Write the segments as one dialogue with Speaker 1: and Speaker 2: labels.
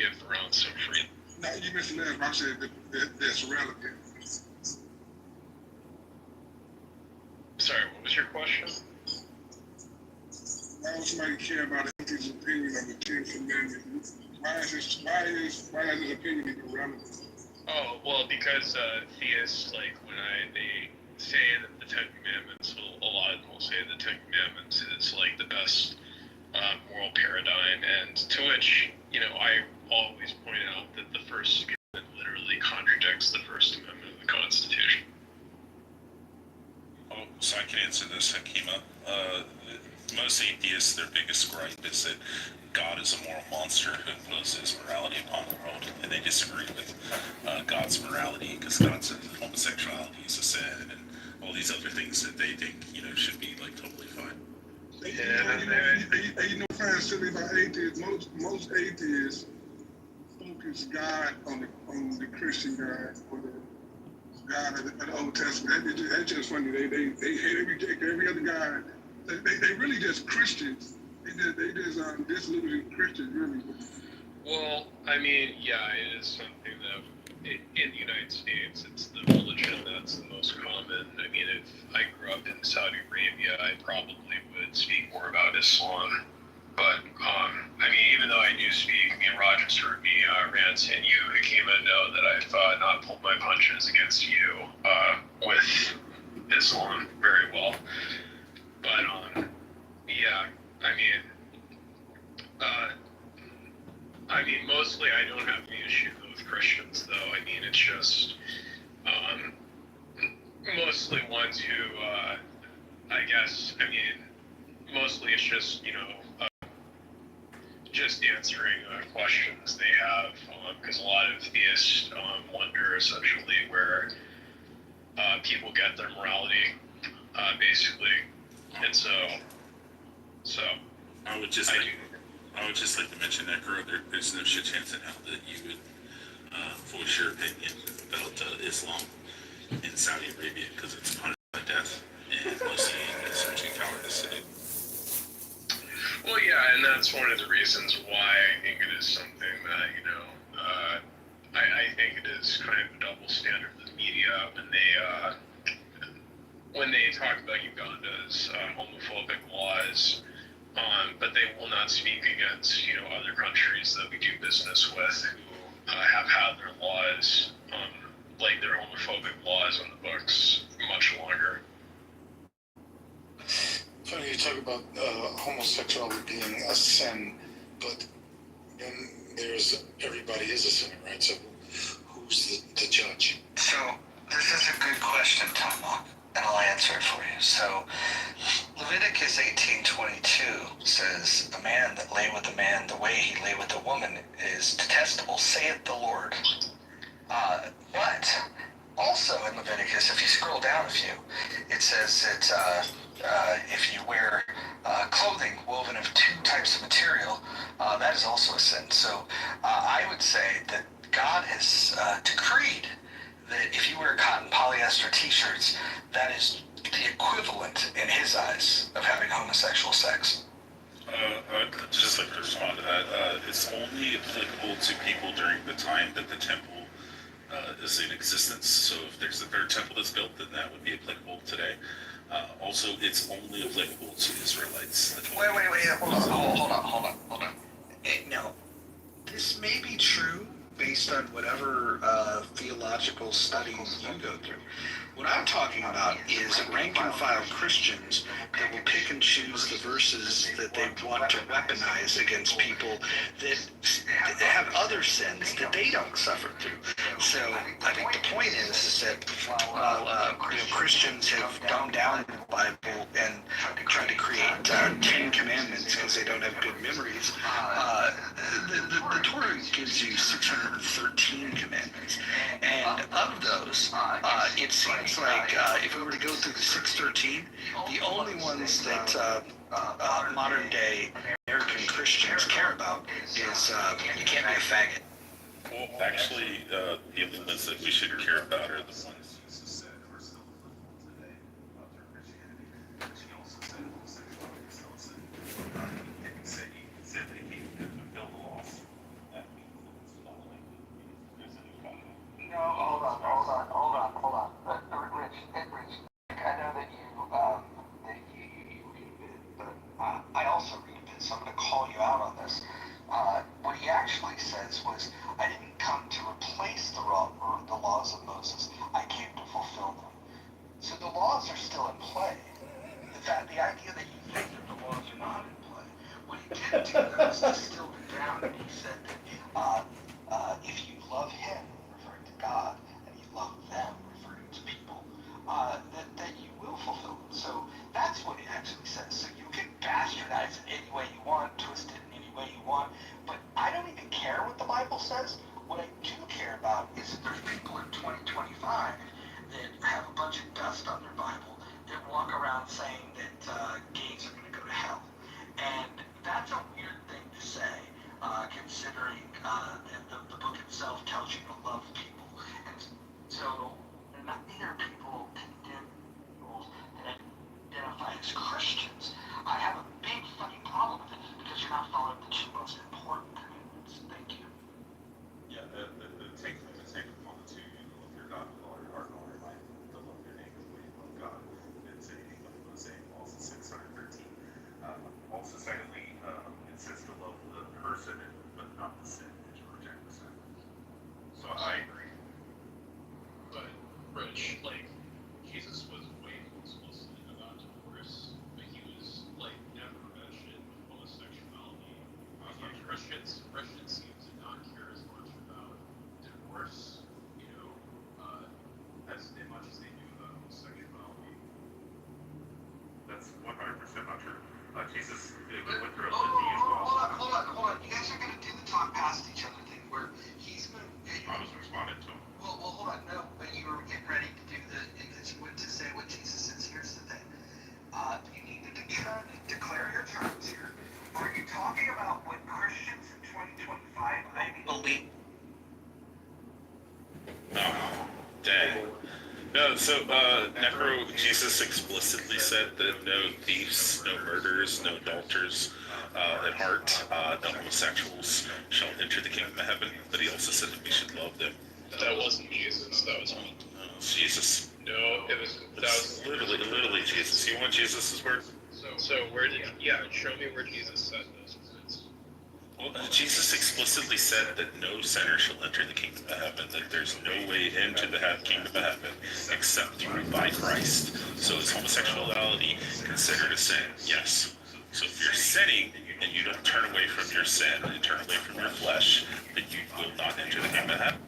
Speaker 1: gift around so freely.
Speaker 2: Now, you mentioned that, but I said that's relevant.
Speaker 1: Sorry, what was your question?
Speaker 2: Why would somebody care about his opinion of the Ten Commandments? Why is his opinion even relevant?
Speaker 1: Oh, well, because theists, like, when they say that the Ten Commandments, a lot of them will say the Ten Commandments is, like, the best moral paradigm, and to which, you know, I always point out that the First Amendment literally contradicts the First Amendment of the Constitution.
Speaker 3: Oh, so I can answer this, Hakima. Most atheists, their biggest gripe is that God is a moral monster who imposes morality upon the world, and they disagree with God's morality because God said that homosexuality is a sin and all these other things that they think, you know, should be like totally fine.
Speaker 2: You know, friends, silly about atheists. Most atheists focus God on the Christian God or the God of the Old Testament. It's just funny. They hate every other God. They really just Christians. They just disillusioned Christians, really.
Speaker 1: Well, I mean, yeah, it is something that in the United States, it's the religion that's the most common. I mean, if I grew up in Saudi Arabia, I probably would speak more about Islam. But, I mean, even though I do speak, me and Rogers heard me rant, and you, Hakima, know that I've not pulled my punches against you with Islam very well. But, yeah, I mean, mostly I don't have any issue with Christians, though. I mean, it's just mostly ones who, mostly it's just, you know, just answering questions they have, because a lot of theists wonder essentially where people get their morality, basically. And so
Speaker 3: I would just like to mention that, girl, there's no shit chance in hell that you would voice your opinion about Islam in Saudi Arabia because it's punished by death and mostly searching cowardice.
Speaker 1: Well, yeah, and that's one of the reasons why I think it is something that, you know, I think it is kind of a double standard of the media when they talk about Uganda's homophobic laws, but they will not speak against, you know, other countries that we do business with who have had their laws, like their homophobic laws on the books much longer.
Speaker 4: Funny you talk about homosexuality being a sin, but then there's everybody is a sinner, right? So who's the judge?
Speaker 5: So this is a good question, Tom, and I'll answer it for you. So Leviticus 18:22 says, "A man that lay with a man the way he lay with a woman is detestable, saith the Lord." But also in Leviticus, if you scroll down a few, it says that if you wear clothing woven of two types of material, that is also a sin. So I would say that God has decreed that if you wear cotton polyester t-shirts, that is the equivalent in his eyes of having homosexual sex.
Speaker 3: I'd just like to respond to that. It's only applicable to people during the time that the temple is in existence. So if there's a third temple that's built, then that would be applicable today. Also, it's only applicable to Israelites.
Speaker 5: Wait, hold on. No, this may be true based on whatever theological studies you go through. What I'm talking about is rank and file Christians that will pick and choose the verses that they want to weaponize against people that have other sins that they don't suffer through. So I think the point is that while Christians have dumbed down the Bible and tried to create 10 commandments because they don't have good memories, the Torah gives you 613 commandments, and of those, it seems like if we were to go through the 613, the only ones that modern day American Christians care about is you can't be a faggot.
Speaker 3: Well, actually, the only ones that we should care about are the ones.
Speaker 5: said that if you love him, referring to God, and you love them, referring to people, that you will fulfill them. So that's what it actually says. So you can bastardize it any way you want, twist it in any way you want, but I don't even care what the Bible says. What I do care about is that there's people in 2025 that have a bunch of dust on their Bible that walk around saying that gays are going to go to hell. And that's a weird thing to say, considering the book itself tells you to love people. And so, neither people condemn people that identify as Christians. I have a big fucking problem with it because you're not following the two most important commandments. Thank you.
Speaker 3: Yeah, the take upon the two, you know, if you're not with all your heart and all your mind, to love your neighbor the way you love God. It's anything but the Mosaic laws in 613. Also, secondly, it says to love the person, but not the sin, and to reject the sin. So I agree.
Speaker 1: But Rich, like, Jesus was way more explicit about divorce, but he was like never mentioned homosexuality. Christians seem to not care as much about divorce, you know, as much as they do about homosexuality.
Speaker 3: That's 100% not true. Jesus went through
Speaker 5: Hold on. You guys are going to do the talk past each other thing where he's going to...
Speaker 3: I was responding to him.
Speaker 5: Well, hold on. No, but you were getting ready to do because you went to say what Jesus says. Here's the thing. You need to declare your terms here. Are you talking about what Christians in 2025 believe?
Speaker 3: Oh, dang. No, so, Necro, Jesus explicitly said that no thieves, no murderers, no adulterers, at heart, no homosexuals shall enter the kingdom of heaven, but he also said that we should love them.
Speaker 1: That wasn't Jesus, that was me.
Speaker 3: It's Jesus.
Speaker 1: No, that was
Speaker 3: Literally Jesus. You want Jesus' word?
Speaker 1: So where did show me where Jesus said those words.
Speaker 3: Well, Jesus explicitly said that no sinner shall enter the kingdom of heaven, that there's no way into the kingdom of heaven except through by Christ. So is homosexuality considered a sin? Yes. So if you're sinning and you don't turn away from your sin and turn away from your flesh, then you will not enter the kingdom of heaven.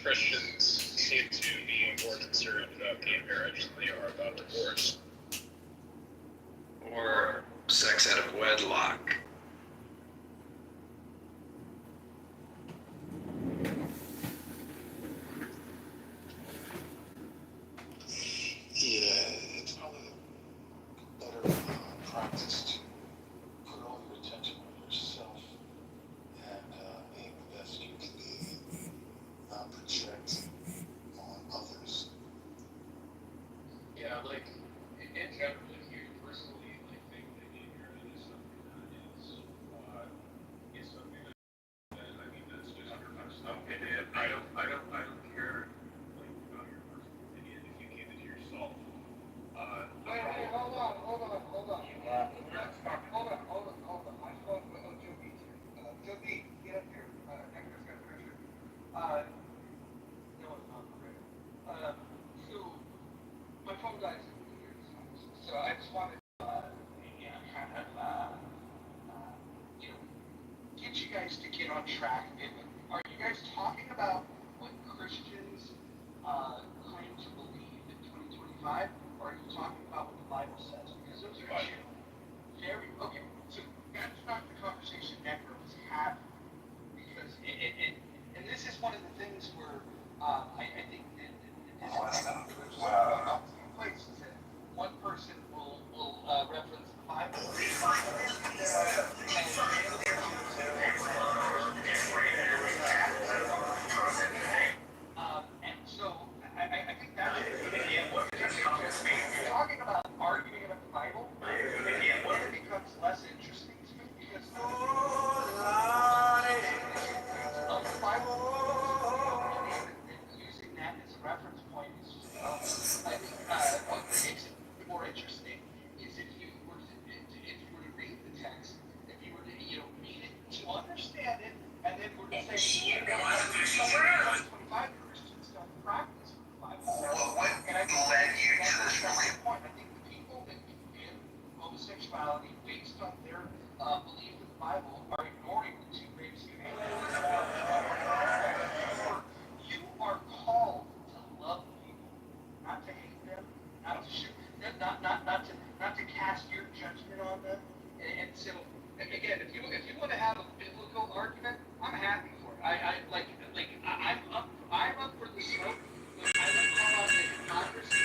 Speaker 1: Christians seem to be more concerned about gay marriage than they are about divorce.
Speaker 6: Or sex out of wedlock.
Speaker 4: Yeah, it's probably a better practice to put all your attention on yourself and being the best you can be, not project on others.
Speaker 1: Yeah, like, in general, if you personally, like, think that gay marriage is something that is something that, I mean, that's just 100%. And I don't care, like, about your personal opinion if you keep it to yourself.
Speaker 7: Hey, hold on. Hold on. I'm supposed to know Joe Beach here. Joe Beach, get up here. Necro's got pressure. No, it's not correct. So, my phone died here. So I just wanted to, get you guys to get on track. Are you guys talking about what Christians claim to believe in 2025, or are you talking about what the Bible says? Because those are two very okay. So that's not the conversation Necro was having, because and this is one of the things where I think that this is not the place is that one person will reference the Bible. And so I think that's talking about arguing about the Bible, it becomes less interesting to me because of the Bible and using that as a reference point is just, I think what makes it more interesting is if you were to read the text, if you were to read it to understand it, and then were to say 25 Christians don't practice the Bible. And I think that's the point. I think the people that condemn homosexuality based on their belief Bible are ignoring the two greatest commandments. You are called to love people, not to hate them, not to shoot, not to cast your judgment on them. And so, again, if you want to have a biblical argument, I'm happy for it. I'm up for the smoke. But I would call out the hypocrisy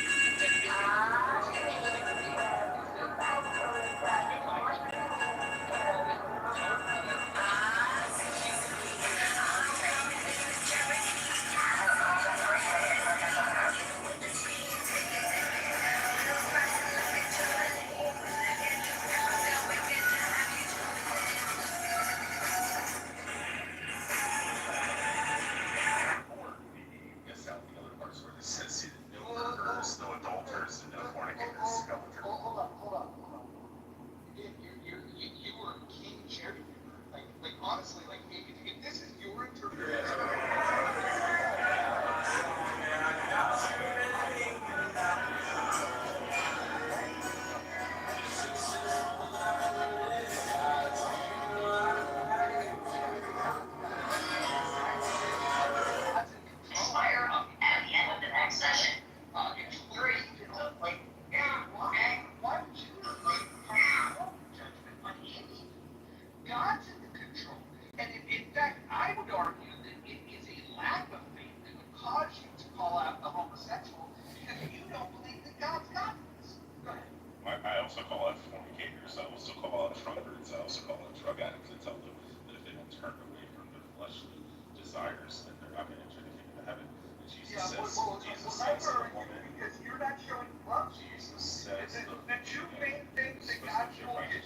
Speaker 7: that is you were king cherry picker. Honestly, if this is your interpretation. Expire at the end of the next session. It's very, why would you judgment on any? God's in the control. And in fact, I would argue that it is a lack of faith that would cause you to call out the homosexual because you don't believe that God's got this. Go ahead.
Speaker 3: I also call out fornicators. I also call out drunkards. I also call out drug addicts and tell them that if they don't turn away from their fleshly desires, then they're not going to enter the kingdom of heaven. And Jesus says to the woman,
Speaker 7: because you're not showing love.
Speaker 3: Jesus says
Speaker 7: The two main things that God told you,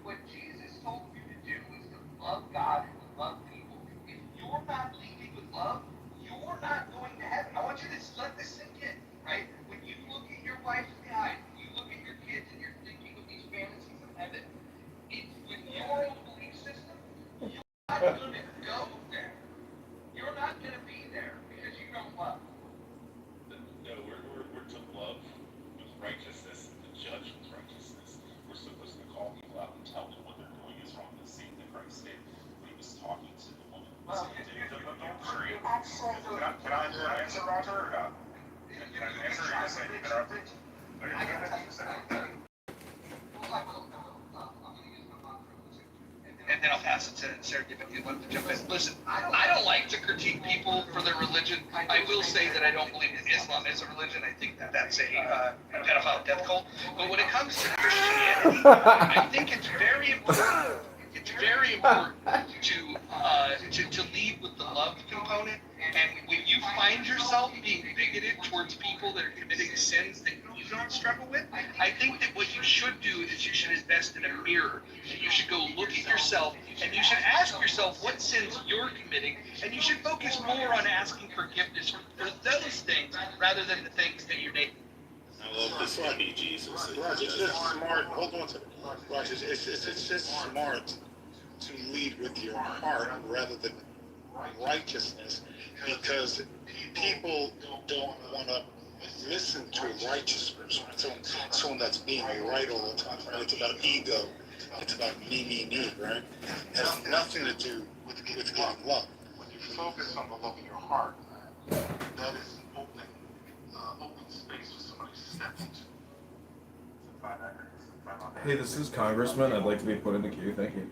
Speaker 7: what Jesus told you to do is to love God and to love people. If you're not leading with love, you're not going to heaven. I want you to let this sink in, right? When you look at your wife in the eyes, when you look at your kids and you're thinking of these fantasies of heaven, it's with your own belief system, you're not going to go there. You're not going to be there because you don't love.
Speaker 3: no, we're to love with righteousness and to judge with righteousness. We're supposed to call people out and tell them what they're doing is wrong. The same that Christ did when he was talking to the woman who was in the adultery. Can I answer, Roger, or not? Can I answer, or just say you better?
Speaker 7: And then I'll pass it to Sarah if you want to jump in. Listen, I don't like to critique people for their religion. I will say that I don't believe that Islam is a religion. I think that that's a pedophile death cult. But when it comes to Christianity, I think it's very important. It's very important to lead with the love component. And when you find yourself being bigoted towards people that are committing sins that you don't struggle with, I think that what you should do is you should invest in a mirror. And you should go look at yourself and you should ask yourself what sins you're committing. And you should focus more on asking forgiveness for those things rather than the things that you're making.
Speaker 3: I love this lucky Jesus.
Speaker 8: Roger, it's just smart. Hold on to it. Roger, it's just smart to lead with your heart rather than righteousness, because people don't want to listen to a righteous person. Someone that's being right all the time. Right? It's about ego. It's about me, right? It has nothing to do with giving love.
Speaker 4: When you focus on the love in your heart, that is an open space for somebody to step into.
Speaker 9: Hey, this is Congressman. I'd like to be put in the queue. Thank you.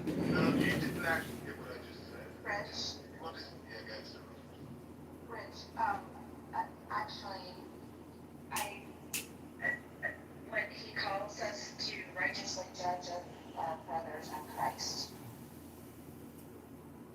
Speaker 4: No, you didn't actually get what I just said.
Speaker 10: Rich,
Speaker 4: What is against it?
Speaker 10: Rich, actually, when he calls us to righteously judge our brothers in Christ,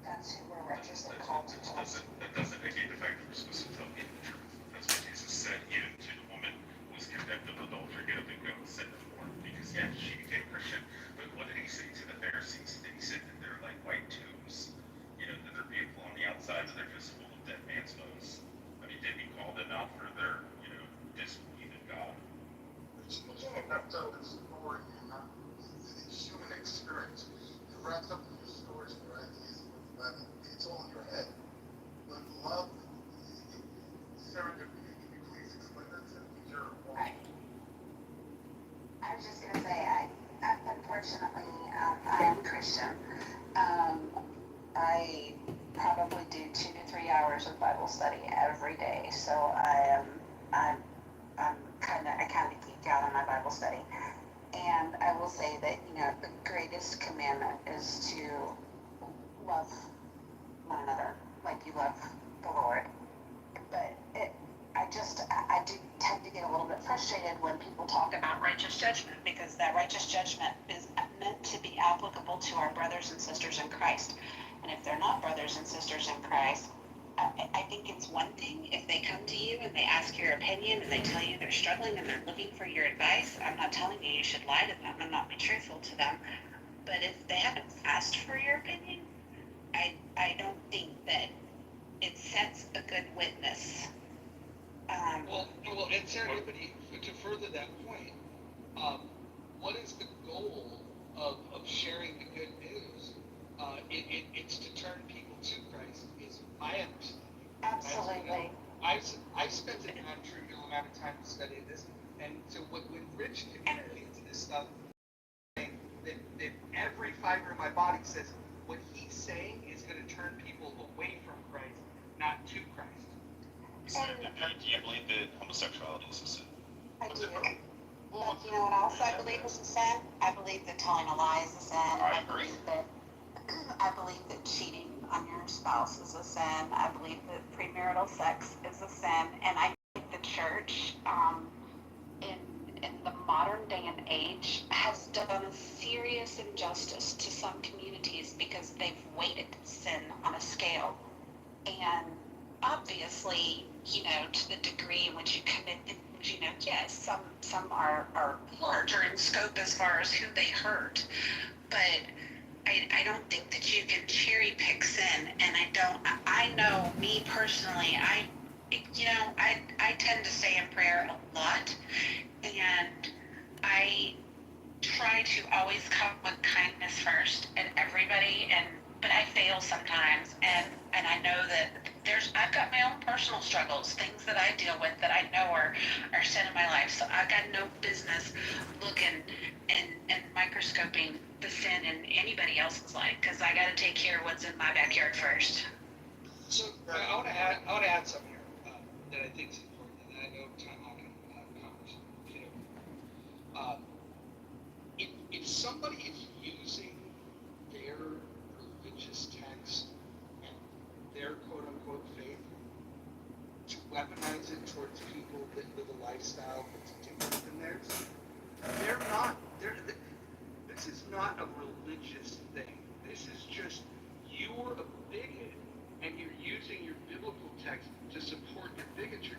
Speaker 10: that's who we're righteously called to judge.
Speaker 3: That doesn't negate the fact that we're supposed to tell people the truth. That's what Jesus said even to the woman who was convicted of adultery. Get up and go and sin no more. Because yeah, she became Christian. But what did he say to the Pharisees? Did he say that they're like white tombs? You know, that they're beautiful on the outside, but they're just full of dead man's bones? I mean, did he call them out for their, disbelief in God?
Speaker 4: It's wrapped up in story and not in human experience. It's wrapped up in your stories and your ideas and what you have. It's all in your head. But love, Sarah, can you please explain that to me? You're
Speaker 10: I was just gonna say, unfortunately, I am Christian. I probably do 2 to 3 hours of Bible study every day, so I'm I kind of geek out on my Bible study. And I will say that, the greatest commandment is to love one another like you love the Lord. But I do tend to get a little bit frustrated when people talk about righteous judgment, because that righteous judgment is meant to be applicable to our brothers and sisters in Christ. And if they're not brothers and sisters in Christ, I think it's one thing if they come to you and they ask your opinion and they tell you they're struggling and they're looking for your advice. I'm not telling you should lie to them and not be truthful to them. But if they haven't asked for your opinion, I don't think that it sets a good witness.
Speaker 7: Well, and serendipity, to further that point, what is the goal of sharing the good news? It's to turn people to Christ, is my understanding.
Speaker 10: Absolutely.
Speaker 7: I've spent a non-trivial amount of time studying this, and so when Rich communicates this stuff, that every fiber in my body says what he's saying is going to turn people away from Christ, not to Christ.
Speaker 3: Do you believe that homosexuality is a sin?
Speaker 10: I do. But you know what else I believe is a sin? I believe that telling a lie is a sin.
Speaker 3: I agree.
Speaker 10: I believe that cheating on your spouse is a sin. I believe that premarital sex is a sin. And I think the church, in the modern day and age, has done a serious injustice to some communities because they've weighted sin on a scale. And obviously, to the degree in which you commit things, yes, some are larger in scope as far as who they hurt, but I don't think that you can cherry pick sin. And I know me personally, I tend to say in prayer a lot, and I try to always come with kindness first at everybody, but I fail sometimes, and I know that I've got my own personal struggles, things that I deal with that I know are sin in my life. So I've got no business looking and microscoping the sin in anybody else's life, because I got to take care of what's in my backyard first.
Speaker 7: So I want to add something here that I think is important, and I know Tom Hawken, Congressman, if somebody is using their religious text and their quote-unquote faith to weaponize it towards people that live a lifestyle that's different than theirs, this is not a religious thing. This is just, you're a bigot and you're using your biblical text to support your bigotry.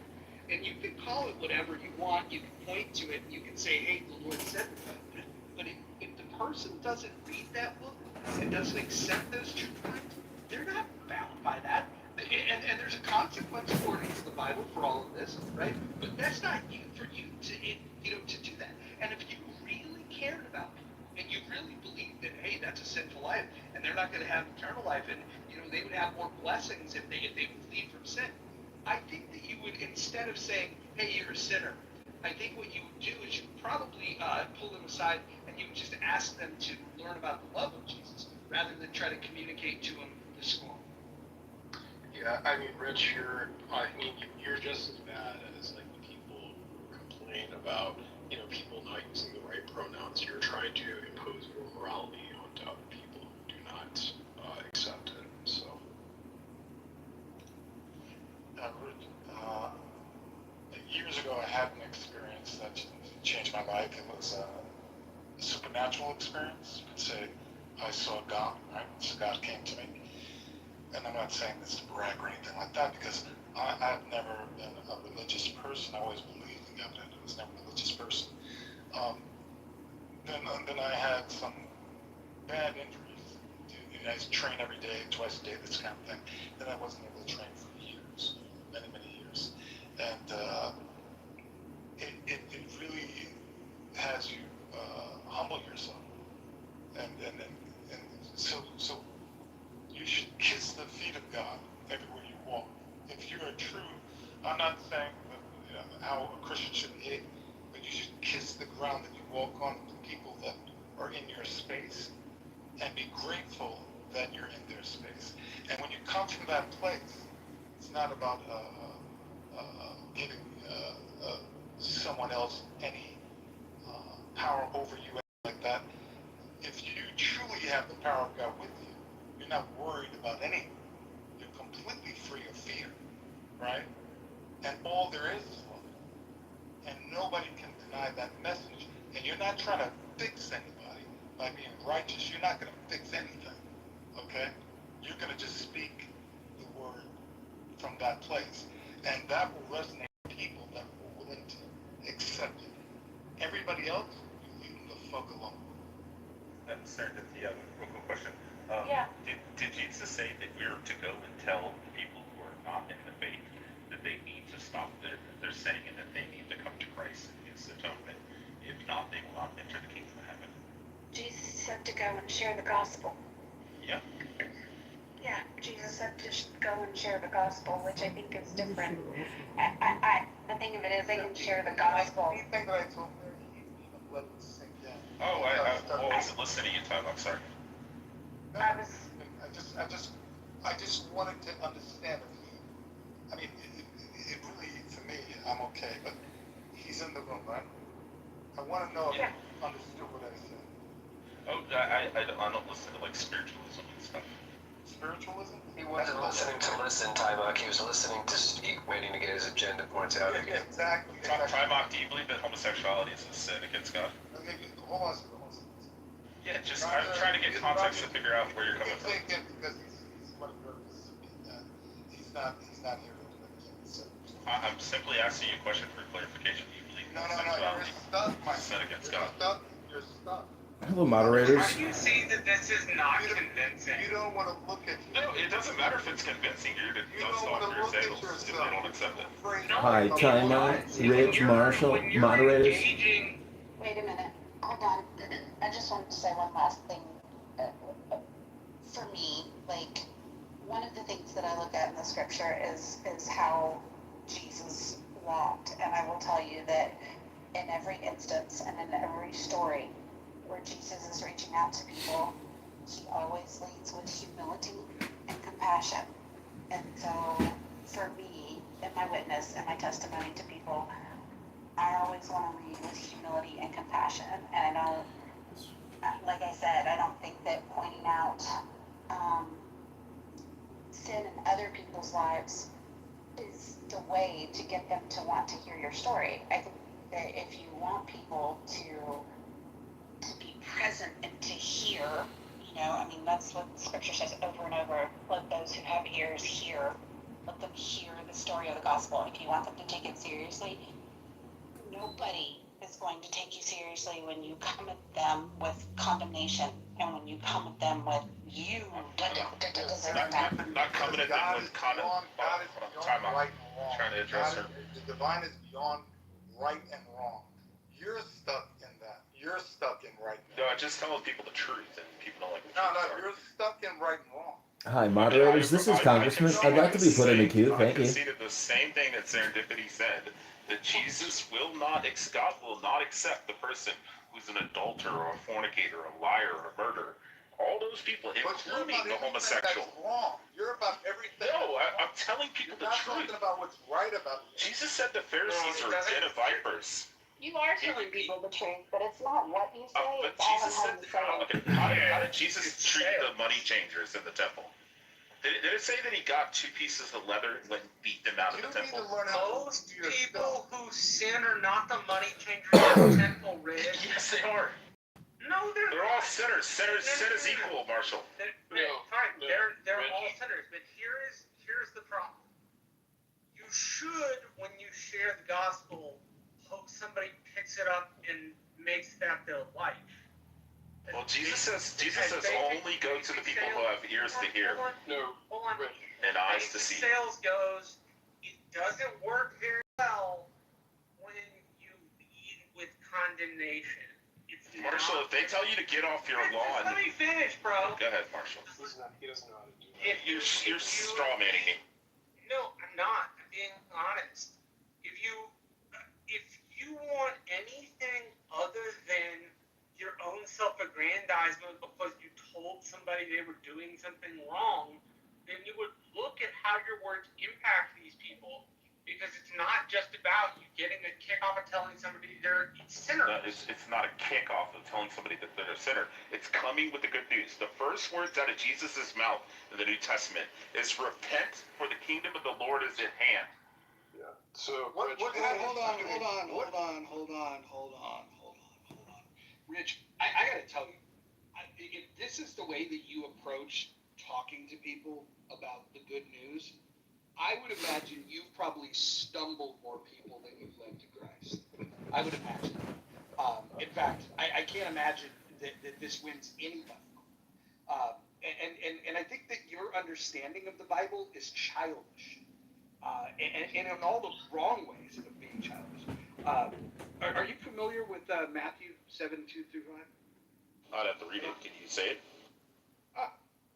Speaker 7: And you can call it whatever you want, you can point to it, you can say, hey, the Lord said that. But if the person doesn't read that book and doesn't accept those truth claims, they're not bound by that. And there's a consequence according to the Bible for all of this, right? But that's not for you to do that. And if you really cared about people and you really believed that, hey, that's a sinful life, and they're not going to have eternal life, and they would have more blessings if they would flee from sin, I think that you would, instead of saying, hey, you're a sinner, I think what you would do is you'd probably pull them aside and you would just ask them to learn about the love of Jesus rather than try to communicate to them the scorn.
Speaker 1: Yeah, Rich, you're just as bad as like the people who complain about people not using the right pronouns. You're trying to impose your morality onto other people who do not accept it. So.
Speaker 8: Years ago, I had an experience that changed my life. It was a supernatural experience. You could say I saw God, right? So God came to me. And I'm not saying this to brag or anything like that, because I've never been a religious person. I always believed in God, and I was never a religious person. Then I had some bad injuries. I train every day, twice a day, this kind of thing. Then I wasn't able to train for years, many, many years. And it really has you humble yourself. And so you should kiss the feet of God everywhere you walk. If you are true, I'm not saying how a Christian should hit, but you should kiss the ground that you walk walk on the people that are in your space and be grateful that you're in their space. And when you come from that place, it's not about giving someone else any power over you like that. If you truly have the power of God with you, you're not worried about anything. You're completely free of fear, right? And all there is love. And nobody can deny that message. And you're not trying to fix anybody by being righteous. You're not going to fix anything, okay? You're going to just speak the word from that place. And that will resonate with people that are willing to accept it. Everybody else, you leave them the fuck alone.
Speaker 3: Serendipity, I have a real quick question.
Speaker 10: Yeah.
Speaker 3: Did Jesus say that we're to go and tell people who are not in the faith that they need to stop their sinning and that they need to come to Christ and his atonement? If not, they will not enter the kingdom of heaven.
Speaker 10: Jesus said to go and share the gospel.
Speaker 3: Yeah.
Speaker 10: Yeah, Jesus said to go and share the gospel, which I think is different. The thing of it is, they can share the gospel.
Speaker 8: Anything that I told her, let it sink in.
Speaker 3: Oh, I wasn't listening to you, Tom. I'm sorry.
Speaker 8: No, I just wanted to understand if he, I mean, it really, for me, I'm okay, but he's in the room, right? I want to know if he understood what I said.
Speaker 3: Oh, I don't listen to like spiritualism and stuff.
Speaker 8: Spiritualism?
Speaker 6: He wasn't listening to listen, Tybach. He was listening to speak, waiting to get his agenda points out again.
Speaker 8: Exactly.
Speaker 3: Tybach, do you believe that homosexuality is a sin against God?
Speaker 8: Hold on a second.
Speaker 3: Yeah, just I'm trying to get context to figure out where you're coming from.
Speaker 8: Because he's one of he's not here to do anything. So.
Speaker 3: I'm simply asking you a question for clarification. Do you believe
Speaker 8: No,
Speaker 3: homosexuality
Speaker 8: you're stuck, Mike.
Speaker 3: is a sin against
Speaker 8: You're
Speaker 3: God?
Speaker 8: stuck. You're stuck.
Speaker 9: Hello, moderators.
Speaker 7: How do you see that this is not convincing?
Speaker 8: You don't want to look at
Speaker 3: No, it doesn't matter if it's convincing. You're
Speaker 8: You don't want to look at yourself.
Speaker 3: if they don't accept it.
Speaker 9: Hi, timeout. Rich, Marshall, moderators.
Speaker 10: Wait a minute. Hold on. I just wanted to say one last thing. For me, like, one of the things that I look at in the scripture is how Jesus walked. And I will tell you that in every instance and in every story where Jesus is reaching out to people, he always leads with humility and compassion. And so, for me, in my witness and my testimony to people, I always want to lead with humility and compassion. And I don't, like I said, I don't think that pointing out sin in other people's lives is the way to get them to want to hear your story. I think that if you want people to be present and to hear, I mean, that's what scripture says over and over. Let those who have ears hear. Let them hear the story of the gospel. If you want them to take it seriously, nobody is going to take you seriously when you come at them with condemnation and when you come at them with you deserve that.
Speaker 3: Not coming at them with
Speaker 8: God is
Speaker 3: time
Speaker 8: beyond
Speaker 3: out.
Speaker 8: right and wrong.
Speaker 3: Trying to address her.
Speaker 8: The divine is beyond right and wrong. You're stuck in that. You're stuck in right and
Speaker 3: No,
Speaker 8: wrong.
Speaker 3: I just telling people the truth, and people don't like the
Speaker 8: No,
Speaker 3: truth.
Speaker 8: you're stuck in right and wrong.
Speaker 9: Hi, moderators. This is Congressman. I'd like to be put in the queue. Thank
Speaker 3: I
Speaker 9: you.
Speaker 3: conceded the same thing that Serendipity said, that Jesus will not, God will not accept the person who's an adulterer or a fornicator, a liar, or a murderer. All those people,
Speaker 8: But you're
Speaker 3: including
Speaker 8: about
Speaker 3: the
Speaker 8: everything
Speaker 3: homosexual.
Speaker 8: that's wrong. You're about everything.
Speaker 3: No, I'm telling people
Speaker 8: You're
Speaker 3: the
Speaker 8: not
Speaker 3: truth.
Speaker 8: talking about what's right about it.
Speaker 3: Jesus said the Pharisees are a den of vipers.
Speaker 10: You are telling people the truth, but it's not what you say,
Speaker 3: But
Speaker 10: it's all
Speaker 3: Jesus
Speaker 10: how
Speaker 3: said,
Speaker 10: you say it.
Speaker 3: how did Jesus treat the money changers in the temple? Did it say that he got 2 pieces of leather and went and beat them out of
Speaker 8: You
Speaker 3: the
Speaker 8: need to
Speaker 3: temple?
Speaker 8: learn how to
Speaker 7: Most
Speaker 8: do your
Speaker 7: people
Speaker 8: stuff.
Speaker 7: who sin are not the money changers of the temple, Rick.
Speaker 3: Yes, they are.
Speaker 7: No,
Speaker 3: They're all sinners. Sin is equal, Marshall.
Speaker 7: They're all sinners. But here's the problem. You should, when you share the gospel, hope somebody picks it up and makes that their life.
Speaker 3: Well, Jesus says only go to the people who have ears to hear
Speaker 7: Hold on.
Speaker 3: and eyes to see.
Speaker 7: Sales goes, it doesn't work very well when you lead with condemnation. It's
Speaker 3: Marshall, if they tell you to get off your lawn,
Speaker 7: let me finish, bro.
Speaker 3: go ahead, Marshall.
Speaker 8: He doesn't know how to do
Speaker 3: You're straw manning me.
Speaker 7: No, I'm not. I'm being honest. If you want anything other than
Speaker 11: self-aggrandizement because you told somebody they were doing something wrong, then you would look at how your words impact these people, because it's not just about you getting a kick off of telling somebody they're a sinner.
Speaker 3: No, it's not a kickoff of telling somebody that they're a sinner. It's coming with the good news. The first words out of Jesus' mouth in the New Testament is repent, for the kingdom of the Lord is at hand.
Speaker 8: Yeah. So,
Speaker 5: Hold
Speaker 8: Rich,
Speaker 5: on. Rich, I got to tell you, if this is the way that you approach talking to people about the good news, I would imagine you've probably stumbled more people than you've led to Christ. I would imagine. In fact, I can't imagine that this wins anybody. And I think that your understanding of the Bible is childish. And in all the wrong ways of being childish. Are you familiar with Matthew 7, 2 through 5?
Speaker 3: I'd have to read it. Can you say it?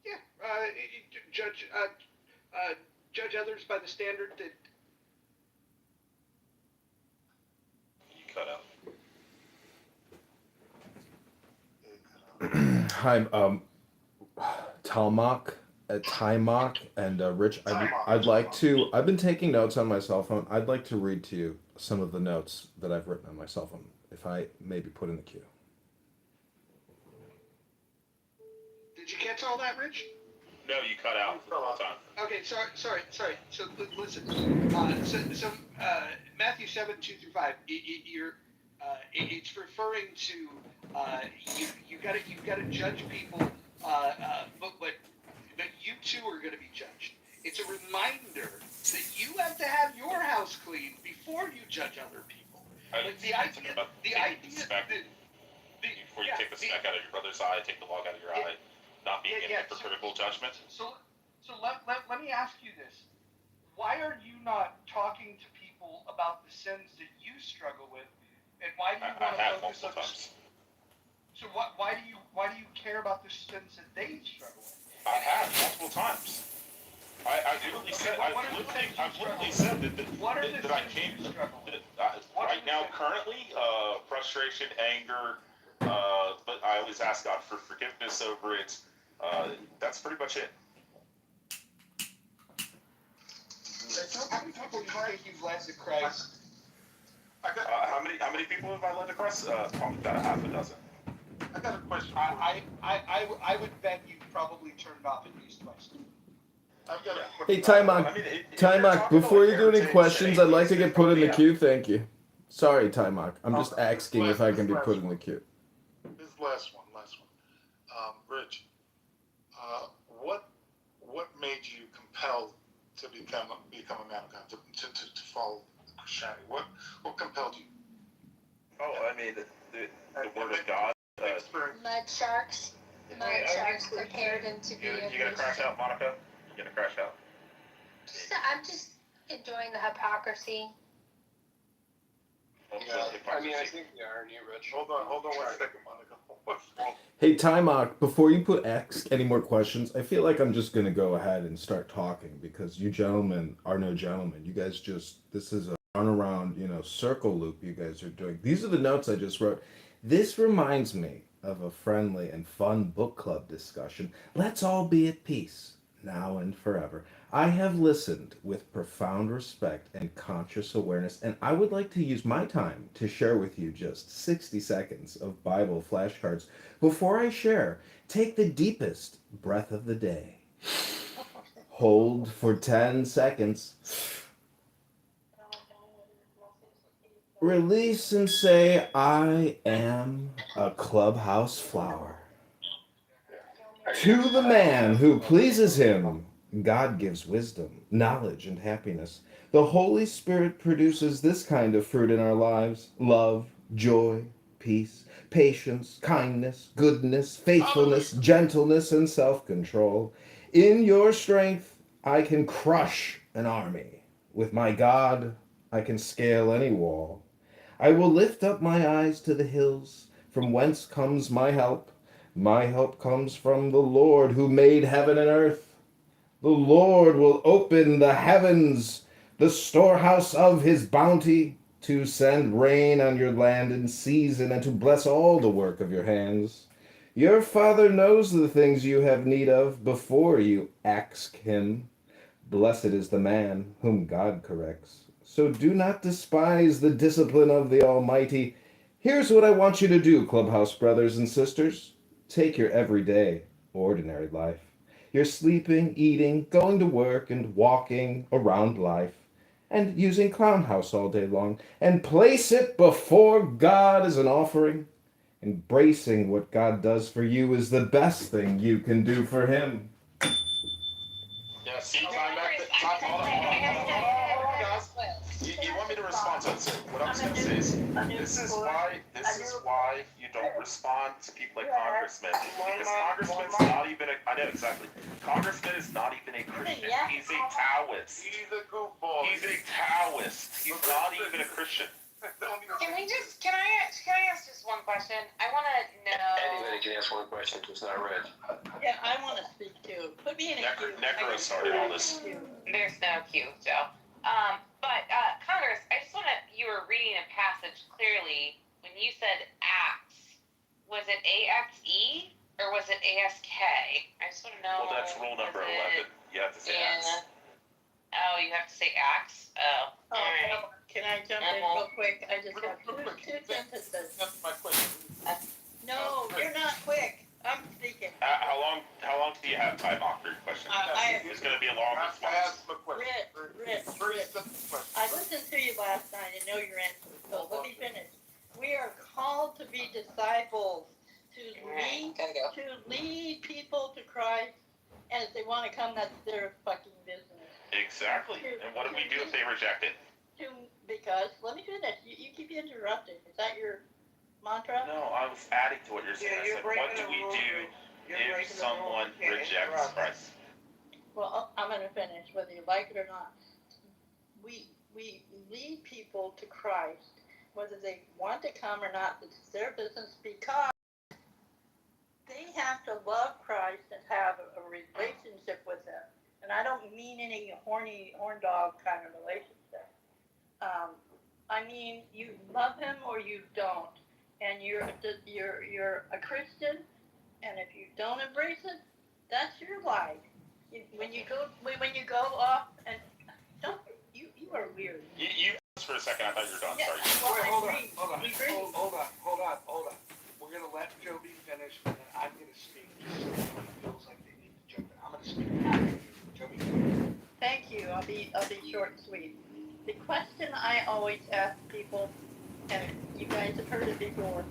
Speaker 5: Yeah. Judge others by the standard that...
Speaker 3: You cut out.
Speaker 9: Hi, Timok, and Rich. I'd like to. I've been taking notes on my cell phone. I'd like to read to you some of the notes that I've written on my cell phone, if I may be put in the queue.
Speaker 5: Did you catch all that, Rich?
Speaker 3: No, you cut out the whole time.
Speaker 5: Okay, sorry. So listen. Matthew 7, 2 through 5. It's referring to you've got to judge people, but you too are going to be judged. It's a reminder that you have to have your house clean before you judge other people.
Speaker 3: Before you take the speck out of your brother's eye, take the log out of your eye, not being in hypocritical judgment.
Speaker 7: So let me ask you this. Why are you not talking to people about the sins that you struggle with, and why do you want to focus on
Speaker 3: times.
Speaker 7: So why do you care about the sins that they struggle with?
Speaker 3: I have multiple times. I literally said that I came right now currently frustration, anger, but I always ask God for forgiveness over it. That's pretty much it.
Speaker 5: How many people do you think you've led to Christ?
Speaker 3: How many people have I led to Christ? Probably about a half a dozen.
Speaker 8: I got a question.
Speaker 5: I would bet you probably turned off at least twice.
Speaker 8: I've got a
Speaker 9: Hey,
Speaker 8: question.
Speaker 9: Timok, before you do any questions, I'd like to get put in the queue. Thank you. Sorry, Timok. I'm just asking if I can be put in the queue.
Speaker 8: This is the last one. Rich, what made you compelled to become a man of God, to follow Christianity? What compelled you?
Speaker 3: Oh, I mean, the word of God.
Speaker 12: Mud sharks. Mud sharks prepared him to be a
Speaker 3: You gonna crash out, Monica? You gonna crash out?
Speaker 12: I'm just enjoying the hypocrisy.
Speaker 6: Yeah, I mean, I think the irony, Rich.
Speaker 8: Hold on 1 second, Monica.
Speaker 9: Hey, Timok, before you ask any more questions, I feel like I'm just going to go ahead and start talking because you gentlemen are no gentlemen. You guys this is a runaround, circle loop you guys are doing. These are the notes I just wrote. This reminds me of a friendly and fun book club discussion. Let's all be at peace, now and forever. I have listened with profound respect and conscious awareness, and I would like to use my time to share with you just 60 seconds of Bible flashcards. Before I share, take the deepest breath of the day. Hold for 10 seconds. Release and say, I am a clubhouse flower. To the man who pleases him, God gives wisdom, knowledge, and happiness. The Holy Spirit produces this kind of fruit in our lives: love, joy, peace, patience, kindness, goodness, faithfulness, gentleness, and self-control. In your strength, I can crush an army. With my God, I can scale any wall. I will lift up my eyes to the hills, from whence comes my help. My help comes from the Lord who made heaven and earth. The Lord will open the heavens, the storehouse of his bounty, to send rain on your land in season and to bless all the work of your hands. Your Father knows the things you have need of before you ask him. Blessed is the man whom God corrects. So do not despise the discipline of the Almighty. Here's what I want you to do, Clubhouse brothers and sisters. Take your everyday, ordinary life. Your sleeping, eating, going to work, and walking around life, and using Clown House all day long, and place it before God as an offering. Embracing what God does for you is the best thing you can do for him.
Speaker 3: Yeah, see, time back. Hold on, guys. You want me to respond to it? So what I was going to say is, this is why you don't respond to people like Congressman, because Congressman's not even I know exactly. Congressman is not even a Christian. He's a Taoist. He's a goofball. He's a Taoist. He's not even a Christian.
Speaker 13: Can I ask just one question? I want to know.
Speaker 6: Anybody can ask one question, it's not red.
Speaker 14: Yeah, I want to speak too. Put me in a queue.
Speaker 3: Necro started all this.
Speaker 13: There's no queue, Joe. Congress, I just want to. You were reading a passage clearly when you said Acts. Was it AXE or was it ASK? I just want to know.
Speaker 3: Well, that's rule number 11. You have to say Acts.
Speaker 13: Oh, you have to say Acts? Oh, all right.
Speaker 14: Can I jump in real quick? I just have two sentences.
Speaker 8: That's my question.
Speaker 14: No, you're not quick. I'm speaking.
Speaker 3: How long do you have time off for your question? It's going to be a long response.
Speaker 14: Rich. I listened to you last night and know your answer. So let me finish. We are called to be disciples, to lead people to Christ, and if they want to come, that's their fucking business.
Speaker 3: Exactly. And what do we do if they reject it?
Speaker 14: Because, let me finish. You keep interrupting. Is that your mantra?
Speaker 3: No, I was adding to what you're saying. I said, what do we do if someone rejects Christ?
Speaker 14: Well, I'm going to finish, whether you like it or not. We lead people to Christ, whether they want to come or not. It's their business, because they have to love Christ and have a relationship with him. And I don't mean any horn dog kind of relationship. I mean, you love him or you don't, and you're a Christian, and if you don't embrace it, that's your life. When you go off and don't you are weird.
Speaker 3: You for a second. I thought you were done.
Speaker 14: Yeah,
Speaker 3: Sorry.
Speaker 14: wait,
Speaker 7: Hold on. We're gonna let Joby finish, and then I'm gonna speak. Just so everybody feels like they need to jump in. I'm gonna speak. Joby.
Speaker 14: Thank you. I'll be short and sweet. The question I always ask people, and you guys have heard it before,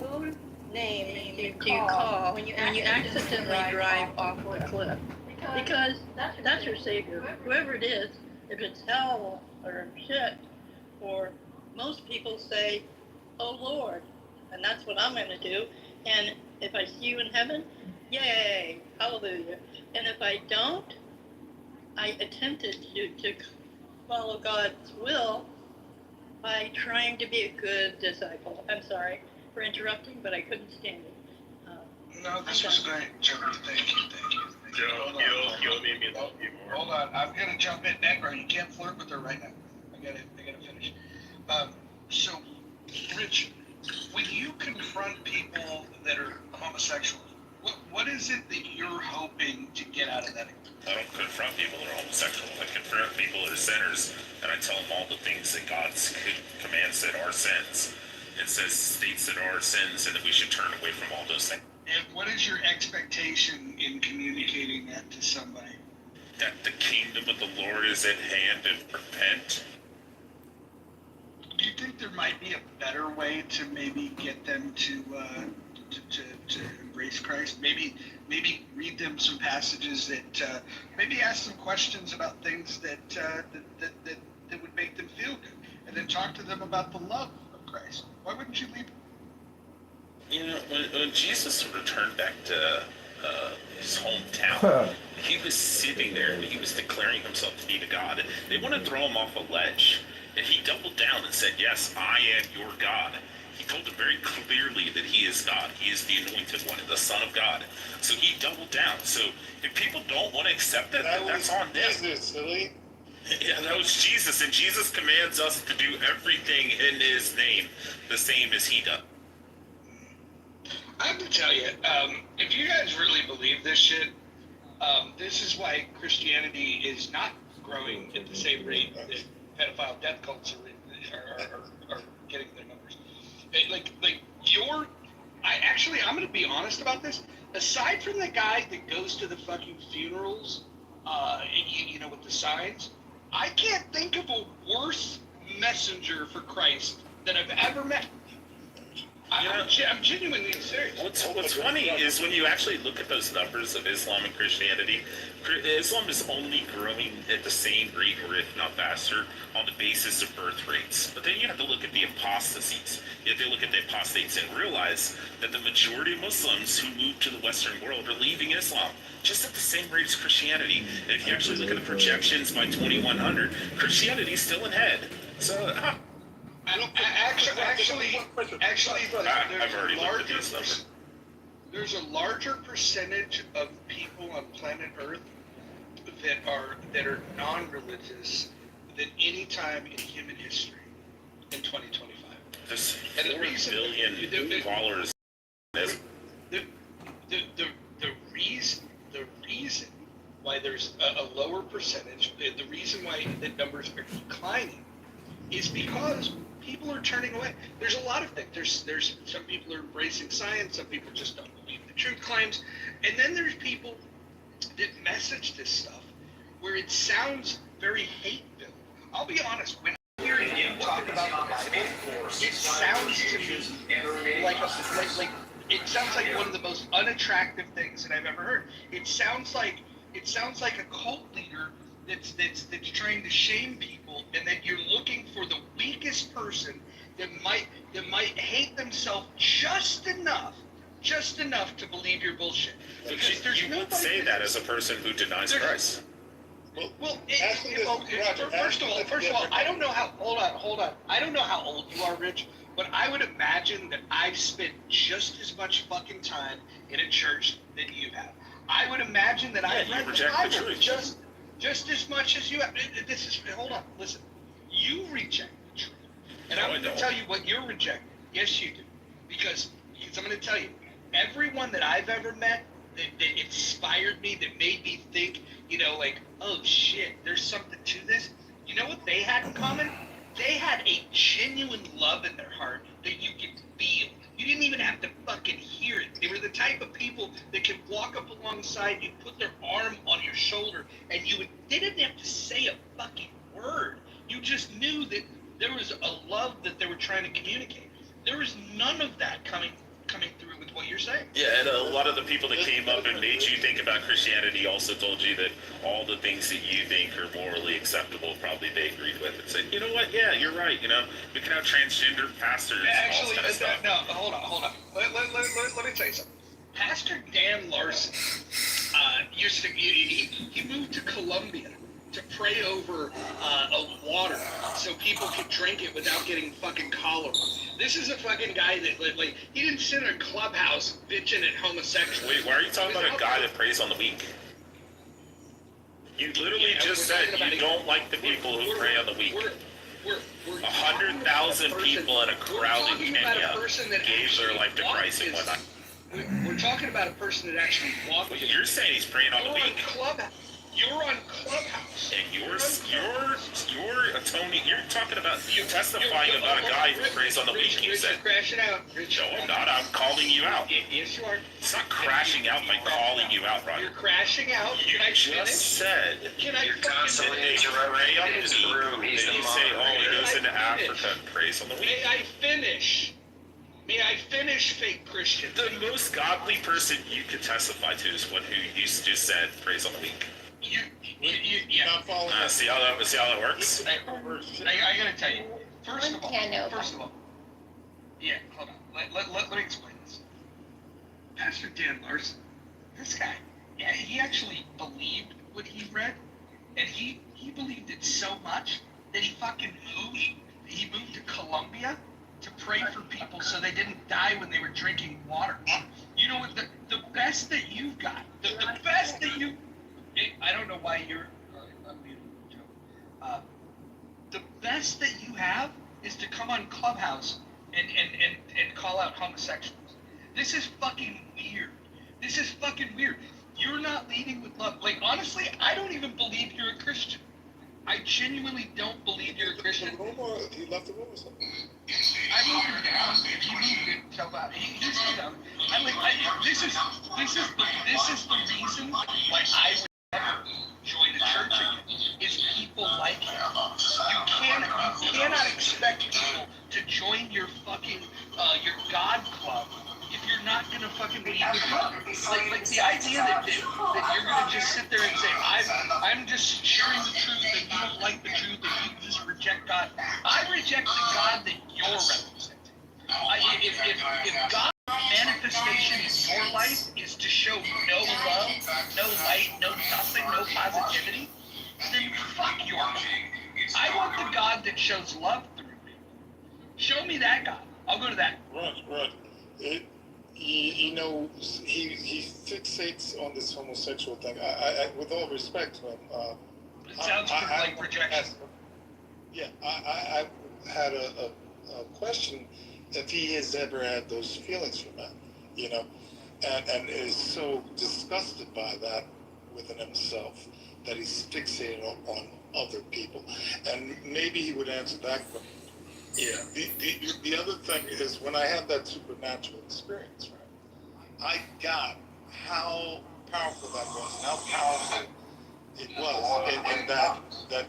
Speaker 14: whose name do you call when you accidentally drive off a cliff? Because that's your savior. Whoever it is, if it's hell or shit, or most people say, oh Lord, and that's what I'm going to do. And if I see you in heaven, yay, hallelujah. And if I don't, I attempted to follow God's will by trying to be a good disciple. I'm sorry for interrupting, but I couldn't stand it.
Speaker 5: No, this was great, Joey. Thank you.
Speaker 1: You'll need me to help you more.
Speaker 5: Hold on, I'm gonna jump in, Necro. You can't flirt with her right now. I gotta finish. So, Rich, when you confront people that are homosexual, what is it that you're hoping to get out of that?
Speaker 3: I don't confront people that are homosexual. I confront people that are sinners, and I tell them all the things that God's commands that are sins. It states that are sins, and that we should turn away from all those things.
Speaker 5: And what is your expectation in communicating that to somebody?
Speaker 3: That the kingdom of the Lord is at hand, and repent.
Speaker 5: Do you think there might be a better way to maybe get them to embrace Christ? Maybe read them some passages that maybe ask some questions about things that would make them feel good, and then talk to them about the love of Christ. Why wouldn't you leave?
Speaker 3: You know, when Jesus returned back to his hometown, he was sitting there and he was declaring himself to be the God. They wanted to throw him off a ledge, and he doubled down and said, "Yes, I am your God." He told them very clearly that he is God. He is the anointed one, the Son of God. So he doubled down. So if people don't want to accept it, that's on them.
Speaker 8: Jesus, silly.
Speaker 3: Yeah, that was Jesus, and Jesus commands us to do everything in his name, the same as he does.
Speaker 5: I've been tell you, if you guys really believe this shit, this is why Christianity is not growing at the same rate that pedophile death cults are getting their numbers. I'm going to be honest about this. Aside from the guy that goes to the fucking funerals, with the signs, I can't think of a worse messenger for Christ that I've ever met. I'm genuinely serious.
Speaker 3: What's funny is when you actually look at those numbers of Islam and Christianity, Islam is only growing at the same rate, or if not faster, on the basis of birth rates. But then you have to look at the apostasies. You have to look at the apostates and realize that the majority of Muslims who move to the Western world are leaving Islam just at the same rate as Christianity. And if you actually look at the projections by 2100, Christianity is still ahead. So,
Speaker 5: there's a larger percentage of people on planet Earth that are non-religious than any time in human history in 2025.
Speaker 3: There's 4 billion followers.
Speaker 5: The reason why there's a lower percentage, the reason why the numbers are declining, is because people are turning away. There's a lot of things. There's some people are embracing science, some people just don't believe the truth claims, and then there's people that message this stuff where it sounds very hate-filled. I'll be honest, when I hear him talk about the Bible, it sounds to me like it sounds like one of the most unattractive things that I've ever heard. It sounds like a cult leader that's trying to shame people, and that you're looking for the weakest person that might hate themselves just enough to believe your bullshit.
Speaker 3: Because you would say that as a person who denies Christ.
Speaker 5: First of all, I don't know how. Hold on. I don't know how old you are, Rich, but I would imagine that I've spent just as much fucking time in a church that you have. I would imagine that I've read the Bible just as much as you have. Hold on, listen. You reject the truth. And I'm going to tell you what you're rejecting. Yes, you do. Because I'm going to tell you, everyone that I've ever met that inspired me, that made me think, oh shit, there's something to this. You know what they had in common? They had a genuine love in their heart that you could feel. You didn't even have to fucking hear it. They were the type of people that could walk up alongside you, put their arm on your shoulder, and didn't have to say a fucking word. You just knew that there was a love that they were trying to communicate. There was none of that coming through with what you're saying.
Speaker 3: Yeah, and a lot of the people that came up and made you think about Christianity also told you that all the things that you think are morally acceptable, probably they agreed with, and said, you know what, yeah, you're right, we can have transgender pastors and all this kind of stuff.
Speaker 5: No, hold on. Let me tell you something. Pastor Dan Larson he moved to Colombia to pray over a water so people could drink it without getting fucking cholera. This is a fucking guy that, he didn't sit in a clubhouse bitching at homosexuals.
Speaker 3: Wait, why are you talking about a guy that prays on the weak? You literally just said you don't like the people who pray on the weak. 100,000 people in a crowd in Kenya gave their life to Christ and whatnot.
Speaker 5: We're talking about a person that actually walked.
Speaker 3: You're saying he's praying on the weak.
Speaker 5: You're on Clubhouse.
Speaker 3: And you're atoning. You're talking about testifying about a guy who prays on the weak. You said,
Speaker 5: you're crashing out.
Speaker 3: No, I'm not. I'm calling you out.
Speaker 5: Yes, you are.
Speaker 3: It's not crashing out by calling you out, Roger.
Speaker 5: You're crashing out.
Speaker 3: You just said.
Speaker 6: You're constantly interrupting his room. He's the
Speaker 3: say, he goes into Africa and prays on the weak.
Speaker 5: May I finish, fake Christian?
Speaker 3: The most godly person you could testify to is one who you just said prays on the weak. See how that works?
Speaker 5: I gotta tell you. First of all. Yeah, hold on. Let me explain this. Pastor Dan Larson, this guy, he actually believed what he read, and he believed it so much that he fucking moved. He moved to Colombia to pray for people so they didn't die when they were drinking water. You know what? The best that you've got, the best that you. I don't know why you're unmuted, Joe. The best that you have is to come on Clubhouse and call out homosexuals.
Speaker 7: This is fucking weird. This is fucking weird. You're not leading with love. Like, honestly, I don't even believe you're a Christian. I genuinely don't believe you're a Christian.
Speaker 8: He left the room or something?
Speaker 7: I moved him down. If you moved it so loud, he's still down. This is the reason why I would never join a church again. Is people like him. You cannot expect people to join your fucking your God club if you're not gonna fucking lead with love. Like the idea that you're gonna just sit there and say, I'm just sharing the truth and you don't like the truth and you just reject God. I reject the God that you're representing. If God's manifestation in your life is to show no love, no light, no nothing, no positivity, then fuck your God. I want the God that shows love through me. Show me that God. I'll go to that.
Speaker 8: Right. You know, he fixates on this homosexual thing. I with all respect to him,
Speaker 7: it sounds like rejection.
Speaker 8: Yeah, I had a question if he has ever had those feelings for men, you know, and is so disgusted by that within himself that he's fixated on other people. And maybe he would answer that question. Yeah. The other thing is when I had that supernatural experience, right, I got how powerful that was, and how powerful it was, and that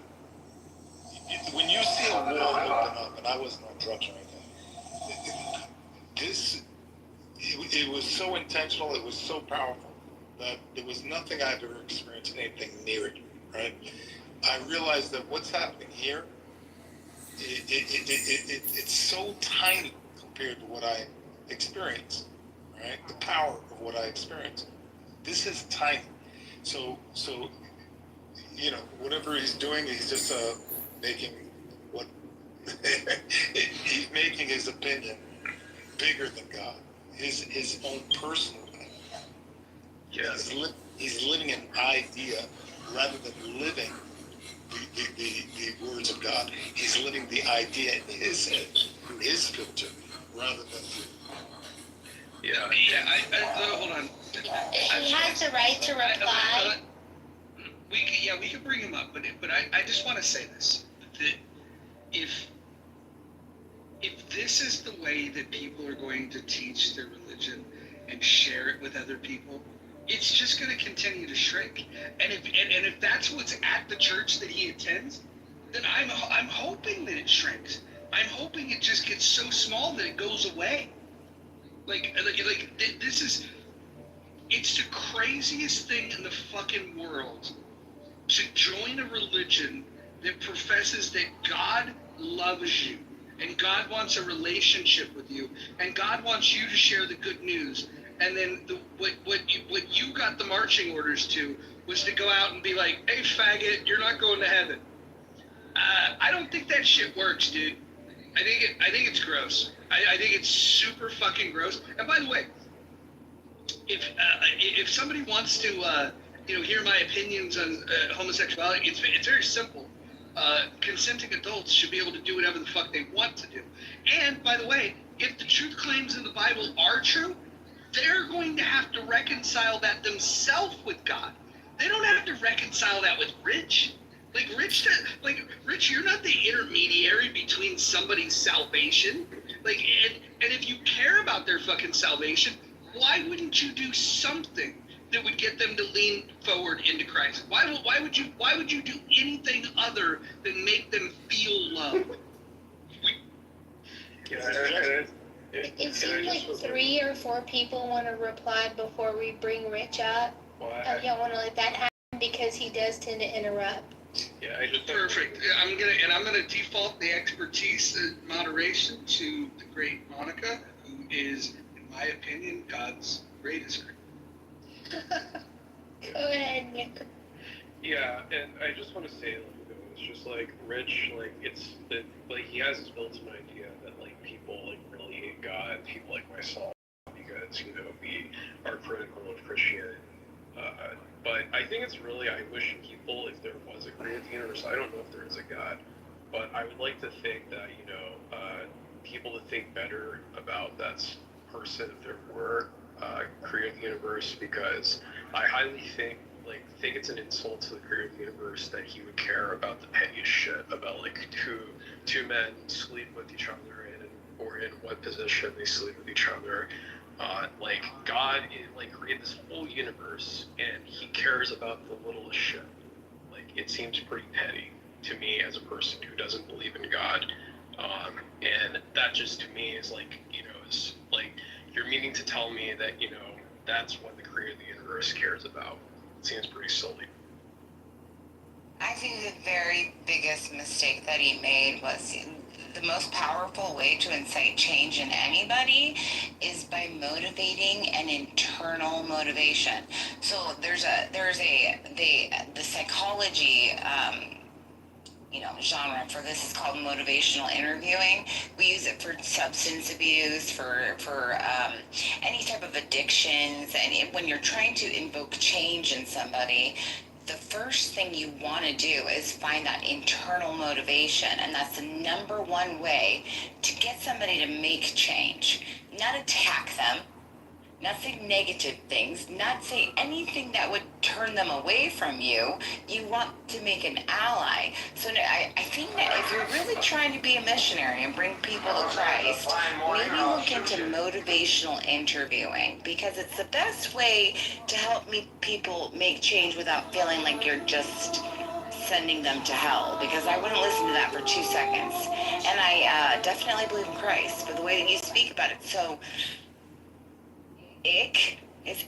Speaker 8: when you see a wall open up, and I wasn't on drugs or anything, it was so intentional, it was so powerful that there was nothing I've ever experienced anything near it, right? I realized that what's happening here, it's so tiny compared to what I experienced, right? The power of what I experienced. This is tiny. So you know, whatever he's doing, he's just making what he's making his opinion bigger than God, his own personal opinion. Yeah. He's living an idea rather than living the words of God. He's living the idea in his head, through his filter, rather than through.
Speaker 7: Hold on.
Speaker 12: He has the right to reply.
Speaker 7: We can bring him up, but I just want to say this: that if this is the way that people are going to teach their religion and share it with other people, it's just going to continue to shrink. And if that's what's at the church that he attends, then I'm hoping that it shrinks. I'm hoping it just gets so small that it goes away. This is, it's the craziest thing in the fucking world to join a religion that professes that God loves you and God wants a relationship with you and God wants you to share the good news. And then what you got the marching orders to was to go out and be like, hey, faggot, you're not going to heaven. I don't think that shit works, dude. I think it's gross. I think it's super fucking gross. And by the way, if somebody wants to hear my opinions on homosexuality, it's very simple. Consenting adults should be able to do whatever the fuck they want to do. And by the way, if the truth claims in the Bible are true, they're going to have to reconcile that themselves with God. They don't have to reconcile that with Rich. Rich, you're not the intermediary between somebody's salvation. And if you care about their fucking salvation, why wouldn't you do something that would get them to lean forward into Christ? Why would you do anything other than make them feel loved?
Speaker 12: It seems like 3 or 4 people want to reply before we bring Rich up. I don't want to let that happen because he does tend to interrupt.
Speaker 7: Yeah, perfect. I'm gonna default the expertise and moderation to the great Monica, who is, in my opinion, God's greatest critic.
Speaker 12: Go ahead, Nick.
Speaker 15: Yeah, and I just want to say, it's just Rich, he has this built-in idea that people really hate God, people like myself, because we are critical of Christianity. But I think it's really, I wish people, if there was a creative universe, I don't know if there is a God, but I would like to think that, people to think better about that's person if there were creator of the universe, because I highly think it's an insult to the creator of the universe that he would care about the pettiest shit about who two men sleep with each other or in what position they sleep with each other. God created this whole universe and he cares about the littlest shit. It seems pretty petty to me as a person who doesn't believe in God. And that just to me is is you're meaning to tell me that, that's what the creator of the universe cares about. It seems pretty silly.
Speaker 16: I think the very biggest mistake that he made was the most powerful way to incite change in anybody is by motivating an internal motivation. So the psychology genre for this is called motivational interviewing. We use it for substance abuse, for any type of addictions, and when you're trying to invoke change in somebody, the first thing you want to do is find that internal motivation, and that's the number one way to get somebody to make change. Not attack them, not say negative things, not say anything that would turn them away from you. You want to make an ally. So I think that if you're really trying to be a missionary and bring people to Christ, maybe look into motivational interviewing, because it's the best way to help people make change without feeling like you're just sending them to hell, because I wouldn't listen to that for 2 seconds. And I definitely believe in Christ, but the way that you speak about it, so is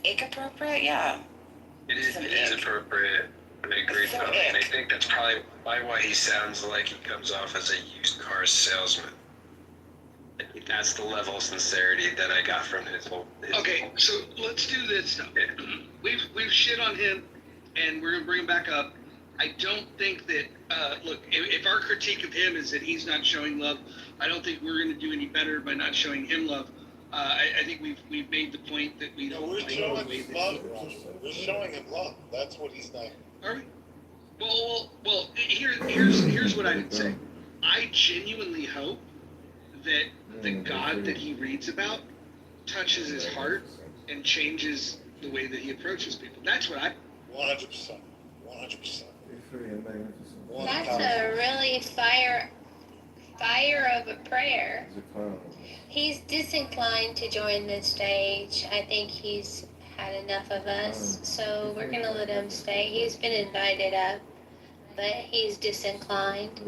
Speaker 16: ick appropriate? Yeah.
Speaker 6: It is appropriate. I agree,
Speaker 16: So
Speaker 6: and I think that's probably why he sounds like he comes off as a used car salesman. That's the level of sincerity that I got from his whole.
Speaker 5: Okay, so let's do this now. We've shit on him, and we're gonna bring him back up. I don't think that look, if our critique of him is that he's not showing love, I don't think we're gonna do any better by not showing him love. I think we've made the point that we don't.
Speaker 8: We're showing him love, Roger. We're showing him love. That's what he's not.
Speaker 5: Are we? Well. Here's what I would say. I genuinely hope that the God that he reads about touches his heart and changes the way that he approaches people. That's what I.
Speaker 8: 100%. 100%.
Speaker 12: That's a really fire of a prayer. He's disinclined to join this stage. I think he's had enough of us, so we're gonna let him stay. He's been invited up, but he's disinclined.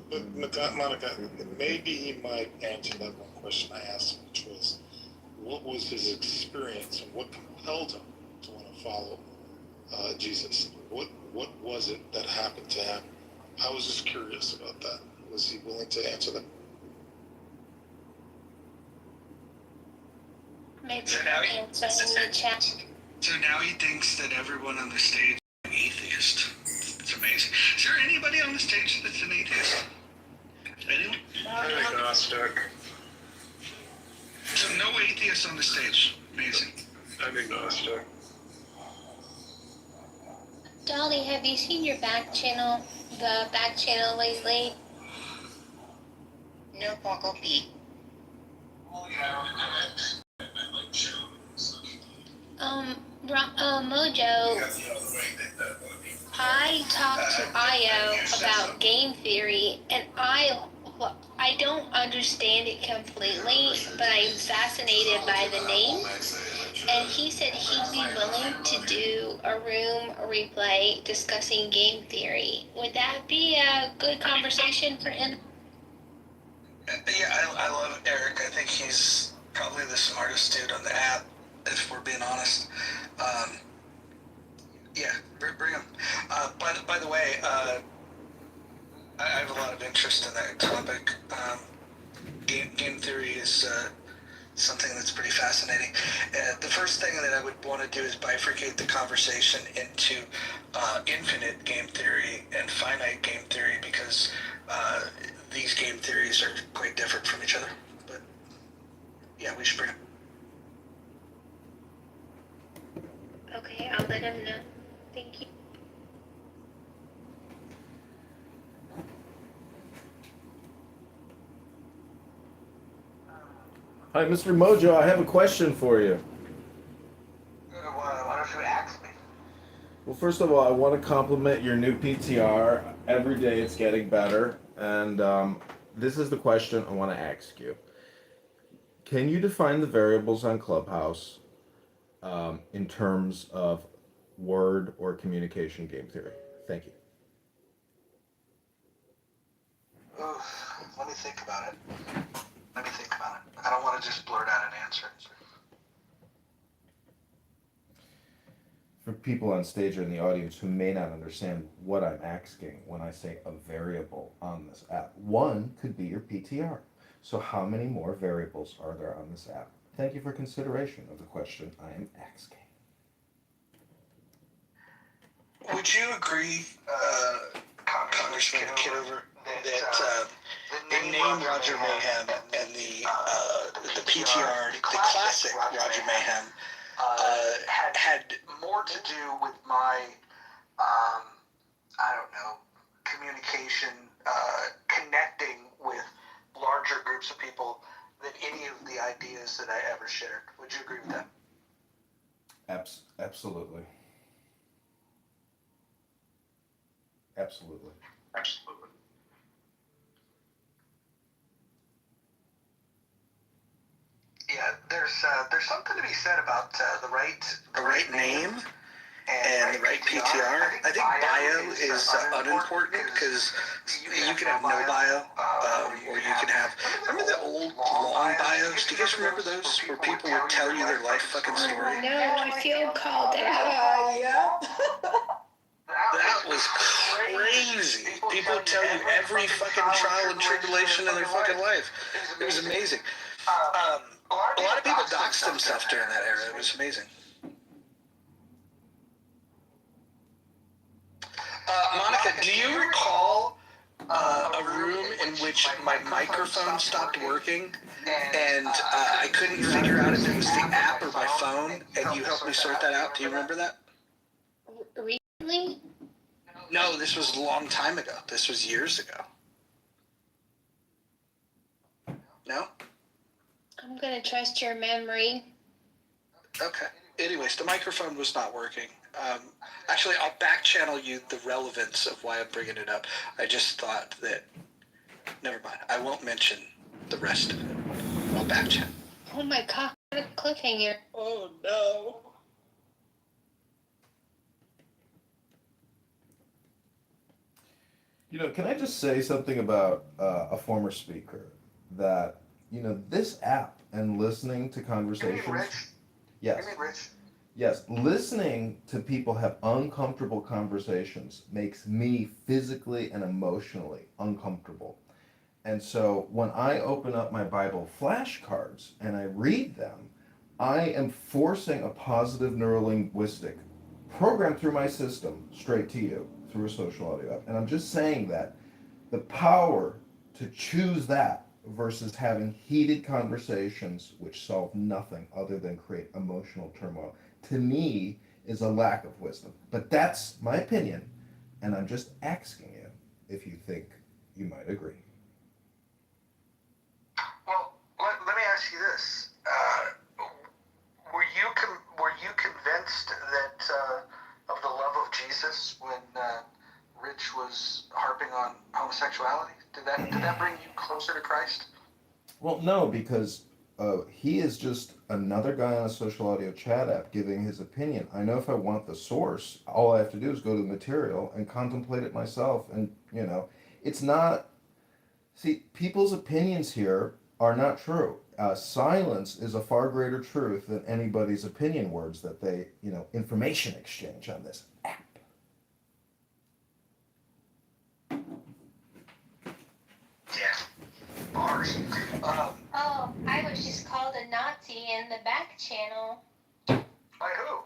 Speaker 8: But Monica, maybe he might answer that one question I asked him, which was, what was his experience and what compelled him to want to follow Jesus? What was it that happened to him? I was just curious about that. Was he willing to answer that?
Speaker 12: Maybe answer in the chat.
Speaker 5: So now he thinks that everyone on the stage is an atheist. It's amazing. Is there anybody on the stage that's an atheist? Anyone?
Speaker 1: I'm agnostic.
Speaker 5: So no atheists on the stage. Amazing.
Speaker 1: I'm agnostic.
Speaker 12: Dolly, have you seen your back channel lately?
Speaker 16: No, Paco Pete.
Speaker 12: Mojo, I talked to Io about game theory, and I don't understand it completely, but I'm fascinated by the name. And he said he'd be willing to do a room replay discussing game theory. Would that be a good conversation for him?
Speaker 5: Yeah, I love Eric. I think he's probably the smartest dude on the app, if we're being honest. Yeah, bring him. By the way, I have a lot of interest in that topic. Game theory is something that's pretty fascinating. The first thing that I would want to do is bifurcate the conversation into infinite game theory and finite game theory, because these game theories are quite different from each other. But yeah, we should bring him.
Speaker 12: Okay, I'll let him know. Thank you.
Speaker 9: Hi, Mr. Mojo. I have a question for you.
Speaker 5: Why don't you ask me?
Speaker 9: Well, first of all, I want to compliment your new PTR. Every day it's getting better. And this is the question I want to ask you. Can you define the variables on Clubhouse in terms of word or communication game theory? Thank you.
Speaker 5: Let me think about it. I don't want to just blurt out an answer.
Speaker 9: For people on stage or in the audience who may not understand what I'm asking when I say a variable on this app, one could be your PTR. So how many more variables are there on this app? Thank you for consideration of the question I am asking.
Speaker 5: Would you agree, Congressman Kitover, that the name Roger Mayhem and the PTR, the classic Roger Mayhem, had more to do with my, I don't know, communication, connecting with larger groups of people than any of the ideas that I ever shared? Would you agree with that?
Speaker 9: Absolutely. Absolutely.
Speaker 5: Absolutely. Yeah, there's something to be said about the right name and the right PTR. I think bio is unimportant because you can have no bio, or you can have. Remember the old long bios? Do you guys remember those where people would tell you their life fucking story?
Speaker 12: No, I feel called out.
Speaker 5: Yeah. That was crazy. People would tell you every fucking trial and tribulation of their fucking life. It was amazing. A lot of people doxed themselves during that era. It was amazing. Monica, do you recall a room in which my microphone stopped working and I couldn't figure out if it was the app or my phone, and you helped me sort that out? Do you remember that?
Speaker 12: Really?
Speaker 5: No, this was a long time ago. This was years ago. No?
Speaker 12: I'm gonna trust your memory.
Speaker 5: Okay. Anyways, the microphone was not working. Actually, I'll back channel you the relevance of why I'm bringing it up. I just thought that, never mind. I won't mention the rest of it. I'll back channel.
Speaker 12: Oh my god, what a cliffhanger.
Speaker 5: Oh no.
Speaker 9: You know, can I just say something about a former speaker that, you know, this app and listening to conversations. Yes. Yes, listening to people have uncomfortable conversations makes me physically and emotionally uncomfortable. And so when I open up my Bible flashcards and I read them, I am forcing a positive neurolinguistic program through my system straight to you through a social audio app. And I'm just saying that the power to choose that versus having heated conversations which solve nothing other than create emotional turmoil, to me, is a lack of wisdom. But that's my opinion, and I'm just asking you if you think you might agree.
Speaker 5: Well, let me ask you this: were you convinced that of the love of Jesus when Rich was harping on homosexuality? Did that bring you closer to Christ?
Speaker 9: Well, no, because he is just another guy on a social audio chat app giving his opinion. I know if I want the source, all I have to do is go to the material and contemplate it myself. And, you know, it's not. See, people's opinions here are not true. Silence is a far greater truth than anybody's opinion words that they, you know, information exchange on this app.
Speaker 5: Yeah. Bars.
Speaker 12: Oh, I was just called a Nazi in the back channel.
Speaker 5: By who?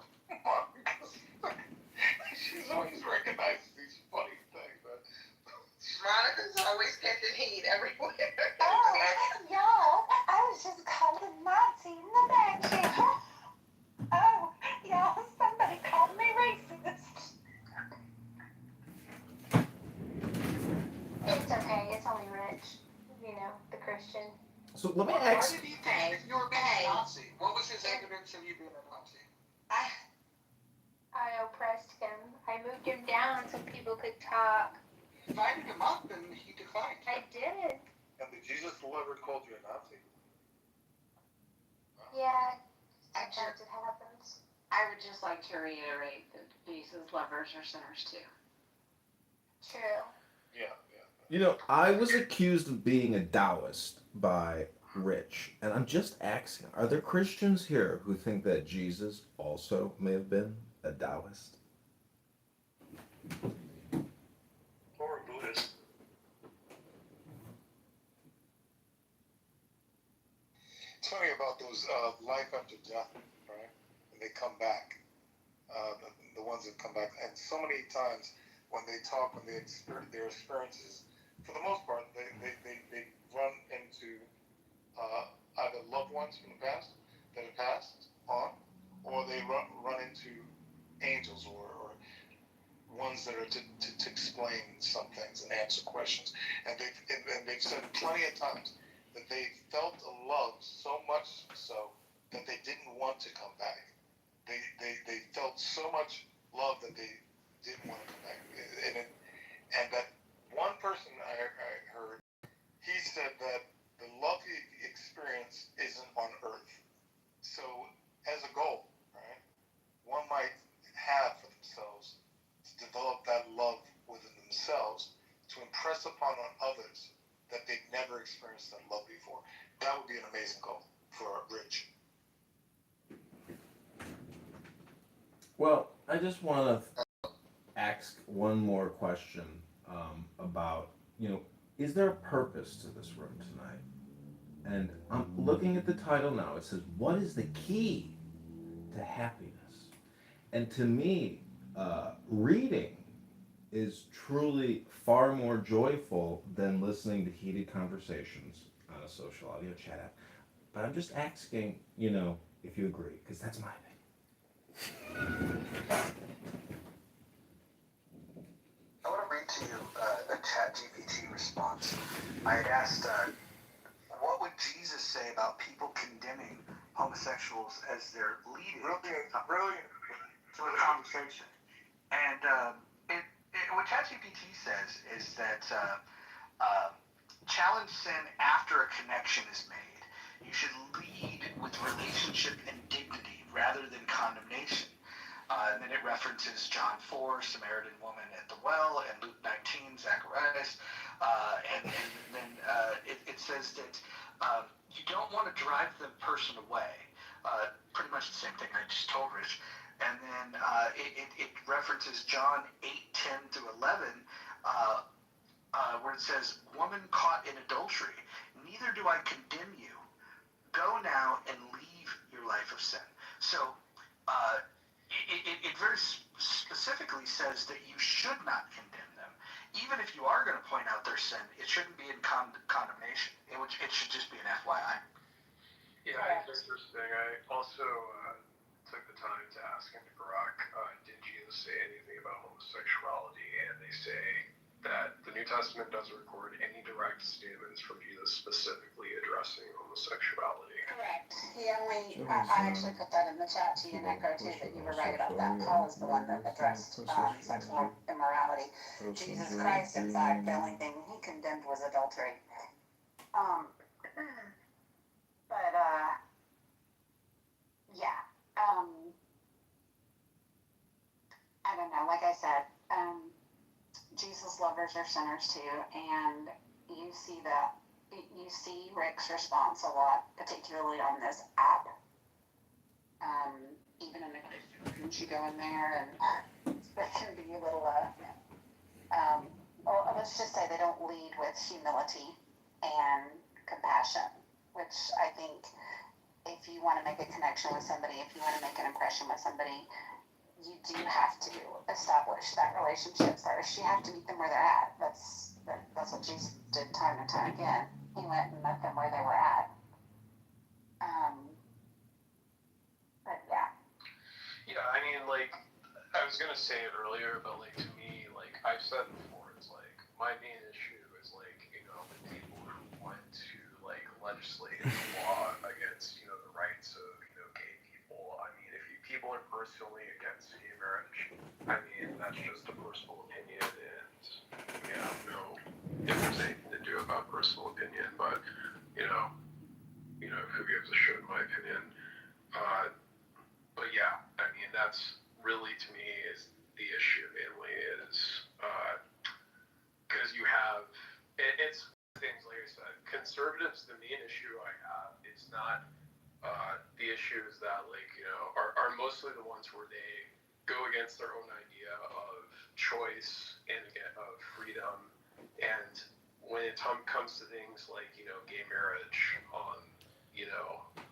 Speaker 5: She's always recognizes these funny things. Monica's always catching heat everywhere.
Speaker 10: Oh, y'all, I was just called a Nazi in the back channel. Oh, y'all, somebody called me racist. It's okay, it's only Rich. You know, the Christian.
Speaker 9: So let me
Speaker 7: Why
Speaker 9: ask.
Speaker 7: did you think you were convince of you being a Nazi?
Speaker 12: I oppressed him. I moved him down so people could talk.
Speaker 7: You invited him up and he declined.
Speaker 12: I did.
Speaker 4: And did Jesus ever called you a Nazi?
Speaker 12: Yeah, sometimes it happens.
Speaker 10: I would just like to reiterate that Jesus lovers are sinners too.
Speaker 12: True.
Speaker 4: Yeah.
Speaker 9: You know, I was accused of being a Taoist by Rich, and I'm just asking, are there Christians here who think that Jesus also may have been a Taoist?
Speaker 4: Or a Buddhist. It's funny about those life after death, right? When they come back, the ones that come back, and so many times when they talk, when they experience their experiences, for the most part, they run into either loved ones from the past that have passed on, or they run into angels or ones that are to explain some things and answer questions. And they've said plenty of times that they felt a love so much so that they didn't want to come back. They felt so much love that they didn't want to come back. And that one person I heard, he said that the love he experienced isn't on earth. So as a goal, right, one might have for themselves to develop that love within themselves to impress upon on others that they've never experienced that love before. That would be an amazing goal for Rich.
Speaker 9: Well, I just want to ask one more question about, is there a purpose to this room tonight? And I'm looking at the title now. It says, what is the key to happiness? And to me, reading is truly far more joyful than listening to heated conversations on a social audio chat app. But I'm just asking, if you agree, because that's my opinion.
Speaker 5: I want to read to you a ChatGPT response. I had asked, what would Jesus say about people condemning homosexuals as they're leading to a conversation? And what ChatGPT says is that challenge sin after a connection is made. You should lead with relationship and dignity rather than condemnation. And then it references John 4, Samaritan woman at the well, and Luke 19, Zacharias. And then it says that you don't want to drive the person away. Pretty much the same thing I just told Rich. And then it references John 8:10 through 11, where it says, woman caught in adultery, neither do I condemn you. Go now and leave your life of sin. So it very specifically says that you should not condemn them. Even if you are going to point out their sin, it shouldn't be in condemnation. It should just be an FYI.
Speaker 15: Yeah, it's interesting. I also took the time to ask in Iraq, did Jesus say anything about homosexuality? And they say that the New Testament doesn't record any direct statements from Jesus specifically addressing homosexuality.
Speaker 10: Correct. I actually put that in the chat to you, Nico, too, that you were right about that. Paul is the one that addressed sexual immorality. Jesus Christ, in fact, the only thing he condemned was adultery. I don't know, like I said, Jesus lovers are sinners too, and you see Rick's response a lot, particularly on this app. Even in the Christian rooms, you go in there and there can be a little, let's just say they don't lead with humility and compassion, which I think if you want to make a connection with somebody, if you want to make an impression with somebody, you do have to establish that relationship first. You have to meet them where they're at. That's what Jesus did time and time again. He went and met them where they were at. But yeah.
Speaker 15: Yeah, I mean, I was gonna say it earlier, but to me, I've said before, it's my main issue is the people who want to legislate law against the rights of gay people
Speaker 1: personally against gay marriage. I mean, that's just a personal opinion, and yeah, no, if there's anything to do about personal opinion, but you know, who gives a shit in my opinion. But yeah, I mean, that's really to me is the issue mainly is because you have it's things like I said, conservatives. The main issue I have is not the issues that are mostly the ones where they go against their own idea of choice and of freedom, and when it comes to things like gay marriage,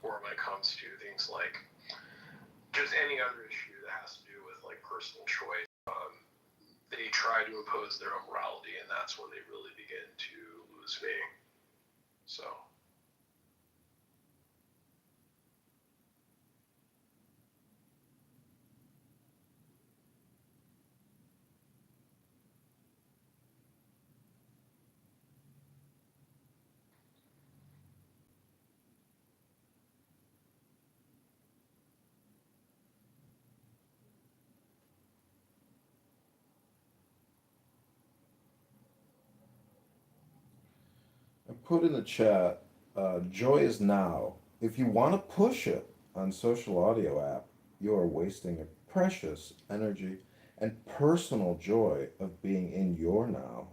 Speaker 1: or when it comes to things like just any other issue that has to do with like personal choice, they try to impose their own morality, and that's when they really begin to lose me. So.
Speaker 9: I put in the chat, joy is now. If you want to push it on social audio app, you are wasting a precious energy and personal joy of being in your now.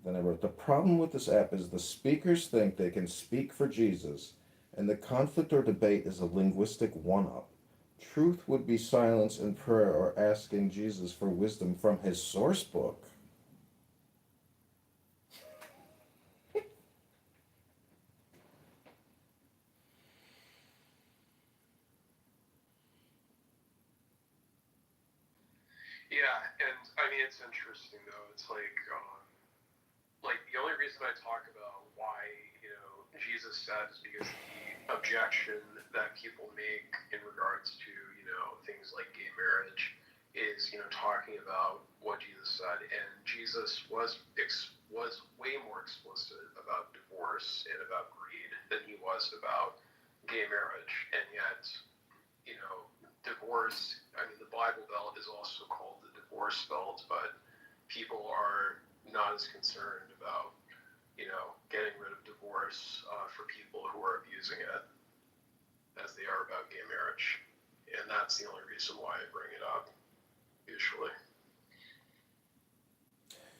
Speaker 9: Then I wrote, the problem with this app is the speakers think they can speak for Jesus, and the conflict or debate is a linguistic one-up. Truth would be silence and prayer or asking Jesus for wisdom from his source book.
Speaker 1: Yeah, and I mean it's interesting though. It's like the only reason I talk about why Jesus said is because the objection that people make in regards to things like gay marriage is talking about what Jesus said, and Jesus was way more explicit about divorce and about greed than he was about gay marriage, and yet divorce. I mean, the Bible Belt is also called the divorce belt, but people are not as concerned about, getting rid of divorce for people who are abusing it as they are about gay marriage. And that's the only reason why I bring it up, usually.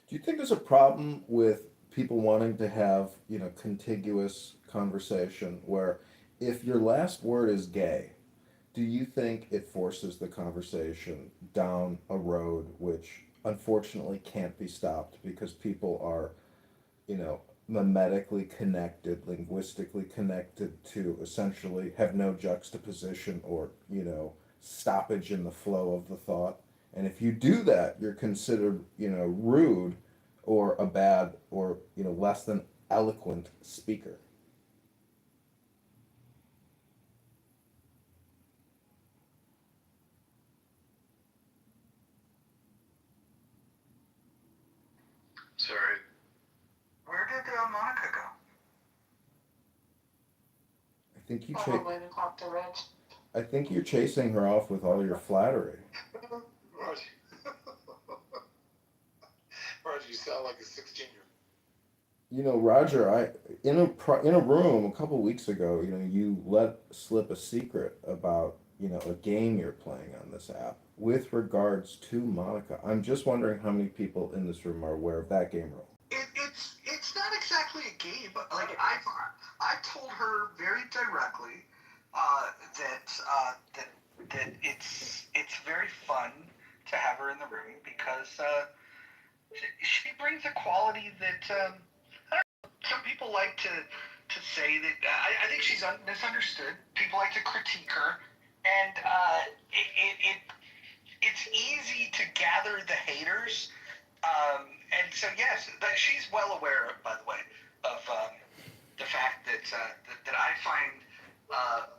Speaker 9: Do you think there's a problem with people wanting to have, contiguous conversation where if your last word is gay, do you think it forces the conversation down a road which unfortunately can't be stopped because people are, mimetically connected, linguistically connected to essentially have no juxtaposition or, stoppage in the flow of the thought? And if you do that, you're considered, rude or a bad or, less than eloquent speaker.
Speaker 1: Sorry.
Speaker 5: Where did Monica go?
Speaker 9: I think you
Speaker 10: Probably to talk to Rich.
Speaker 9: I think you're chasing her off with all your flattery.
Speaker 8: Roger. Roger, you sound like a 16-year-old.
Speaker 9: Roger, in a room a couple weeks ago, you let slip a secret about, a game you're playing on this app with regards to Monica. I'm just wondering how many people in this room are aware of that game rule.
Speaker 5: It's not exactly a game, but like I told her very directly that it's very fun to have her in the room because she brings a quality that I don't know, some people like to say that I think she's misunderstood. People like to critique her, and it's easy to gather the haters. And so yes, she's well aware, by the way, of the fact that I find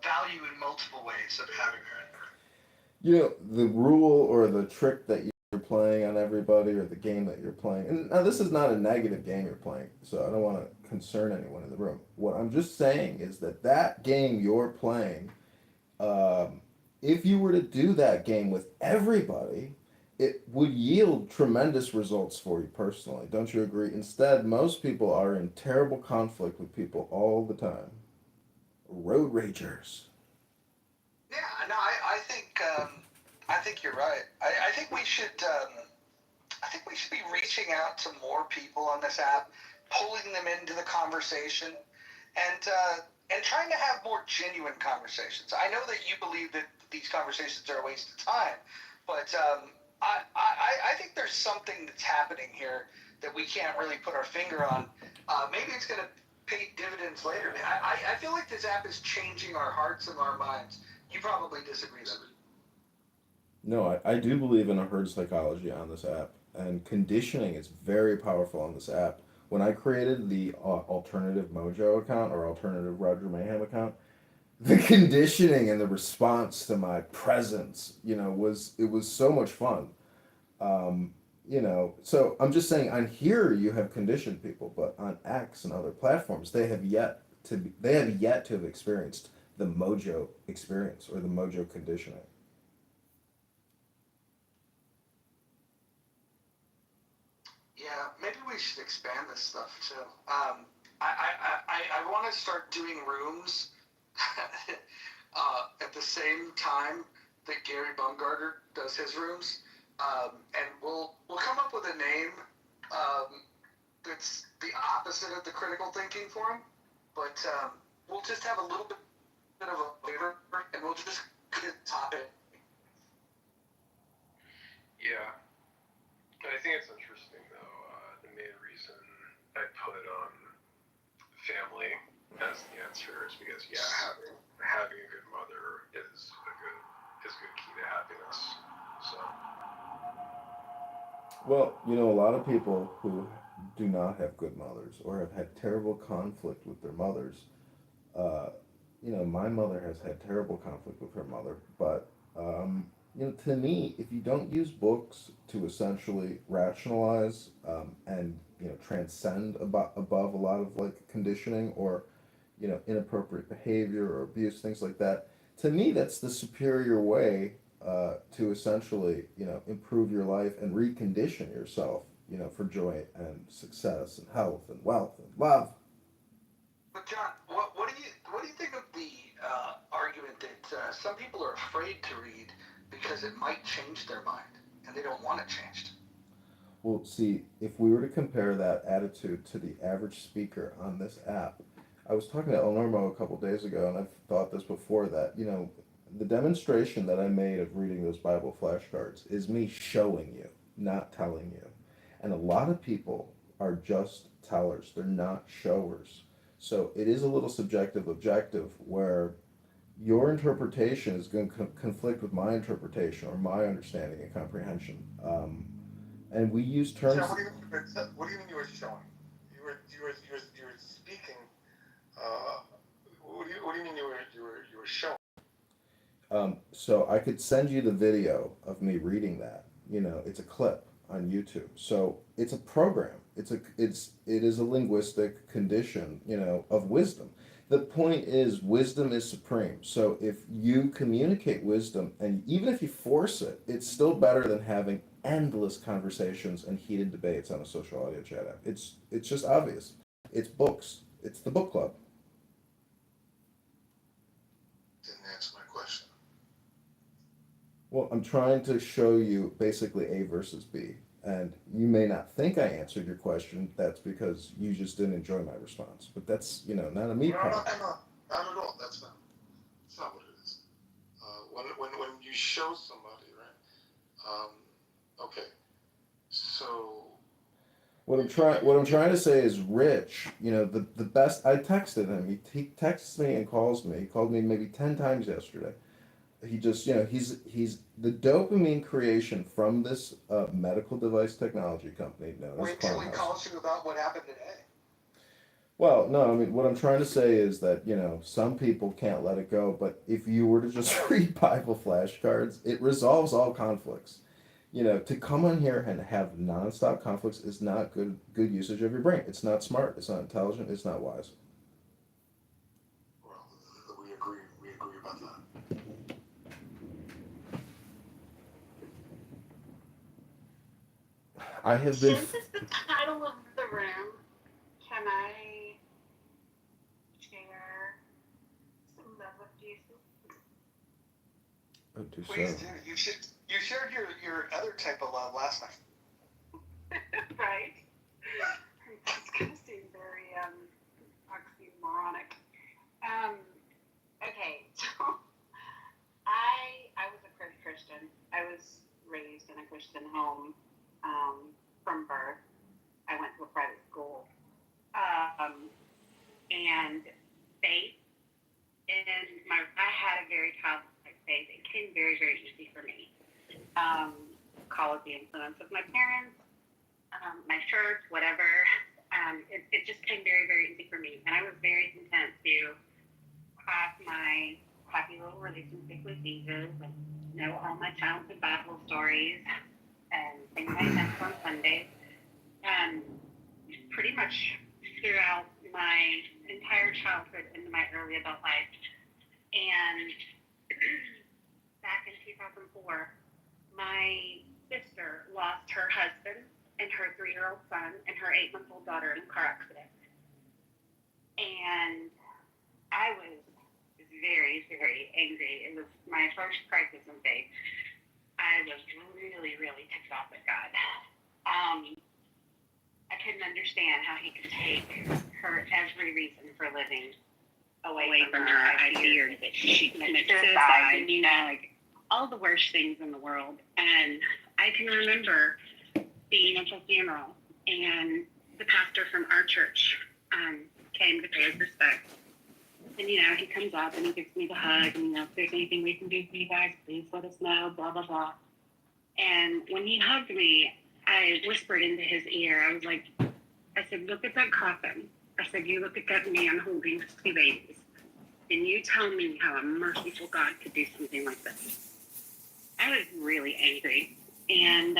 Speaker 5: value in multiple ways of having her in there.
Speaker 9: The rule or the trick that you're playing on everybody or the game that you're playing, and now this is not a negative game you're playing, so I don't want to concern anyone in the room. What I'm just saying is that game you're playing if you were to do that game with everybody, it would yield tremendous results for you personally. Don't you agree? Instead, most people are in terrible conflict with people all the time. Road ragers.
Speaker 5: Yeah, no, I think you're right. I think we should I think we should be reaching out to more people on this app, pulling them into the conversation, and trying to have more genuine conversations. I know that you believe that these conversations are a waste of time, but I think there's something that's happening here that we can't really put our finger on. Maybe it's going to pay dividends later. I feel like this app is changing our hearts and our minds. You probably disagree, though.
Speaker 9: No, I do believe in a herd psychology on this app, and conditioning is very powerful on this app. When I created the alternative Mojo account or alternative Roger Mayhem account, the conditioning and the response to my presence, it was so much fun. Um, so I'm just saying on here you have conditioned people, but on X and other platforms they have yet to have experienced the Mojo experience or the Mojo conditioning.
Speaker 5: Yeah, maybe we should expand this stuff too. I want to start doing rooms at the same time that Gary Bumgarner does his rooms, and we'll come up with a name that's the opposite of the critical thinking forum, but we'll just have a little bit of a flavor, and we'll just get a topic.
Speaker 15: Yeah, I think it's interesting though. The main reason I put family as the answer is because having a good mother is a good key to happiness. So
Speaker 9: Well, a lot of people who do not have good mothers or have had terrible conflict with their mothers, uh, my mother has had terrible conflict with her mother, but, to me, if you don't use books to essentially rationalize and, transcend above a lot of like conditioning or, inappropriate behavior or abuse, things like that, to me, that's the superior way to essentially, improve your life and recondition yourself, for joy and success and health and wealth and love.
Speaker 5: But John, what do you think of the argument that some people are afraid to read because it might change their mind and they don't want it changed?
Speaker 9: Well, see, if we were to compare that attitude to the average speaker on this app, I was talking to El Normo a couple days ago, and I've thought this before that, the demonstration that I made of reading those Bible flashcards is me showing you, not telling you. And a lot of people are just tellers, they're not showers. So it is a little subjective objective where your interpretation is going to conflict with my interpretation or my understanding and comprehension. And we use terms.
Speaker 8: So what do you mean you were showing? You were speaking. What do you mean you were showing?
Speaker 9: So I could send you the video of me reading that. It's a clip on YouTube. So it's a program. It is a linguistic condition, of wisdom. The point is wisdom is supreme. So if you communicate wisdom and even if you force it, it's still better than having endless conversations and heated debates on a social audio chat app. It's just obvious. It's books. It's the book club.
Speaker 8: Didn't answer my question.
Speaker 9: Well, I'm trying to show you basically A versus B. And you may not think I answered your question. That's because you just didn't enjoy my response. But that's, not a me problem.
Speaker 8: No, not at all. That's not what it is. When you show somebody, right? Okay. So
Speaker 9: What I'm trying to say is Rich, the best I texted him. He texts me and calls me. He called me maybe 10 times yesterday. He just, he's the dopamine creation from this medical device technology company known as
Speaker 5: Wait till he
Speaker 9: Clownhouse.
Speaker 5: calls you about what happened today.
Speaker 9: Well, no, I mean, what I'm trying to say is that, some people can't let it go, but if you were to just read Bible flashcards, it resolves all conflicts. To come on here and have nonstop conflicts is not good usage of your brain. It's not smart, it's not intelligent, it's not wise.
Speaker 8: Well, we agree about that.
Speaker 9: I have been.
Speaker 10: Since it's the title of the room, can I share some love of Jesus?
Speaker 9: Oh, do
Speaker 5: Please
Speaker 9: so.
Speaker 5: do. You shared your other type of love last night.
Speaker 10: Right? It's going to seem very oxymoronic. Okay, so I was a Christian. I was raised in a Christian home from birth. I went to a private school. And faith I had a very childlike faith. It came very, very easy for me. Call it the influence of my parents, my church, whatever. It just came very, very easy for me. And I was very content to have my happy little relationship with Jesus and know all my childhood Bible stories and sing my hymns on Sundays. And pretty much throughout my entire childhood into my early adult life. And back in 2004, my sister lost her husband and her 3-year-old son and her 8-month-old daughter in a car accident. And I was very, very angry. It was my first crisis of faith. I was really, really ticked off at God. I couldn't understand how he could take her every reason for living away from her. I feared that she committed suicide and, like all the worst things in the world. And I can remember being at the funeral, and the pastor from our church came to pay his respects. And, he comes up and he gives me the hug, and, if there's anything we can do for you guys, please let us know, blah, blah, blah. And when he hugged me, I whispered into his ear, I said, look at that coffin. I said, you look at that man holding 2 babies, and you tell me how a merciful God could do something like this. I was really angry. And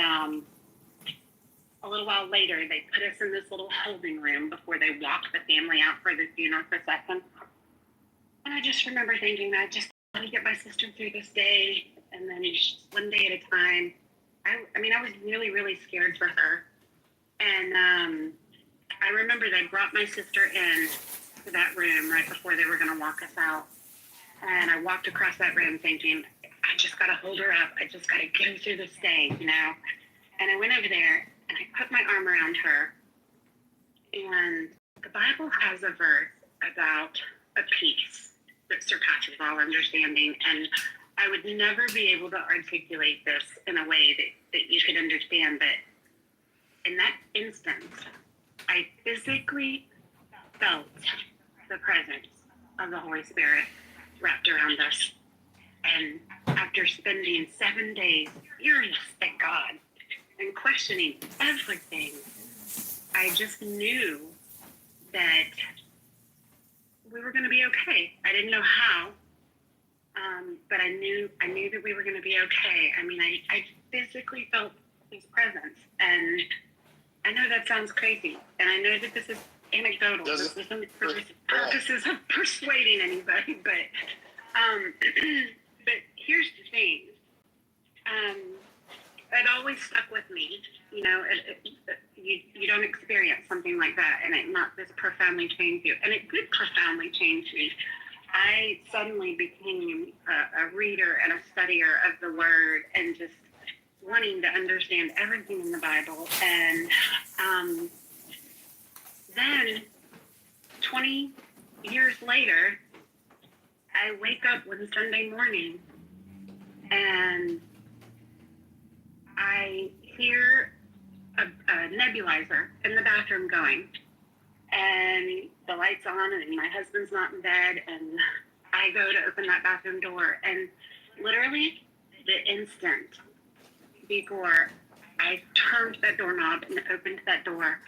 Speaker 10: a little while later, they put us in this little holding room before they walked the family out for the funeral procession. And I just remember thinking, I just want to get my sister through this day, and then just one day at a time. I was really, really scared for her. And I remember they brought my sister in to that room right before they were going to walk us out. And I walked across that room thinking, I just got to hold her up. I just got to get her through this day, And I went over there and I put my arm around her. And the Bible has a verse about a peace that surpasses all understanding. And I would never be able to articulate this in a way that you could understand. But in that instant, I physically felt the presence of the Holy Spirit wrapped around us. And after spending 7 days furious at God and questioning everything, I just knew that we were going to be okay. I didn't know how, but I knew that we were going to be okay. I physically felt his presence, and I know that sounds crazy, and I know that this is anecdotal. This isn't for purposes of persuading anybody, but but here's the thing. It always stuck with me. You don't experience something like that, and it not this profoundly change you, and it did profoundly change me. I suddenly became a reader and a studier of the Word, and just wanting to understand everything in the Bible. And then 20 years later, I wake up one Sunday morning and I hear a nebulizer in the bathroom going, and the light's on, and my husband's not in bed, and I go to open that bathroom door, and literally the instant before I turned that doorknob and opened that door,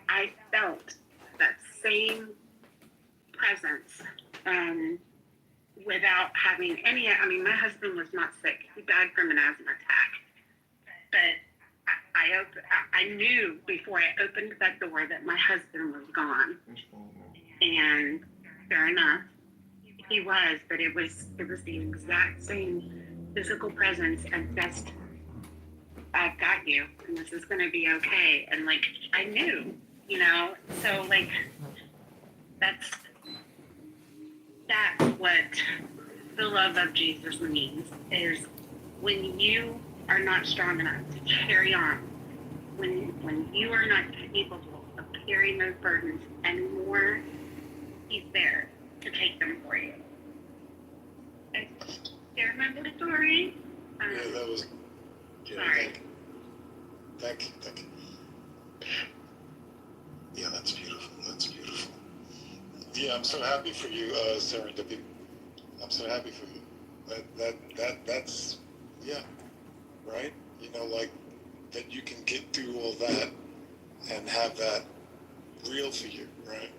Speaker 10: I felt that same presence, without having any. My husband was not sick. He died from an asthma attack. But I knew before I opened that door that my husband was gone. And fair enough, he was, but it was the exact same physical presence, and just I've got you, and this is gonna be okay. And like, I knew, so like, that's what the love of Jesus means, is when you are not strong enough to carry on, when you are not capable of carrying those burdens anymore, he's there to take them for you. I share my little story.
Speaker 8: Yeah, that was. Yeah,
Speaker 10: Sorry.
Speaker 8: Thank you. Yeah, that's beautiful. That's beautiful. Yeah, I'm so happy for you, Serendipity. I'm so happy for you. That's yeah, right? Like that you can get through all that and have that real for you, right?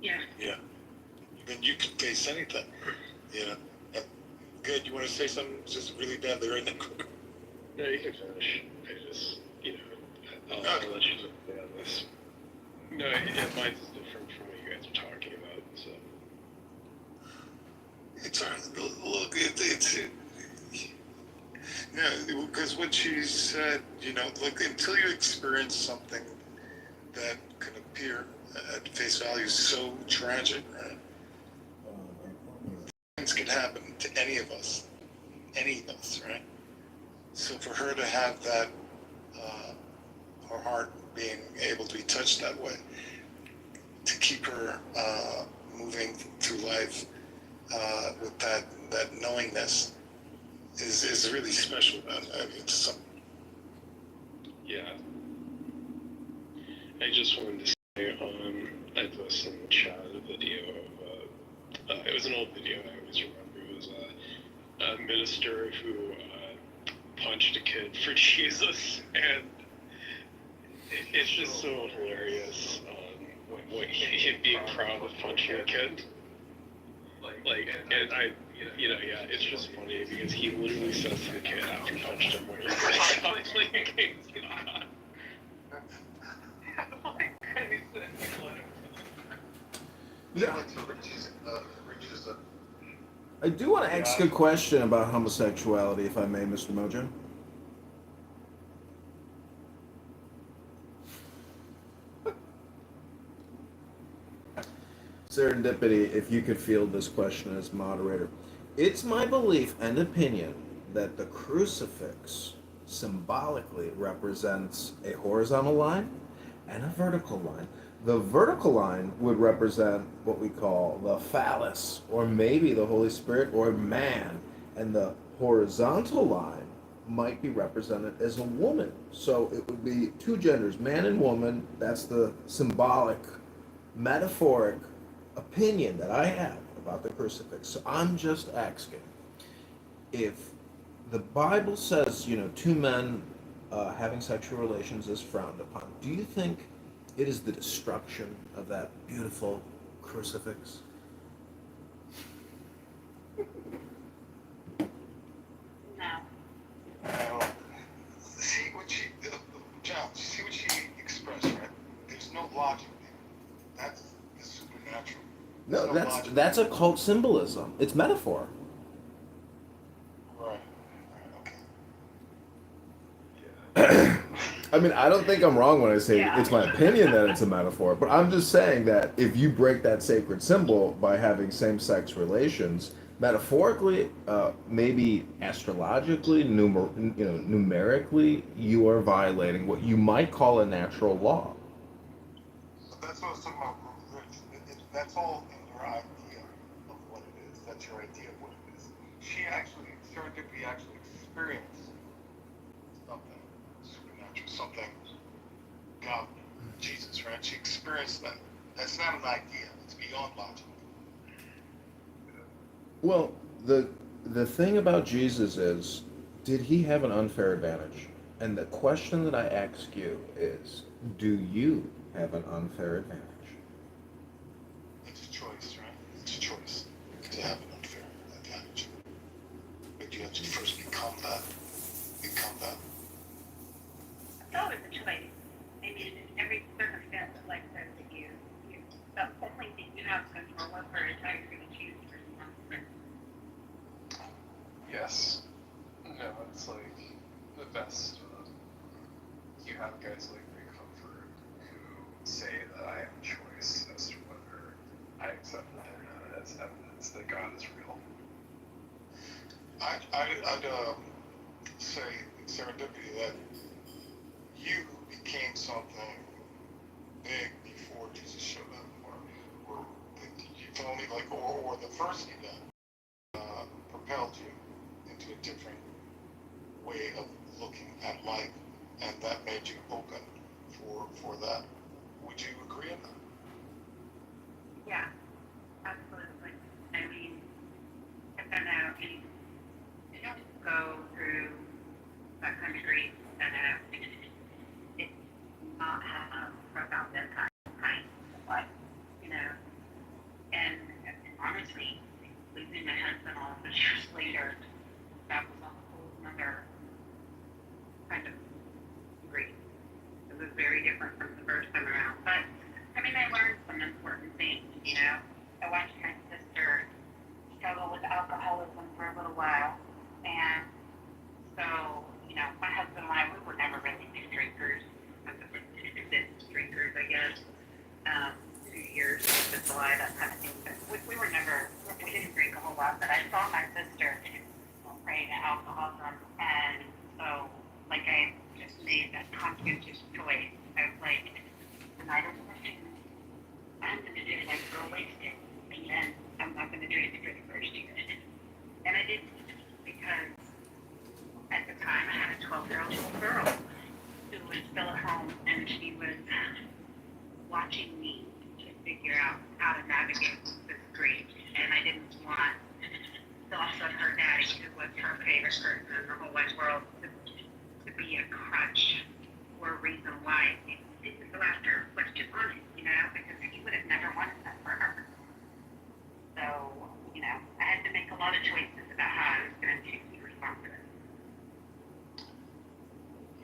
Speaker 10: Yeah.
Speaker 8: Yeah. Then you can face anything. And good. You want to say something just really badly right now?
Speaker 15: No, you can finish. I just, I'll let you say on this. No, mine's is different from what you guys are talking about, so.
Speaker 8: It's look, it's yeah, because what she said, look, until you experience something that can appear at face value so tragic, right? Things can happen to any of us, right? So for her to have that, her heart being able to be touched that way, to keep her moving through life with that knowingness is really special. I mean, it's something.
Speaker 15: Yeah. I just wanted to say, I posted in the chat a video of, it was an old video I always remember. It was a minister who punched a kid for Jesus, and it's just so hilarious what him being proud of punching a kid. And I, yeah, it's just funny because he literally says to the kid after he punched him, when you're going to stop playing games, God.
Speaker 9: Yeah. I do want to ask a question about homosexuality, if I may, Mr. Mojo. Serendipity, if you could field this question as moderator. It's my belief and opinion that the crucifix symbolically represents a horizontal line and a vertical line. The vertical line would represent what we call the phallus, or maybe the Holy Spirit, or man, and the horizontal line might be represented as a woman. So it would be two genders, man and woman. That's the symbolic, metaphoric opinion that I have about the crucifix. So I'm just asking, if the Bible says, two men having sexual relations is frowned upon, do you think it is the destruction of that beautiful crucifix?
Speaker 10: No.
Speaker 8: See what she, John, see what she expressed, right? There's no logic there. That's the supernatural.
Speaker 9: No, that's occult symbolism. It's metaphor.
Speaker 8: Right.
Speaker 9: I mean, I don't think I'm wrong when I say it's my opinion that it's a metaphor, but I'm just saying that if you break that sacred symbol by having same-sex relations, metaphorically, maybe astrologically, numerically, you are violating what you might call a natural law.
Speaker 8: That's what I was talking about, Rich. That's all in your idea of what it is. That's your idea of what it is. Serendipity actually experienced something supernatural, something God, Jesus, right? She experienced that. That's not an idea. It's beyond logic.
Speaker 9: Well, the thing about Jesus is, did he have an unfair advantage? And the question that I ask you is, do you have an unfair advantage?
Speaker 8: It's a choice, right? It's a choice to have an unfair advantage. But you have to first become that.
Speaker 10: It's always a choice. I mean, in every circumstance of life says that the only thing you have control over is how you're going to choose to respond.
Speaker 15: Yes. No, it's like,
Speaker 1: the best you have guys like me comfort who say that I have a choice as to whether I accept it or not as evidence that God is real.
Speaker 8: I'd say serendipity that you became something big before Jesus showed up, or you feel me, like, or the first event propelled you into a different way of looking at life, and that made you open for that. Would you agree on that?
Speaker 10: Yeah, absolutely. I mean, I don't know, you don't go through that kind of grief and it's not have profound impact on life, you know. And honestly, losing my husband all those years later, that was a whole another kind of grief. It was very different from the first time around. But I mean, I learned some important things, you know. I watched my sister struggle with alcoholism for a little while, and so, you know, my husband and I, we were never really big drinkers, avid drinkers, I guess. 2 years of July, that kind of thing. But we were never, we didn't drink a whole lot. But I saw my sister praying to alcoholism, and so, like, I just made that conscientious choice. I was like, tonight is the thing. I'm going to do like girl wasted, and then I'm not going to drink for the first year. And I didn't, because at the time I had a 12-year-old little girl who was still at home, and she was watching me to figure out how to navigate this grief. And I didn't want the loss of her daddy, who was her favorite person in the whole wide world, to be a crutch or a reason why it didn't go after what she wanted, you know, because he would have never wanted that for her. So, you know, I had to make a lot of choices about how I was going to respond to it.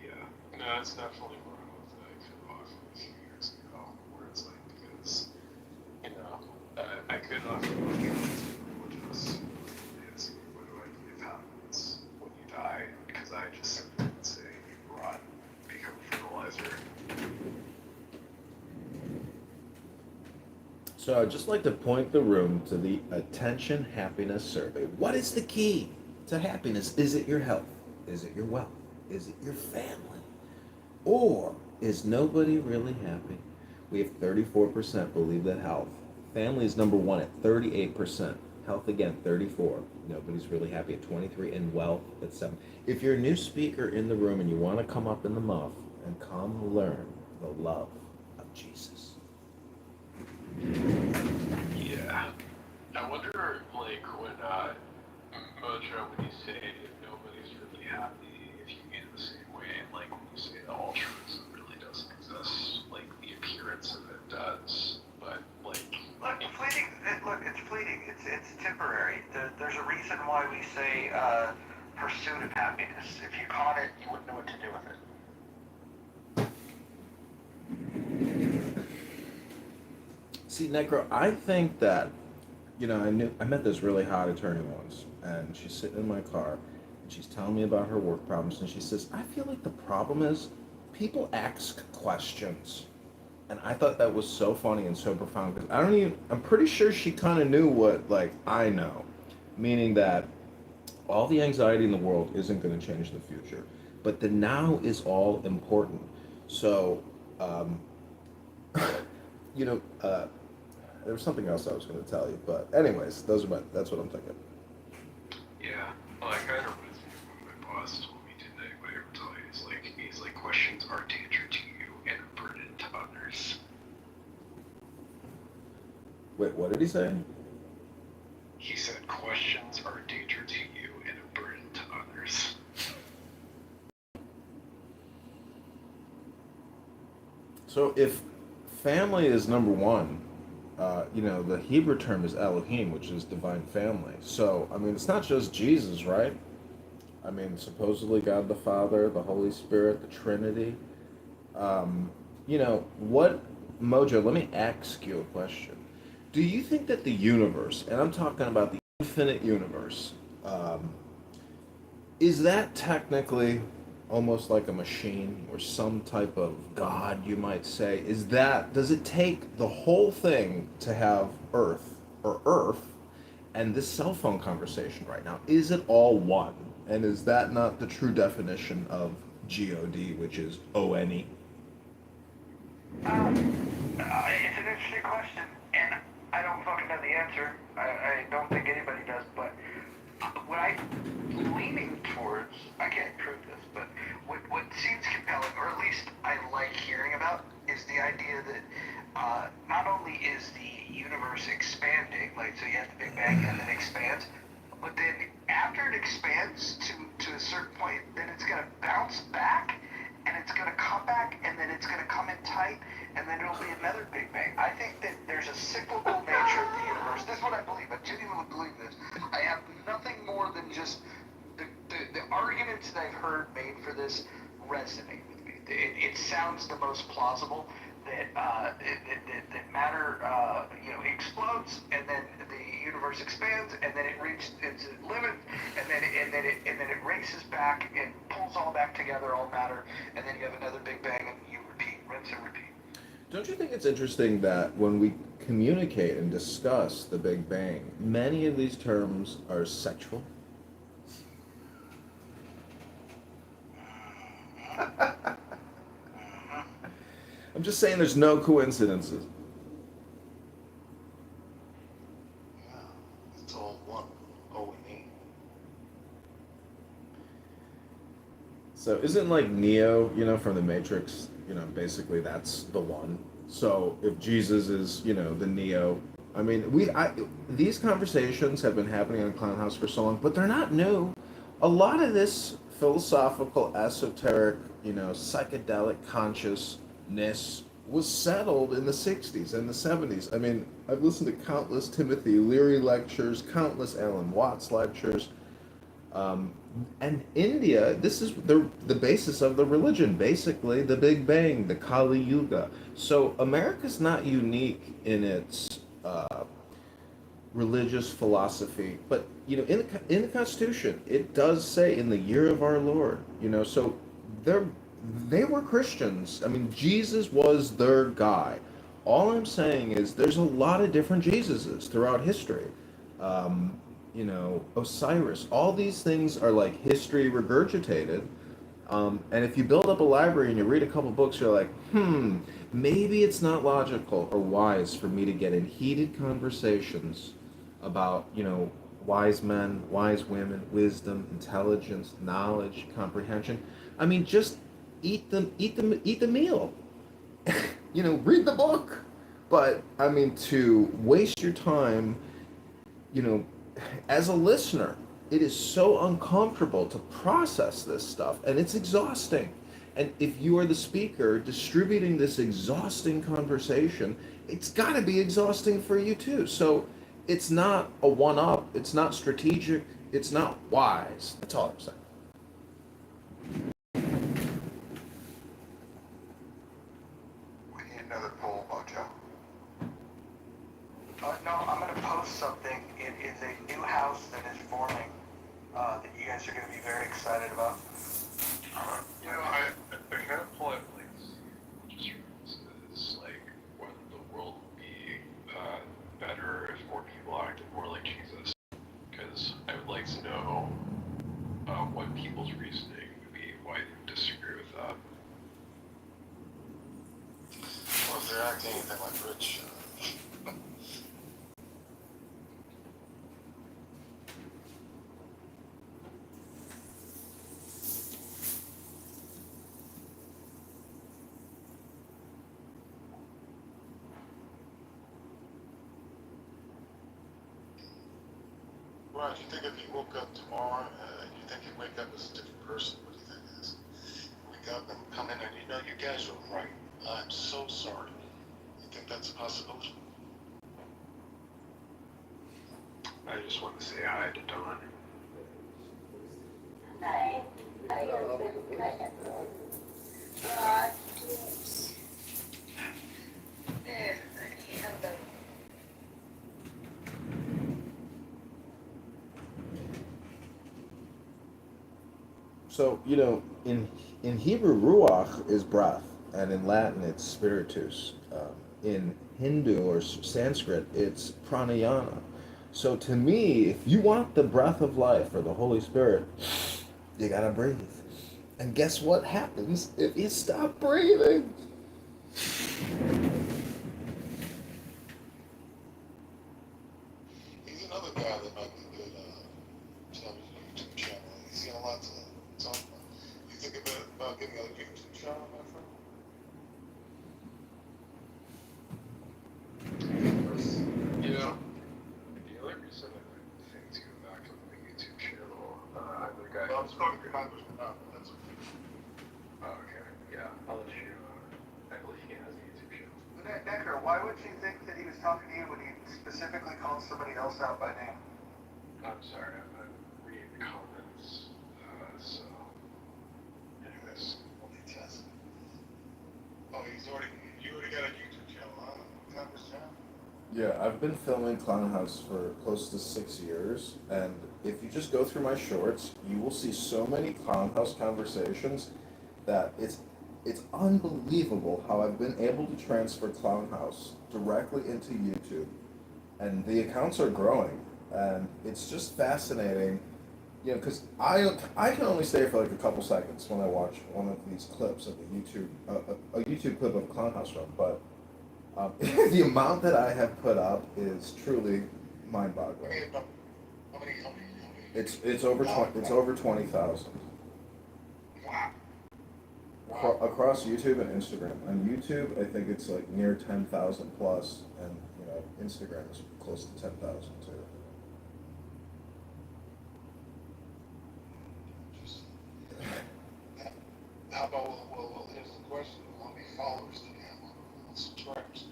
Speaker 1: Yeah, no, that's definitely one of those that I could offer a few years ago, where it's like, because, you know, I could offer what religious is, what do I believe happens when you die, because I just simply would say you rot, become fertilizer.
Speaker 9: So I'd just like to point the room to the attention happiness survey. What is the key to happiness? Is it your health? Is it your wealth? Is it your family? Or is nobody really happy? We have 34% believe that health. Family is number one at 38%. Health again, 34. Nobody's really happy at 23. And wealth at 7. If you're a new speaker in the room and you want to come up in the muff and come learn the love of Jesus.
Speaker 1: Yeah. I wonder, like, when, Mojo, when you say nobody's really happy, if you mean it the same way, and, like, when you say that altruism really doesn't exist, like, the appearance of it does, but, like...
Speaker 7: Look, it's fleeting. It's temporary. There's a reason why we say, pursuit of happiness. If you caught it, you wouldn't know what to do with it.
Speaker 9: See, Necro, I think that, you know, I met this really hot attorney once, and she's sitting in my car, and she's telling me about her work problems, and she says, I feel like the problem is people ask questions. And I thought that was so funny and so profound, because I'm pretty sure she kind of knew what, like, I know, meaning that all the anxiety in the world isn't going to change the future, but the now is all important. So, you know, there was something else I was going to tell you, but anyways, that's what I'm thinking.
Speaker 1: Yeah, well, I kind of was when my boss told me today, what I ever tell you, he's like, questions are danger to you and a burden to others.
Speaker 9: Wait, what did he say?
Speaker 1: He said, questions are a danger to you and a burden to others.
Speaker 9: So if family is number one, you know, the Hebrew term is Elohim, which is divine family. So, I mean, it's not just Jesus, right? I mean, supposedly God the Father, the Holy Spirit, the Trinity. You know, Mojo, let me ask you a question. Do you think that the universe, and I'm talking about the infinite universe, is that technically almost like a machine or some type of god, you might say. Is that, does it take the whole thing to have Earth or Earth and this cell phone conversation right now? Is it all one? And is that not the true definition of God, which is ONE?
Speaker 7: It's an interesting question, and I don't fucking know the answer. I don't think anybody does, but what I'm leaning towards, I can't prove this, but what seems compelling, or at least I like hearing about, is the idea that not only is the universe expanding, like, so you have the Big Bang and then expands, but then after it expands to a certain point, then it's going to bounce back, and it's going to come back, and then it's going to come in tight, and then it'll be another Big Bang. I think that there's a cyclical nature of the universe. This is what I believe. I genuinely believe this. I have nothing more than just the arguments that I've heard made for this resonate with me. It sounds the most plausible that that matter explodes, and then the universe expands, and then it reaches its limit, and then it races back and pulls all back together, all matter, and then you have another Big Bang, and you repeat, rinse and repeat.
Speaker 9: Don't you think it's interesting that when we communicate and discuss the Big Bang, many of these terms are sexual? I'm just saying there's no coincidences.
Speaker 4: Yeah, it's all one. O and E.
Speaker 9: So isn't like Neo, from the Matrix, basically that's the one. So if Jesus is, the Neo, I mean, these conversations have been happening in Clown House for so long, but they're not new. A lot of this philosophical, esoteric, psychedelic consciousness was settled in the 60s and the 70s. I mean, I've listened to countless Timothy Leary lectures, countless Alan Watts lectures. And India, this is the basis of the religion, basically the Big Bang, the Kali Yuga. So America's not unique in its religious philosophy, but in the Constitution, it does say in the year of our Lord. So they were Christians. I mean, Jesus was their guy. All I'm saying is there's a lot of different Jesuses throughout history. Um, Osiris. All these things are like history regurgitated. And if you build up a library and you read a couple books, you're like, maybe it's not logical or wise for me to get in heated conversations about, wise men, wise women, wisdom, intelligence, knowledge, comprehension. I mean, just eat the meal. Read the book. But I mean, to waste your time, you know, as a listener, it is so uncomfortable to process this stuff, and it's exhausting. And if you are the speaker distributing this exhausting conversation, it's got to be exhausting for you too. So it's not a one up, it's not strategic, it's not wise. That's all I'm saying.
Speaker 7: We need another poll, Mojo. No, I'm going to post something. It is a new house that is forming that you guys are going to be very excited about.
Speaker 1: I kind of pull out just references like whether the world would be better if more people acted more like Jesus. Because I would like to know what people's reasoning would be, why they would disagree with that.
Speaker 4: Well, if they're acting anything like Rich, Rod, you think if you woke up tomorrow, you think you'd wake up as a different person? What do you think it is? Wake up and come in and you guys are right. I'm so sorry. You think that's a possibility?
Speaker 1: I just want to say hi to Don.
Speaker 9: So, in Hebrew, ruach is breath, and in Latin, it's spiritus. In Hindu or Sanskrit, it's pranayana. So, to me, if you want the breath of life or the Holy Spirit, you gotta breathe. And guess what happens if you stop breathing?
Speaker 4: He's another guy that might be good to have a YouTube channel. He's got a lot to talk about. You think about getting a YouTube channel, my friend?
Speaker 15: You know, the only reason I think to go back on the YouTube channel, I'm the guy.
Speaker 4: Well, I'm talking to Congressman. That's okay.
Speaker 15: Oh, okay. Yeah, I'll let you. I believe he has a YouTube channel.
Speaker 7: Necker, why would you think that he was talking to you when he specifically called somebody else out by name?
Speaker 15: I'm sorry, I'm reading the comments. So, anyways.
Speaker 4: Multitasking. Oh, you already got a YouTube channel, huh? Congressman?
Speaker 9: Yeah, I've been filming Clown House for close to 6 years, and if you just go through my shorts, you will see so many Clown House conversations that it's unbelievable how I've been able to transfer Clown House directly into YouTube, and the accounts are growing, and it's just fascinating, because I can only stay for like a couple seconds when I watch one of these clips of a YouTube clip of Clown House Run, but the amount that I have put up is truly mind-boggling.
Speaker 4: How many?
Speaker 9: It's over 20,000
Speaker 4: Wow.
Speaker 9: across YouTube and Instagram. On YouTube, I think it's like near 10,000 plus, and Instagram is close to 10,000 too.
Speaker 4: How about, well, here's the question. How many followers do you have on subscribers?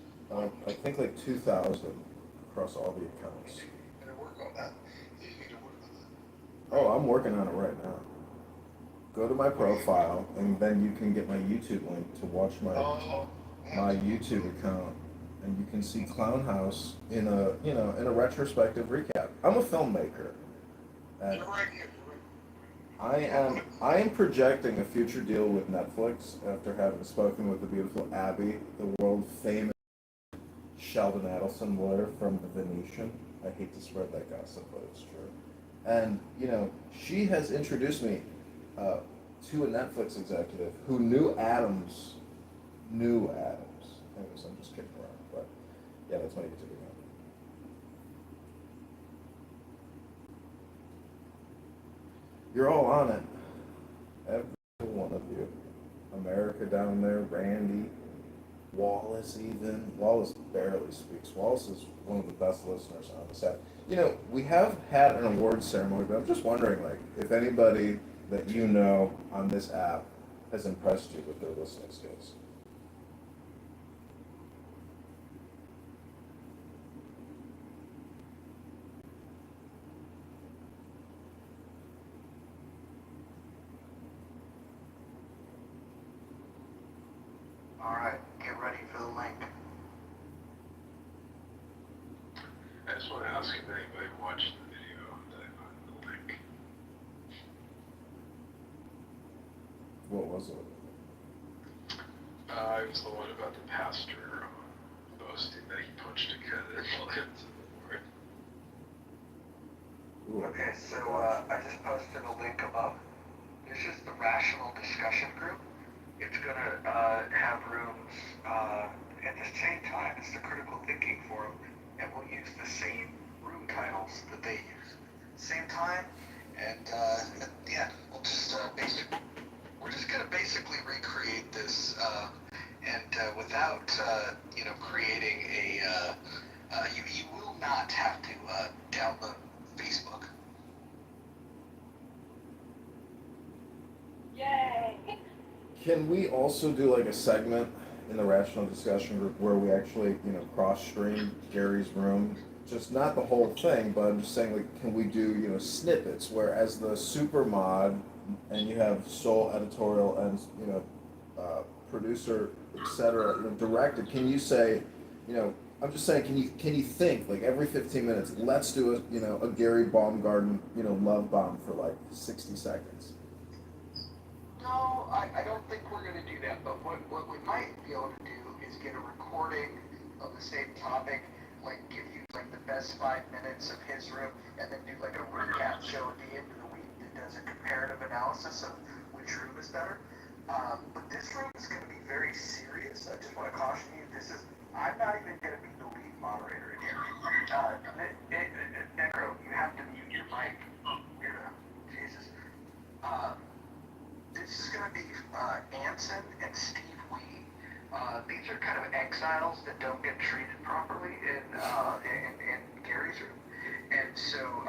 Speaker 9: I think like 2,000 across all the accounts.
Speaker 4: You better work on that. You need to work on that.
Speaker 9: Oh, I'm working on it right now. Go to my profile, and then you can get my YouTube link to watch my YouTube account, and you can see Clown House in a retrospective recap. I'm a filmmaker, and
Speaker 4: You're right here.
Speaker 9: I am projecting a future deal with Netflix after having spoken with the beautiful Abby, the world famous Sheldon Adelson lawyer from The Venetian. I hate to spread that gossip, but it's true. And she has introduced me to a Netflix executive who knew Adams. Anyways, I'm just kidding around, but yeah, that's my YouTube account. You're all on it. Every one of you. America down there, Randy, Wallace even. Wallace barely speaks. Wallace is one of the best listeners on this app. We have had an awards ceremony, but I'm just wondering, like, if anybody that on this app has impressed you with their listening skills.
Speaker 7: All right, get ready for the link.
Speaker 15: I just want to ask if anybody watched the video that I put in the link.
Speaker 9: What was it?
Speaker 15: It was the one about the pastor boasting that he punched a kid and fell into the board.
Speaker 7: Okay, so I just posted a link above. This is the Rational Discussion Group. It's gonna have rooms at the same time as the Critical Thinking Forum, and we'll use the same room titles that they use. Same time, and yeah, we'll just we're just gonna basically recreate this, and without creating a you will not have to download Facebook.
Speaker 13: Yay!
Speaker 9: Can we also do like a segment in the Rational Discussion Group where we actually, cross stream Gary's room? Just not the whole thing, but I'm just saying, like, can we do, snippets where as the super mod and you have sole editorial and, producer, etc., directed, can you say, I'm just saying, can you think, like, every 15 minutes, let's do a Gary Baumgarten, love bomb for like 60 seconds?
Speaker 7: No, I don't think we're going to do that. But what we might be able to do is get a recording of the same topic, like give you like the best 5 minutes of his room, and then do like a recap show at the end of the week that does a comparative analysis of which room is better. But this room is going to be very serious. I just want to caution you. I'm not even going to be the lead moderator in here. Necro, you have to mute your mic. Jesus. This is going to be Anson and Steve Wee. These are kind of exiles that don't get treated properly in Gary's room. And so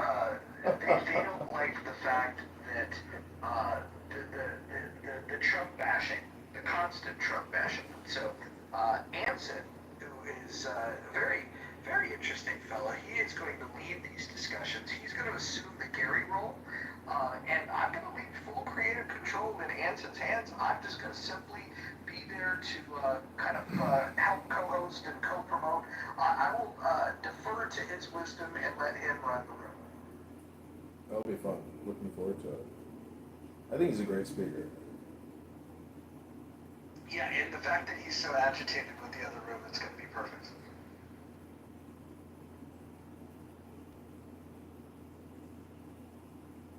Speaker 7: they don't like the fact that the Trump bashing, the constant Trump bashing. So Anson, who is a very, very interesting fellow, he is going to lead these discussions. He's going to assume the Gary role. And I'm going to leave full creative control in Anson's hands. I'm just going to simply be there to kind of help co-host and co-promote. I will defer to his wisdom and let him run the room.
Speaker 9: That'll be fun. Looking forward to it. I think he's a great speaker.
Speaker 7: Yeah, and the fact that he's so agitated with the other room, it's going to be perfect.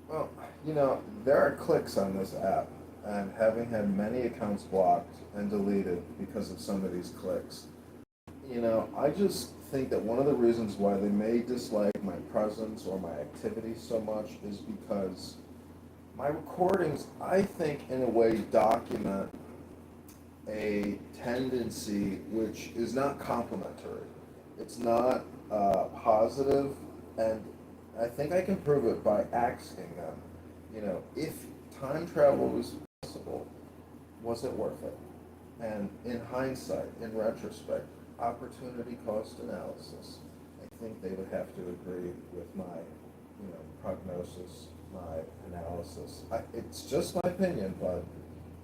Speaker 9: Well, you know, there are clicks on this app, and having had many accounts blocked and deleted because of some of these clicks, you know, I just think that one of the reasons why they may dislike my presence or my activity so much is because my recordings, I think, in a way, document a tendency which is not complimentary. It's not positive, and I think I can prove it by asking them, you know, if time travel was possible, was it worth it? And in hindsight, in retrospect, opportunity cost analysis, I think they would have to agree with my, you know, prognosis, my analysis. It's just my opinion, but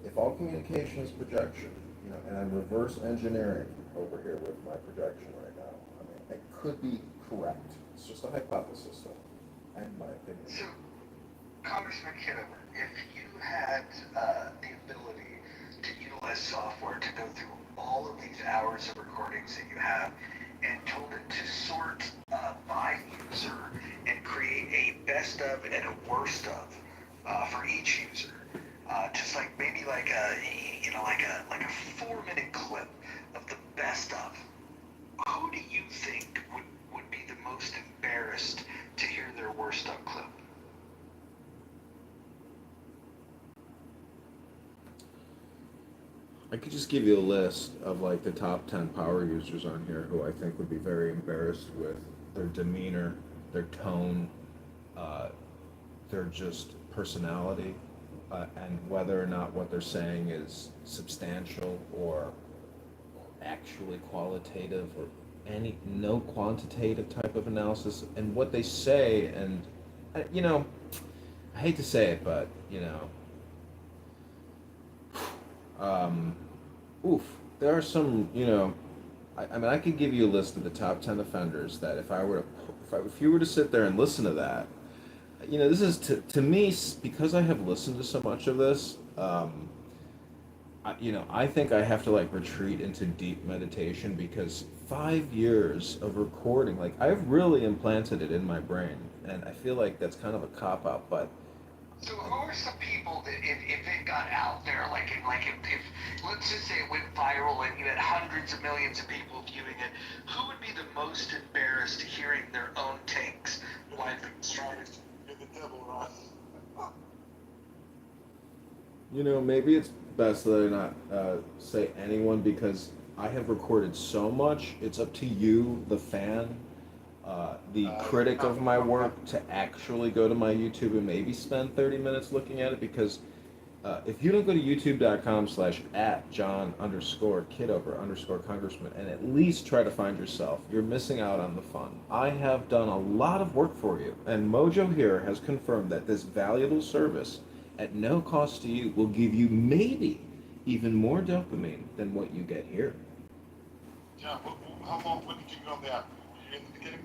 Speaker 9: if all communication is projection, you know, and I'm reverse engineering over here with my projection right now, I mean, it could be correct. It's just a hypothesis, though, and my opinion.
Speaker 7: So, Congressman Kitover, if you had the ability to utilize software to go through all of these hours of recordings that you have and told it to sort by user and create a best of and a worst of for each user, just like maybe like a, you know, like a 4-minute clip of the best of, who do you think would be the most embarrassed to hear their worst of clip?
Speaker 9: I could just give you a list of like the top 10 power users on here who I think would be very embarrassed with their demeanor, their tone, their just personality, and whether or not what they're saying is substantial or actually qualitative or no quantitative type of analysis, and what they say. And you know, I hate to say it, but you know, oof, there are some, you know, I mean, I could give you a list of the top 10 offenders that if you were to sit there and listen to that, you know, this is to me, because I have listened to so much of this, you know, I think I have to like retreat into deep meditation, because 5 years of recording, like I've really implanted it in my brain, and I feel like that's kind of a cop out, but
Speaker 7: So who are some people that if it got out there, if let's just say it went viral and you had hundreds of millions of people viewing it, who would be the most embarrassed hearing their own takes live and strongest?
Speaker 8: You're the devil, Ron.
Speaker 9: you know, maybe it's best that I not say anyone, because I have recorded so much. It's up to you, the fan, the critic of my work, to actually go to my YouTube and maybe spend 30 minutes looking at it, because if you don't go to youtube.com/@John_Kitover_Congressman and at least try to find yourself, you're missing out on the fun. I have done a lot of work for you, and Mojo here has confirmed that this valuable service at no cost to you will give you maybe even more dopamine than what you get here.
Speaker 8: John, when did you go on the app? Were you in the beginning?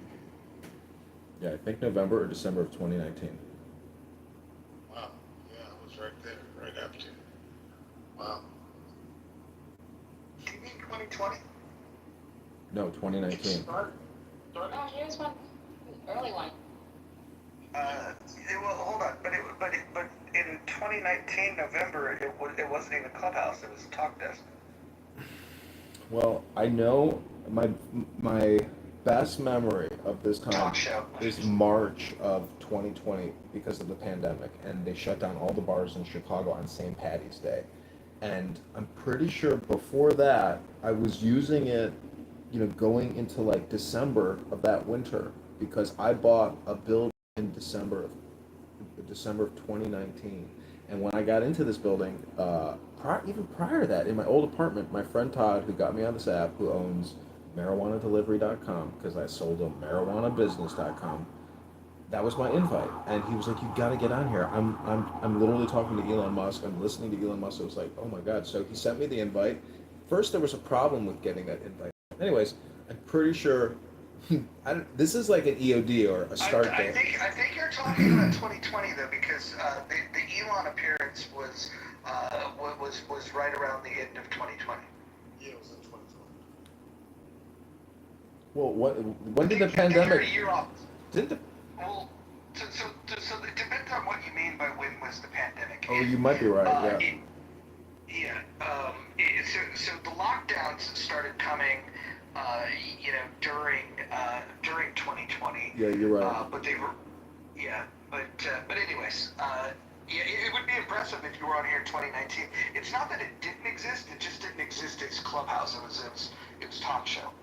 Speaker 9: Yeah, I think November or December of 2019.
Speaker 8: Wow, yeah, I was right there, right after. Wow.
Speaker 5: Do you mean 2020?
Speaker 9: No, 2019.
Speaker 13: Oh, here's one, early one.
Speaker 5: Well, hold on, but in 2019 November, it wasn't even Clubhouse. It was Talk Desk.
Speaker 9: Well, I know my best memory of this time
Speaker 5: Talk show.
Speaker 9: is March of 2020 because of the pandemic, and they shut down all the bars in Chicago on St. Patty's Day. And I'm pretty sure before that, I was using it, going into like December of that winter because I bought a building in December of 2019. And when I got into this building, even prior to that, in my old apartment, my friend Todd, who got me on this app, who owns marijuanadelivery.com, because I sold him marijuanabusiness.com, that was my invite. And he was like, "You got to get on here. I'm literally talking to Elon Musk. I'm listening to Elon Musk." I was like, "Oh my God." So he sent me the invite. First, there was a problem with getting that invite. Anyways, I'm pretty sure this is like an EOD or a start
Speaker 5: I
Speaker 9: date.
Speaker 5: think you're talking about 2020 though, because the Elon appearance was right around the end of 2020.
Speaker 8: Yeah, it was in 2020.
Speaker 9: Well, when did the pandemic?
Speaker 5: A year off.
Speaker 9: Did the?
Speaker 5: Well, so it depends on what you mean by when was the pandemic.
Speaker 9: Oh, you might be right. Yeah.
Speaker 5: So the lockdowns started coming, during 2020.
Speaker 9: Yeah, you're right.
Speaker 5: But they were, but anyways, it would be impressive if you were on here in 2019. It's not that it didn't exist; it just didn't exist as Clubhouse. It was talk show.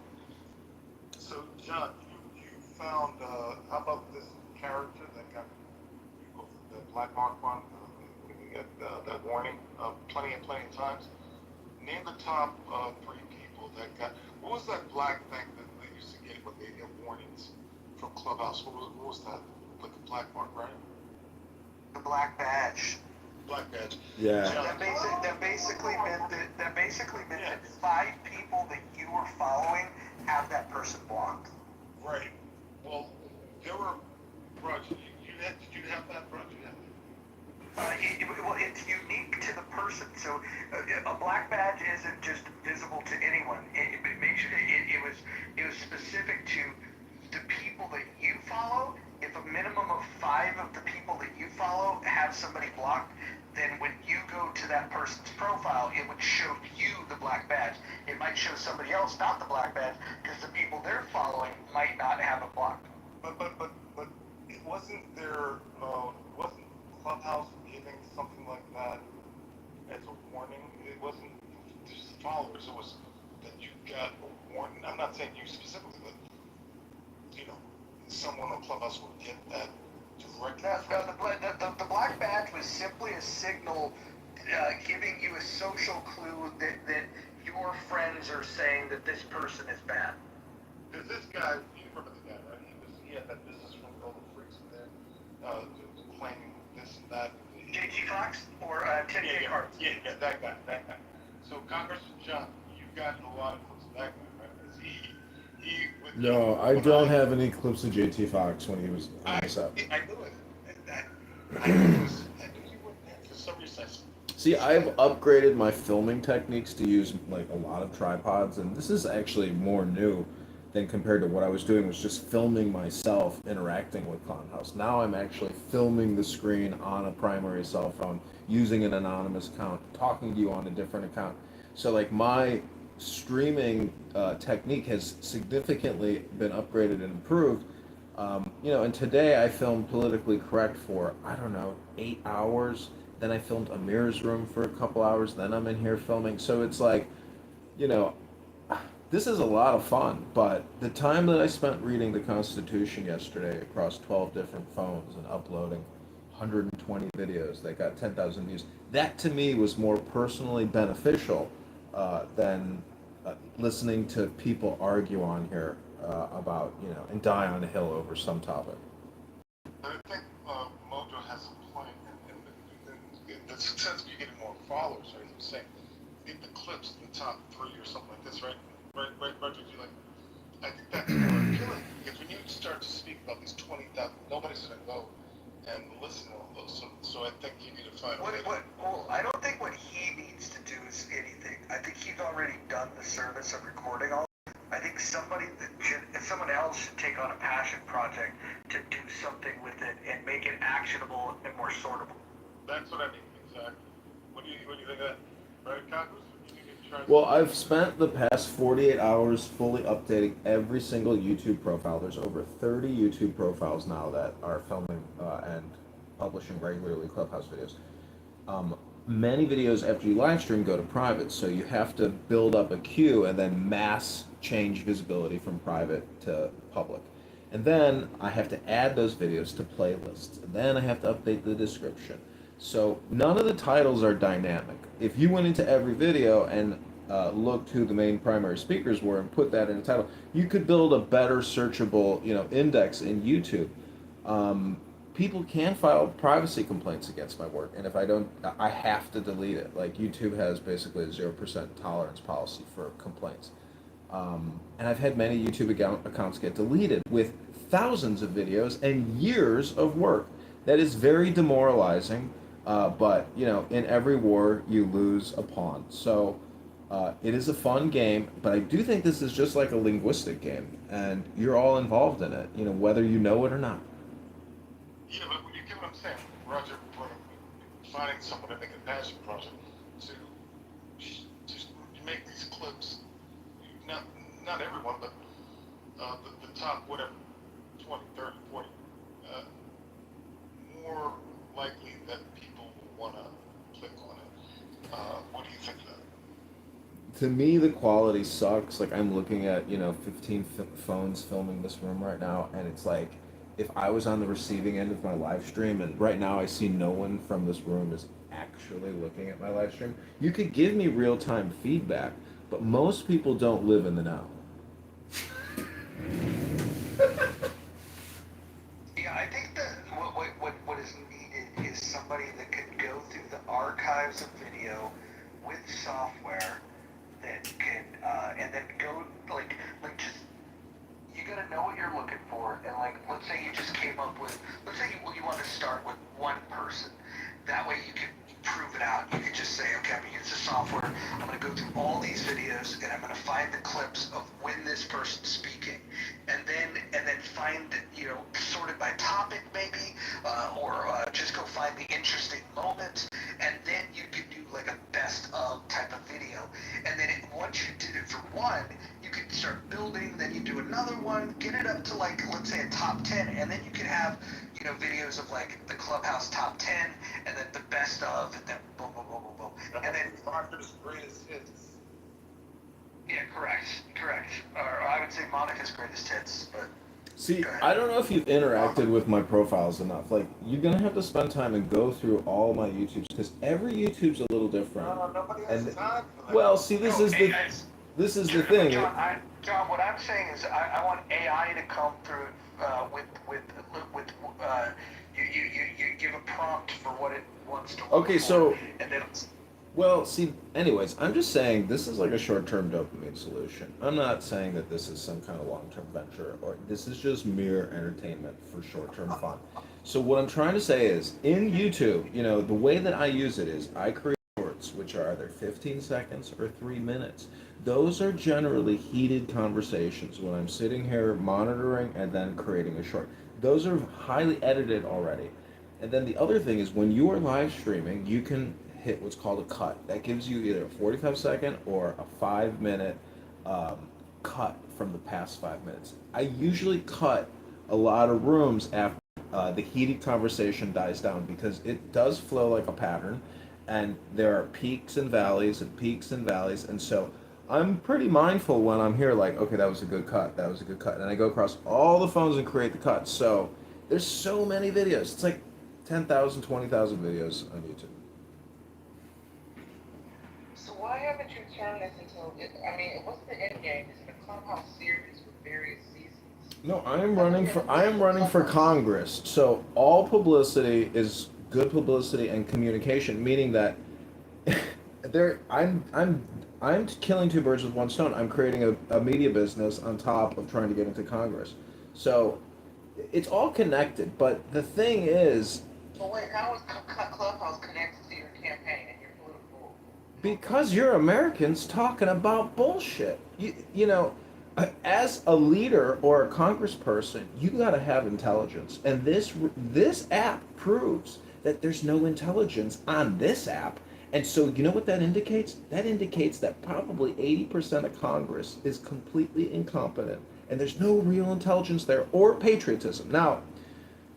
Speaker 8: So, John, you found, how about this character that got the black mark on, we got that warning plenty of times? Name the top 3 people that got, what was that black thing that they used to get when they get warnings from Clubhouse? What was that? Like a black mark, right?
Speaker 5: The black badge.
Speaker 8: Black badge.
Speaker 9: Yeah.
Speaker 5: That basically meant that 5 people that you were following have that person blocked.
Speaker 8: Right. Well, there were, Raj, did you have that, Raj?
Speaker 5: Well, it's unique to the person. So a black badge isn't just visible to anyone. It was specific to the people that you follow. If a minimum of 5 of the people that you follow have somebody blocked, then when you go to that person's profile, it would show you the black badge. It might show somebody else not the black badge because the people they're following might not have it blocked.
Speaker 8: But it wasn't wasn't Clubhouse giving something like that as a warning? It wasn't just followers. It was that you got a warning. I'm not saying you specifically, but someone on Clubhouse would get that directly.
Speaker 5: No, the black badge was simply a signal giving you a social clue that your friends are saying that this person is bad.
Speaker 8: Because this guy, you remember the guy, right? He had that business from all the freaks in there, claiming this and that.
Speaker 5: JT Fox or Tim Hart?
Speaker 8: Yeah, that guy. So Congressman John, you got a lot of clips of that guy, right? Because
Speaker 9: No, I don't have any clips of JT Fox when he was on this app.
Speaker 8: I knew it. I knew you wouldn't have, for some reason.
Speaker 9: See, I've upgraded my filming techniques to use like a lot of tripods, and this is actually more new than compared to what I was doing, was just filming myself interacting with Clownhouse. Now I'm actually filming the screen on a primary cell phone, using an anonymous account, talking to you on a different account. So like my streaming technique has significantly been upgraded and improved. And today I filmed Politically Correct for, 8 hours. Then I filmed Amir's room for a couple hours. Then I'm in here filming. So it's like, this is a lot of fun. But the time that I spent reading the Constitution yesterday across 12 different phones and uploading 120 videos that got 10,000 views, that to me was more personally beneficial than listening to people argue on here about, and die on a hill over some topic.
Speaker 8: I think Mojo has a point, and the success of you getting more followers, right? He was saying, get the clips in the top 3 or something like this, right? Right, Roger, I think that's more appealing, because when you start to speak about these 20,000, nobody's going to go and listen to all those. So I think you need to find
Speaker 5: Well, I don't think what he needs to do is anything. I think he's already done the service of recording all. I think someone else should take on a passion project to do something with it and make it actionable and more sortable.
Speaker 8: That's what I mean, exactly. What do you think of that? Right, Congress?
Speaker 9: Well, I've spent the past 48 hours fully updating every single YouTube profile. There's over 30 YouTube profiles now that are filming and publishing regularly Clubhouse videos. Many videos after you live stream go to private, so you have to build up a queue and then mass change visibility from private to public. And then I have to add those videos to playlists. And then I have to update the description. So none of the titles are dynamic. If you went into every video and looked who the main primary speakers were and put that in the title, you could build a better searchable, index in YouTube. People can file privacy complaints against my work, and if I don't, I have to delete it. Like YouTube has basically a 0% tolerance policy for complaints. And I've had many YouTube accounts get deleted with thousands of videos and years of work. That is very demoralizing, but in every war you lose a pawn. So it is a fun game, but I do think this is just like a linguistic game, and you're all involved in it, whether you know it or not.
Speaker 8: Yeah, but you get what I'm saying, Roger, for finding someone to make a passion project to make these clips, not everyone, but the top, whatever, 20, 30, 40, more likely that people will want to click on it. What do you think of that?
Speaker 9: To me, the quality sucks. Like, I'm looking at 15 phones filming this room right now, and it's like, if I was on the receiving end of my live stream, and right now I see no one from this room is actually looking at my live stream, you could give me real-time feedback, but most people don't live in the now.
Speaker 5: Yeah, I think that what is needed is somebody that could go through the archives of video with software that can, and then go like just, you gotta know what you're looking for, and let's say you just came up with, let's say you want to start with one person. That way you can prove it out. You can just say, okay, I'm gonna use the software, I'm gonna go through all these videos, and I'm gonna find the clips of when this person's speaking, and then find, sorted by topic maybe, or just go find the interesting moments, and then you can do like a best of type of video, and then once you did it for one, you can start building, then you do another one, get it up to let's say a top 10, and then you can have, videos of the Clubhouse top 10, and then the best of, and then boom, boom, boom, boom, boom. And then
Speaker 8: Monica's greatest hits.
Speaker 5: Yeah, correct. Or I would say Monica's greatest hits, but.
Speaker 9: See, I don't know if you've interacted with my profiles enough. Like, you're gonna have to spend time and go through all my YouTubes, because every YouTube's a little different.
Speaker 8: Nobody has time for that.
Speaker 9: Well, see, this is the thing.
Speaker 5: John, what I'm saying is I want AI to come through with you give a prompt for what it wants to look
Speaker 9: Okay,
Speaker 5: for,
Speaker 9: so.
Speaker 5: and then
Speaker 9: Well, see, anyways, I'm just saying this is like a short-term dopamine solution. I'm not saying that this is some kind of long-term venture, or this is just mere entertainment for short-term fun. So what I'm trying to say is, in YouTube, the way that I use it is I create shorts, which are either 15 seconds or 3 minutes. Those are generally heated conversations when I'm sitting here monitoring and then creating a short. Those are highly edited already. And then the other thing is, when you are live streaming, you can hit what's called a cut. That gives you either a 45-second or a 5-minute cut from the past 5 minutes. I usually cut a lot of rooms after the heated conversation dies down, because it does flow like a pattern, and there are peaks and valleys and peaks and valleys, and so I'm pretty mindful when I'm here, like, okay, that was a good cut, and I go across all the phones and create the cut. So there's so many videos. It's like 10,000, 20,000 videos on YouTube.
Speaker 7: So why haven't you turned this into? What's the end game? Is it a Clubhouse series with various seasons?
Speaker 9: No, I am running for Congress. So all publicity is good publicity and communication, meaning that I'm killing two birds with one stone. I'm creating a media business on top of trying to get into Congress. So it's all connected, but the thing is.
Speaker 7: But wait, how is Clubhouse connected to your campaign and your political
Speaker 9: Because you're Americans talking about bullshit. As a leader or a congressperson, you got to have intelligence, and this app proves that there's no intelligence on this app. And so, you know what that indicates? That indicates that probably 80% of Congress is completely incompetent, and there's no real intelligence there or patriotism. Now,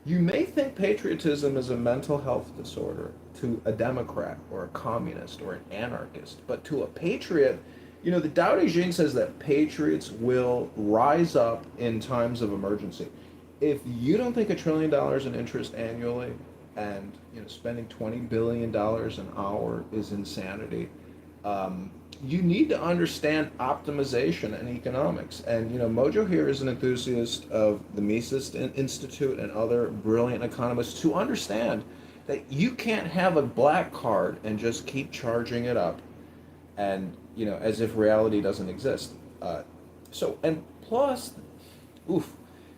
Speaker 9: you may think patriotism is a mental health disorder to a Democrat or a communist or an anarchist, but to a patriot, the Tao Te Ching says that patriots will rise up in times of emergency. If you don't think $1 trillion in interest annually and spending $20 billion an hour is insanity, you need to understand optimization and economics. And Mojo here is an enthusiast of the Mises Institute and other brilliant economists to understand that you can't have a black card and just keep charging it up, and as if reality doesn't exist. And plus, oof,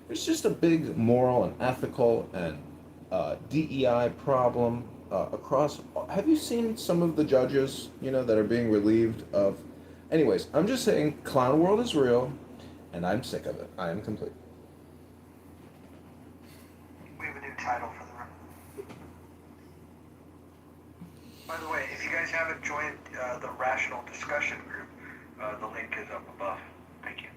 Speaker 9: there's just a big moral and ethical and DEI problem across. Have you seen some of the judges, that are being relieved of? Anyways, I'm just saying, clown world is real, and I'm sick of it. I am complete.
Speaker 17: We have a new title for the room. By the way, if you guys haven't joined the Rational Discussion group, the link is up above. Thank you.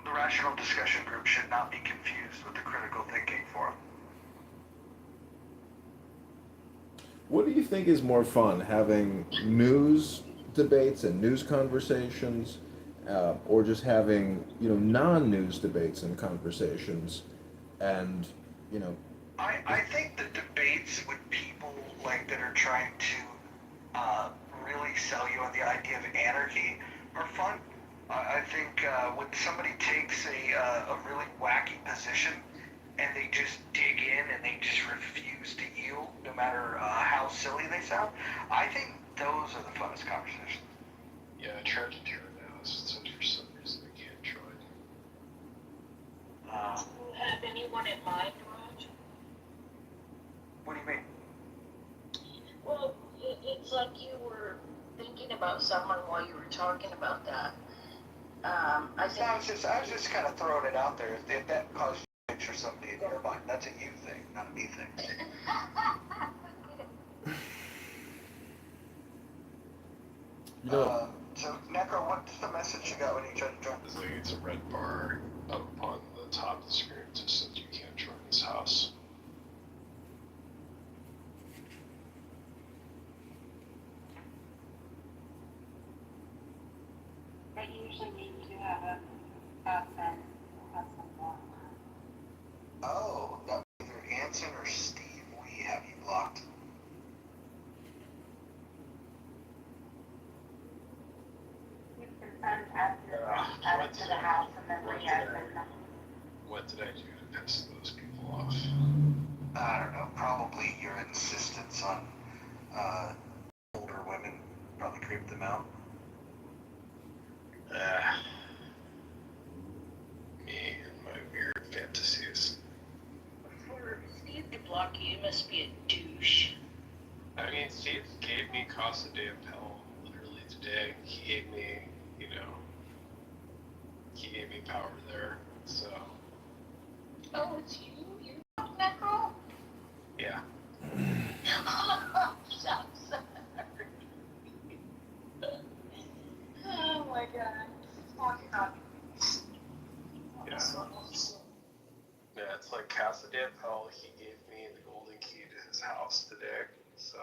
Speaker 17: The Rational Discussion group should not be confused with the Critical Thinking Forum.
Speaker 9: What do you think is more fun, having news debates and news conversations, or just having non-news debates and conversations, and
Speaker 17: I think the debates with people that are trying to really sell you on the idea of anarchy are fun. I think when somebody takes a really wacky position and they just dig in and they just refuse to yield, no matter how silly they sound, I think those are the funnest conversations.
Speaker 1: Yeah, I tried to join now, since for some reason I can't join.
Speaker 14: Do you have anyone in mind, Raj?
Speaker 17: What do you mean?
Speaker 14: Well, it's like you were thinking about someone while you were talking about that. I
Speaker 17: was just kind of throwing it out there. If that caused you to picture somebody in your mind, that's a you thing, not a me thing. So, Necro, what's the message you got when you tried to join?
Speaker 1: It's a red bar up on the top of the screen that just says you can't join this house.
Speaker 10: That usually means you have a friend who has some block.
Speaker 17: Oh, that was either Anson or Steve. We have you blocked.
Speaker 10: You can add to the house and then re-add them.
Speaker 1: What did I do to piss those people off?
Speaker 17: I don't know. Probably your insistence on older women probably creeped them out.
Speaker 1: Me and my weird fantasies.
Speaker 14: For Steve to block you, you must be a douche.
Speaker 1: I mean, Steve gave me Casa de Appel literally today. He gave me, he gave me power there, so.
Speaker 14: Oh, it's you? You're not that girl?
Speaker 1: Yeah.
Speaker 14: I'm sorry. Oh my god.
Speaker 1: Yeah. Yeah, it's like Casa de Appel. He gave me the golden key to his house today, so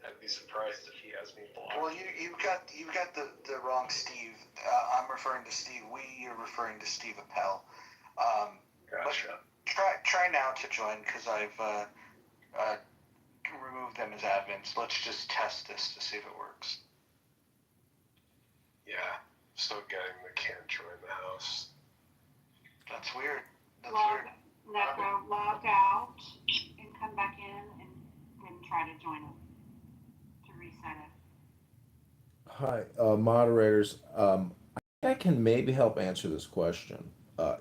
Speaker 1: I'd be surprised if he has me blocked.
Speaker 17: Well, you've got the wrong Steve. I'm referring to Steve. You're referring to Steve Appel.
Speaker 1: Gotcha.
Speaker 17: Try now to join because I've removed them as admins. Let's just test this to see if it works.
Speaker 1: Yeah, still getting the can't join the house.
Speaker 17: That's weird.
Speaker 10: Necro, log out and come back in and then try to join it to reset it.
Speaker 9: Hi, moderators. I think I can maybe help answer this question.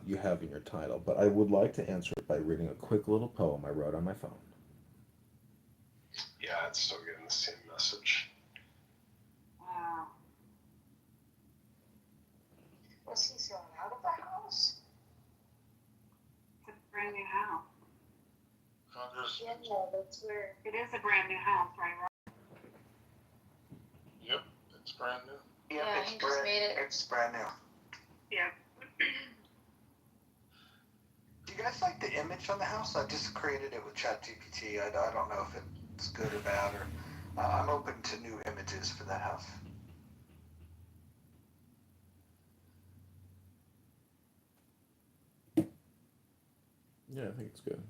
Speaker 9: you have in your title, but I would like to answer it by reading a quick little poem I wrote on my phone.
Speaker 1: Yeah, it's still getting the same message.
Speaker 10: Wow.
Speaker 7: Was he thrown out of the house?
Speaker 10: It's a brand new house.
Speaker 8: Congressman.
Speaker 7: Yeah, no, that's where.
Speaker 10: It is a brand new house, right?
Speaker 8: Yep, it's brand new.
Speaker 13: Yeah, he just made it.
Speaker 17: It's brand new.
Speaker 10: Yeah.
Speaker 17: Do you guys like the image on the house? I just created it with ChatGPT. I don't know if it's good or bad, or I'm open to new images for that house.
Speaker 9: Yeah, I think it's good.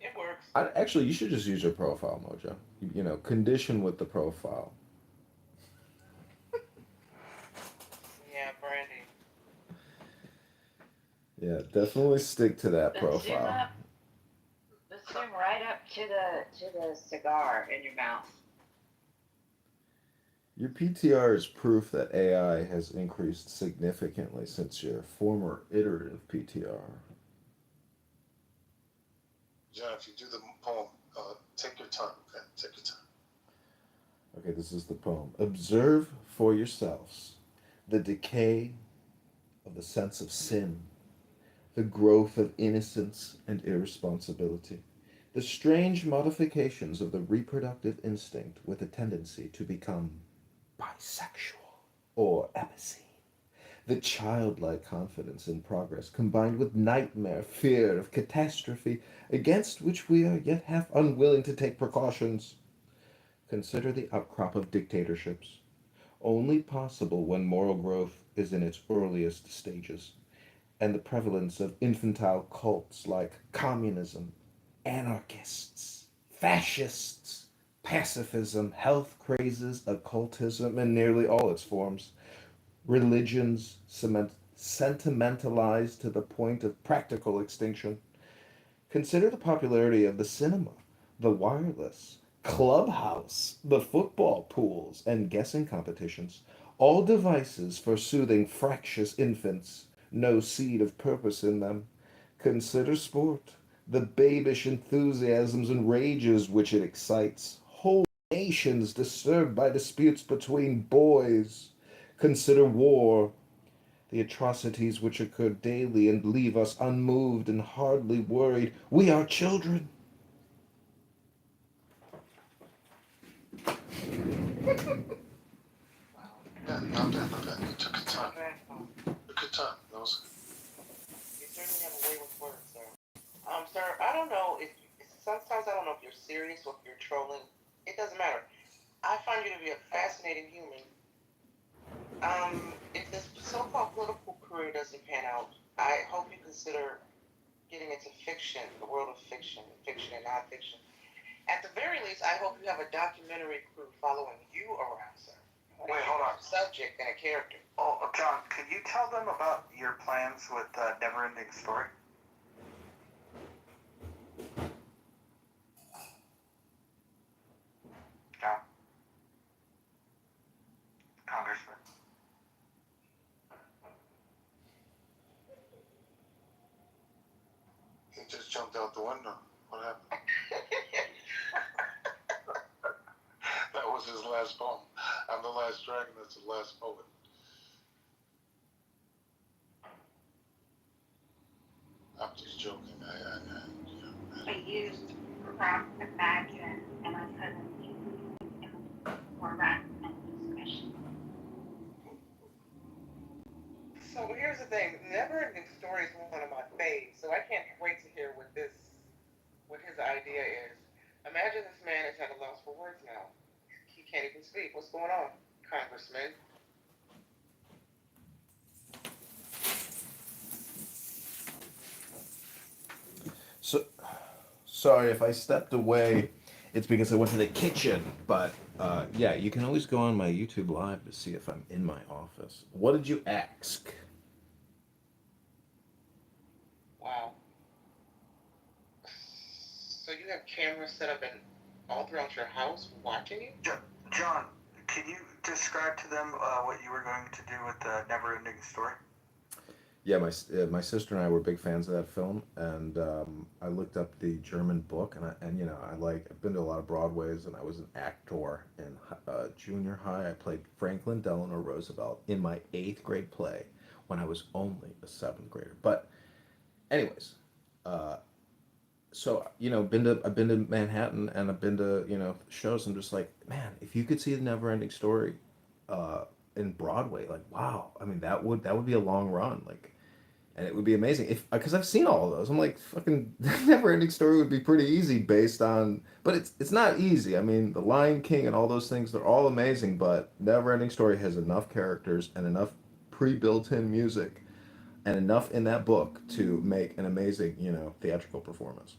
Speaker 11: It works.
Speaker 9: Actually, you should just use your profile, Mojo. You know, condition with the profile.
Speaker 11: Yeah, Brandy.
Speaker 9: Yeah, definitely stick to that
Speaker 14: Let's zoom
Speaker 9: profile.
Speaker 14: up. Let's zoom right up to the cigar in your mouth.
Speaker 9: Your PTR is proof that AI has increased significantly since your former iterative PTR.
Speaker 8: John, if you do the poem, take your time, okay? Take your time.
Speaker 9: Okay, this is the poem. Observe for yourselves the decay of the sense of sin, the growth of innocence and irresponsibility, the strange modifications of the reproductive instinct with a tendency to become bisexual or epicene, the childlike confidence in progress combined with nightmare fear of catastrophe against which we are yet half unwilling to take precautions. Consider the outcrop of dictatorships, only possible when moral growth is in its earliest stages, and the prevalence of infantile cults like communism, anarchists, fascists, pacifism, health crazes, occultism, and nearly all its forms, religions sentimentalized to the point of practical extinction. Consider the popularity of the cinema, the wireless, clubhouse, the football pools, and guessing competitions, all devices for soothing fractious infants, no seed of purpose in them. Consider sport, the babish enthusiasms and rages which it excites, whole nations disturbed by disputes between boys. Consider war, the atrocities which occur daily and leave us unmoved and hardly worried. We are children.
Speaker 8: Yeah, not bad, not bad. You took your time. Took your time. That was
Speaker 11: You certainly have a way with words, sir. Sir, I don't know if sometimes I don't know if you're serious or if you're trolling. It doesn't matter. I find you to be a fascinating human. If this so-called political career doesn't pan out, I hope you consider getting into fiction, the world of fiction, fiction and nonfiction. At the very least, I hope you have a documentary crew following you around, sir.
Speaker 17: Wait, hold on.
Speaker 11: A subject and a character.
Speaker 17: Oh, John, can you tell them about your plans with Never Ending Story? John? Congressman?
Speaker 8: he just jumped out the window. What happened? That was his last poem. I'm the last dragon. That's the last poet. I'm just joking.
Speaker 10: I used prompt imagine and I put in format and discussion.
Speaker 11: So here's the thing. Never Ending Story is one of my faves, so I can't wait to hear what his idea is. Imagine this man is at a loss for words now. He can't even speak. What's going on, Congressman?
Speaker 9: So, sorry if I stepped away. It's because I went to the kitchen. But yeah, you can always go on my YouTube Live to see if I'm in my office. What did you ask?
Speaker 11: Wow. So you have cameras set up in all throughout your house watching you?
Speaker 17: John, can you describe to them what you were going to do with the Never Ending Story?
Speaker 9: Yeah, my sister and I were big fans of that film, and I looked up the German book, and you know I've been to a lot of Broadways, and I was an actor in junior high. I played Franklin Delano Roosevelt in my eighth grade play when I was only a seventh grader. But anyways, uh, so I've been to Manhattan, and I've been to shows. I'm just like, man, if you could see the Never Ending Story uh, in Broadway, like wow, I mean that would be a long run, like, and it would be amazing if because I've seen all of those. I'm like, fucking Never Ending Story would be pretty easy based on, but it's not easy. I mean, The Lion King and all those things, they're all amazing, but Never Ending Story has enough characters and enough pre-built-in music and enough in that book to make an amazing theatrical performance.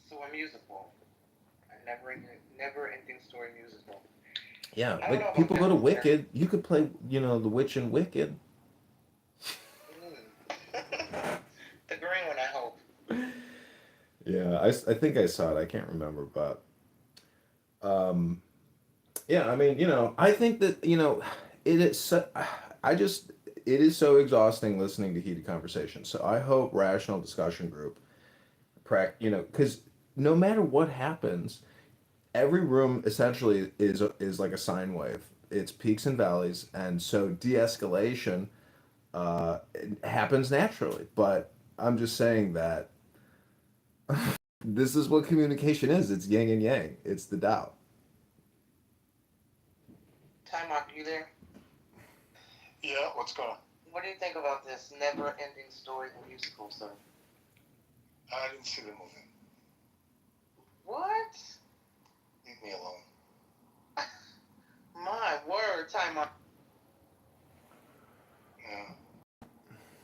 Speaker 7: So a musical, a never ending story musical.
Speaker 9: Yeah,
Speaker 7: I don't know
Speaker 9: like
Speaker 7: about
Speaker 9: people
Speaker 7: that,
Speaker 9: go to
Speaker 7: Mr.
Speaker 9: Wicked. You could play, the witch in Wicked.
Speaker 7: The green one, I hope.
Speaker 9: Yeah, I think I saw it. I can't remember, but um, yeah, I mean, I think that, it is so, I just it is so exhausting listening to heated conversations. So I hope Rational Discussion Group because no matter what happens, every room essentially is like a sine wave. It's peaks and valleys, and so de-escalation it happens naturally. But I'm just saying that this is what communication is. It's yin and yang. It's the Tao.
Speaker 7: Time out, you there?
Speaker 8: Yeah, what's going on?
Speaker 7: What do you think about this never-ending story the musical, sir?
Speaker 8: I didn't see the movie.
Speaker 7: What?
Speaker 8: Leave me alone.
Speaker 7: My word, time out.
Speaker 8: Yeah,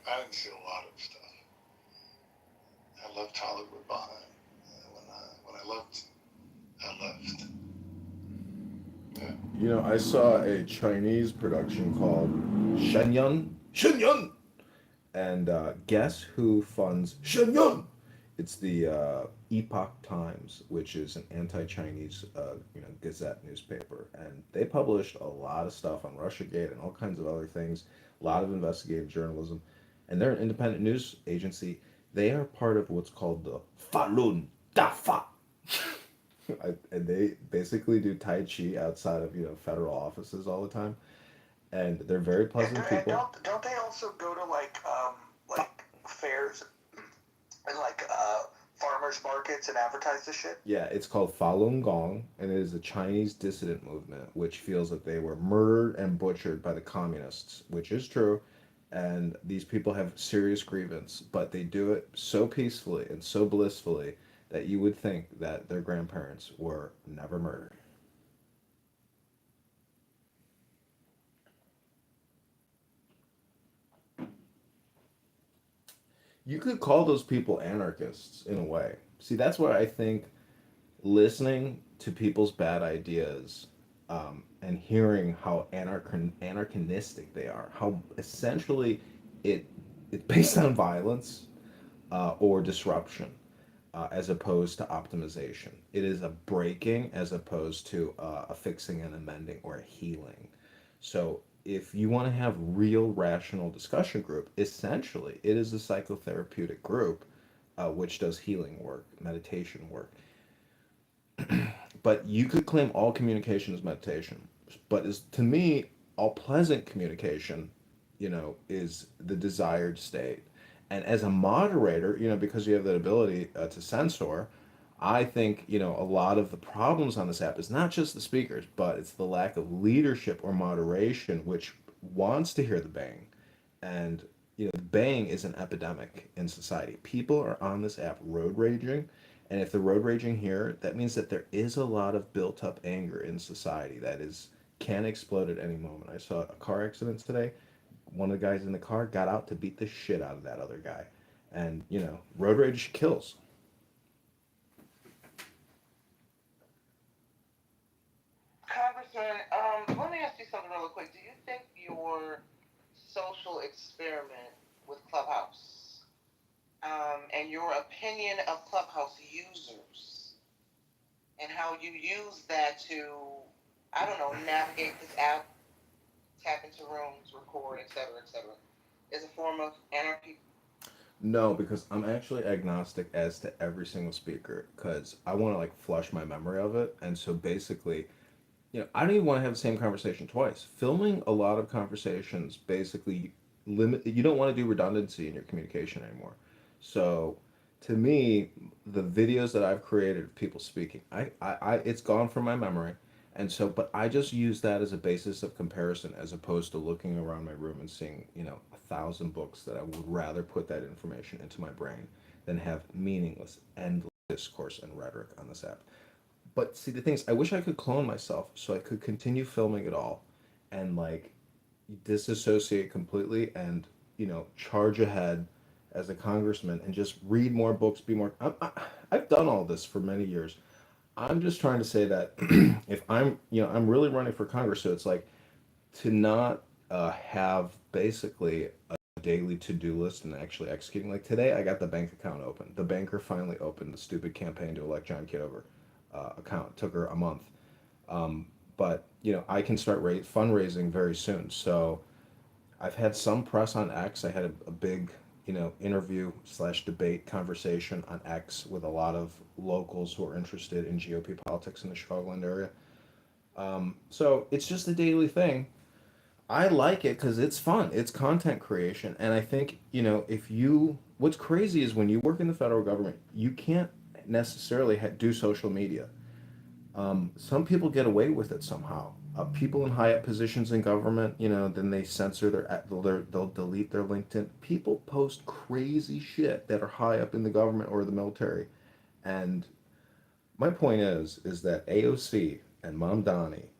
Speaker 8: I didn't see a lot of stuff. I left Hollywood behind. When I left, I left. Yeah.
Speaker 9: I saw a Chinese production called Shenyun. Shenyun! And guess who funds Shenyun? It's the Epoch Times, which is an anti-Chinese, Gazette newspaper, and they published a lot of stuff on RussiaGate and all kinds of other things. A lot of investigative journalism, and they're an independent news agency. They are part of what's called the Falun Dafa, and they basically do Tai Chi outside of federal offices all the time, and they're very pleasant
Speaker 7: And
Speaker 9: people.
Speaker 7: don't they also go to like fairs and farmers markets and advertise this shit?
Speaker 9: Yeah, it's called Falun Gong, and it is a Chinese dissident movement which feels that they were murdered and butchered by the communists, which is true. And these people have serious grievance, but they do it so peacefully and so blissfully that you would think that their grandparents were never murdered. You could call those people anarchists in a way. See, that's why I think listening to people's bad ideas and hearing how anarchinistic they are, how essentially it it's based on violence or disruption as opposed to optimization. It is a breaking as opposed to a fixing and amending or a healing. So if you want to have real rational discussion group, essentially it is a psychotherapeutic group which does healing work, meditation work, but you could claim all communication is meditation. But is to me, all pleasant communication, is the desired state. And as a moderator, because you have that ability to censor, I think, a lot of the problems on this app is not just the speakers, but it's the lack of leadership or moderation, which wants to hear the bang. And, the bang is an epidemic in society. People are on this app road raging. And if they're road raging here, that means that there is a lot of built up anger in society that can explode at any moment. I saw a car accident today. One of the guys in the car got out to beat the shit out of that other guy. And, road rage kills.
Speaker 7: Congressman, let me ask you something real quick. Do you think your social experiment with Clubhouse, and your opinion of Clubhouse users and how you use that to, I don't know, navigate this app, tap into rooms, record, etc., is a form of anarchy?
Speaker 9: No, because I'm actually agnostic as to every single speaker because I want to like flush my memory of it. And so basically, I don't even want to have the same conversation twice. Filming a lot of conversations basically limit, you don't want to do redundancy in your communication anymore. So to me, the videos that I've created of people speaking, it's gone from my memory. And so, but I just use that as a basis of comparison as opposed to looking around my room and seeing, 1,000 books that I would rather put that information into my brain than have meaningless, endless discourse and rhetoric on this app. But see, the thing is, I wish I could clone myself so I could continue filming it all and like disassociate completely and, charge ahead as a congressman and just read more books, be more. I've done all this for many years. I'm just trying to say that if I'm really running for Congress, so it's like to not have basically a daily to-do list and actually executing. Like today, I got the bank account open. The banker finally opened the stupid campaign to elect John Kitover account. It took her a month, but I can start fundraising very soon. So I've had some press on X. I had a big interview slash debate conversation on X with a lot of locals who are interested in GOP politics in the Chicagoland area. So it's just a daily thing. I like it because it's fun. It's content creation. And I think, what's crazy is when you work in the federal government, you can't necessarily do social media. Some people get away with it somehow. People in high up positions in government, then they censor they'll delete their LinkedIn. People post crazy shit that are high up in the government or the military. And my point is that AOC and Mom Donnie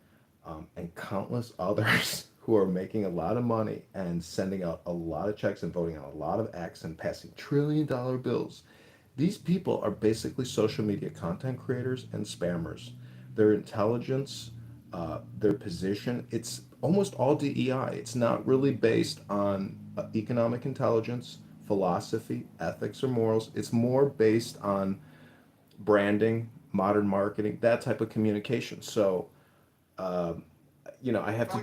Speaker 9: and countless others who are making a lot of money and sending out a lot of checks and voting on a lot of acts and passing $1 trillion bills. These people are basically social media content creators and spammers. Their intelligence, their position, it's almost all DEI. It's not really based on economic intelligence, philosophy, ethics, or morals. It's more based on branding, modern marketing, that type of communication. So, um, I have to.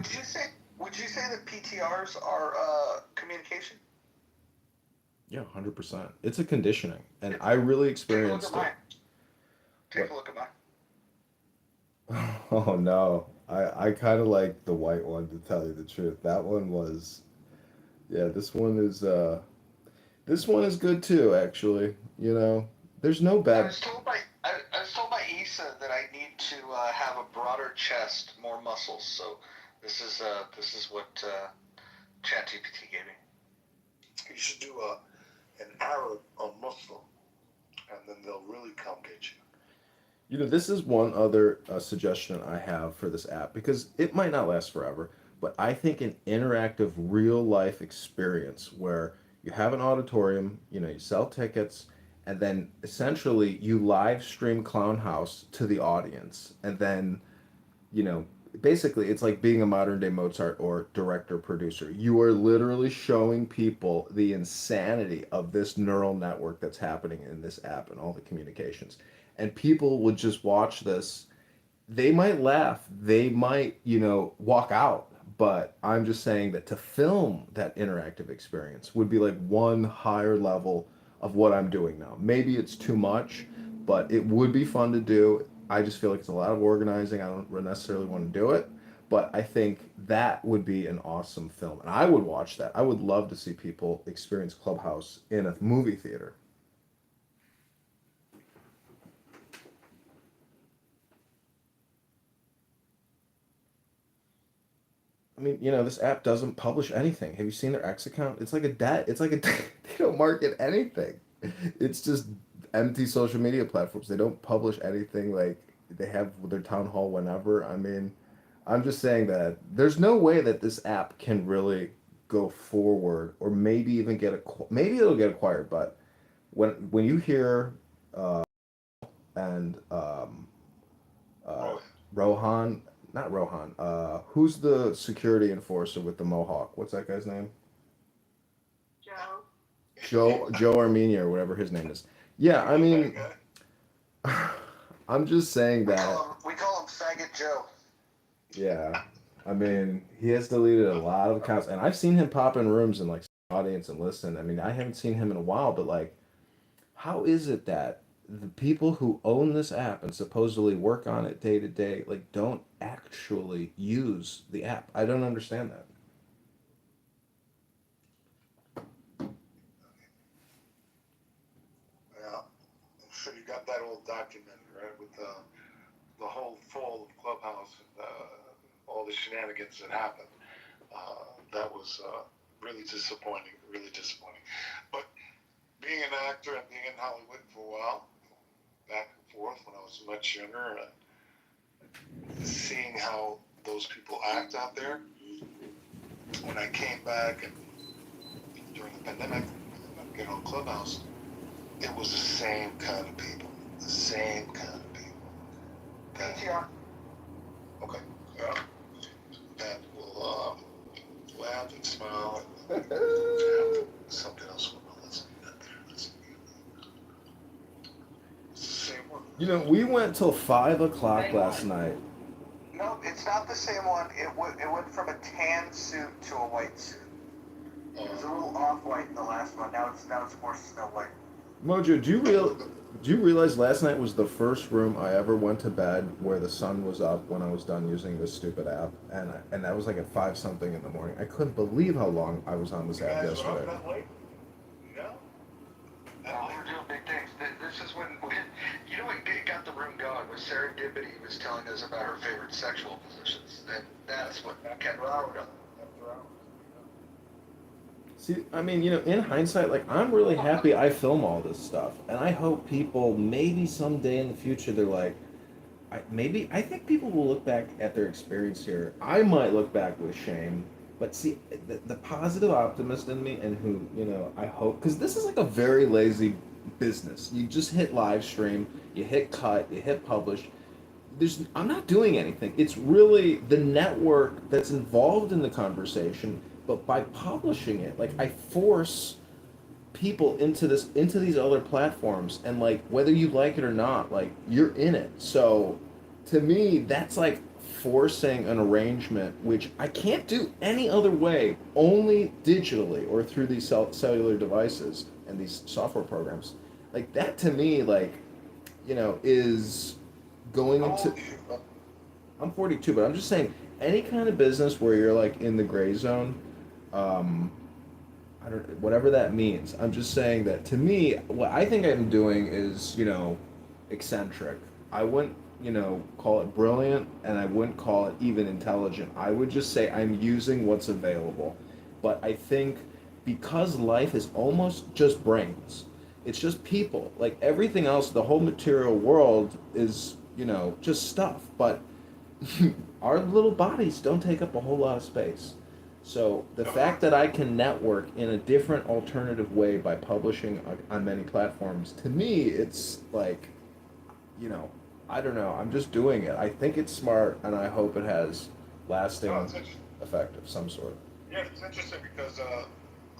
Speaker 7: Would you say that PTRs are communication?
Speaker 9: Yeah, 100%. It's a conditioning, and I really
Speaker 7: Take a look at
Speaker 9: experienced it.
Speaker 7: mine. Take a look at mine.
Speaker 9: Oh no, I kind of like the white one to tell you the truth. That one was, yeah, this one is good too, actually. There's no
Speaker 7: I
Speaker 9: bad.
Speaker 7: was told by I was told by Issa that I need to have a broader chest, more muscles. So this is what ChatGPT gave me.
Speaker 4: You should do an Arab, a Muslim, and then they'll really come get you.
Speaker 9: This is one other suggestion I have for this app because it might not last forever, but I think an interactive real life experience where you have an auditorium, you sell tickets, and then essentially you live stream Clown House to the audience, and then you know, basically it's like being a modern day Mozart or director producer. You are literally showing people the insanity of this neural network that's happening in this app and all the communications. And people would just watch this. They might laugh, they might, walk out, but I'm just saying that to film that interactive experience would be like one higher level of what I'm doing now. Maybe it's too much, but it would be fun to do. I just feel like it's a lot of organizing. I don't necessarily want to do it, but I think that would be an awesome film. And I would watch that. I would love to see people experience Clubhouse in a movie theater. I mean, this app doesn't publish anything. Have you seen their X account? It's like a debt. It's like a they don't market anything. It's just empty social media platforms. They don't publish anything. Like they have their town hall whenever. I mean, I'm just saying that there's no way that this app can really go forward, or maybe even maybe it'll get acquired. But when you hear and uh, Rohan, not Rohan. Who's the security enforcer with the mohawk? What's that guy's name?
Speaker 10: Joe.
Speaker 9: Joe Armenia or whatever his name is. Yeah, I mean, I'm just saying that.
Speaker 7: We call him Faggot Joe.
Speaker 9: Yeah, I mean, he has deleted a lot of accounts, and I've seen him pop in rooms and like audience and listen. I mean, I haven't seen him in a while, but like, how is it that the people who own this app and supposedly work on it day to day, like, don't actually use the app? I don't understand that.
Speaker 8: Yeah, I'm sure you got that all documented, right? With the whole fall of Clubhouse and all the shenanigans that happened. That was really disappointing, really disappointing. But being an actor and being in Hollywood for a while, back and forth when I was much younger, seeing how those people act out there. When I came back and during the pandemic, get on Clubhouse, it was the same kind of people, the same kind of people. That, okay, yeah, that will laugh and smile and something else going on. Let's get that there. Let's it's the same one.
Speaker 9: You know, we went till 5 o'clock last night.
Speaker 17: No, it's not the same one. It went from a tan suit to a white suit. It was a little off-white in the last one. Now it's more snow white.
Speaker 9: Mojo, do you realize last night was the first room I ever went to bed where the sun was up when I was done using this stupid app, and that was like at 5 something in the morning. I couldn't believe how long I was on this app yesterday.
Speaker 17: No. Oh, they were doing big things. This is when you know what got the room going was Serendipity was telling us about her favorite sexual positions, and that's what kept riled up.
Speaker 9: See, I mean, you know, in hindsight, like, I'm really happy I film all this stuff, and I hope people maybe someday in the future they're like, I think people will look back at their experience here. I might look back with shame, but see, the positive optimist in me, and who, you know, I hope, because this is like a very lazy business. You just hit live stream, you hit cut, you hit publish. I'm not doing anything. It's really the network that's involved in the conversation, but by publishing it, like, I force people into these other platforms, and like, whether you like it or not, like, you're in it. So to me, that's like forcing an arrangement which I can't do any other way, only digitally or through these cellular devices and these software programs. Like, that to me, like, you know, is going into. I'm 42, but I'm just saying, any kind of business where you're like in the gray zone, um, I don't, whatever that means. I'm just saying that to me, what I think I'm doing is, you know, eccentric. I wouldn't, you know, call it brilliant, and I wouldn't call it even intelligent. I would just say I'm using what's available. But I think because life is almost just brains, it's just people. Like, everything else, the whole material world is, you know, just stuff. But our little bodies don't take up a whole lot of space. So the fact that I can network in a different alternative way by publishing on many platforms, to me, it's like, you know, I don't know. I'm just doing it. I think it's smart, and I hope it has lasting effect of some sort.
Speaker 8: Yeah, it's interesting because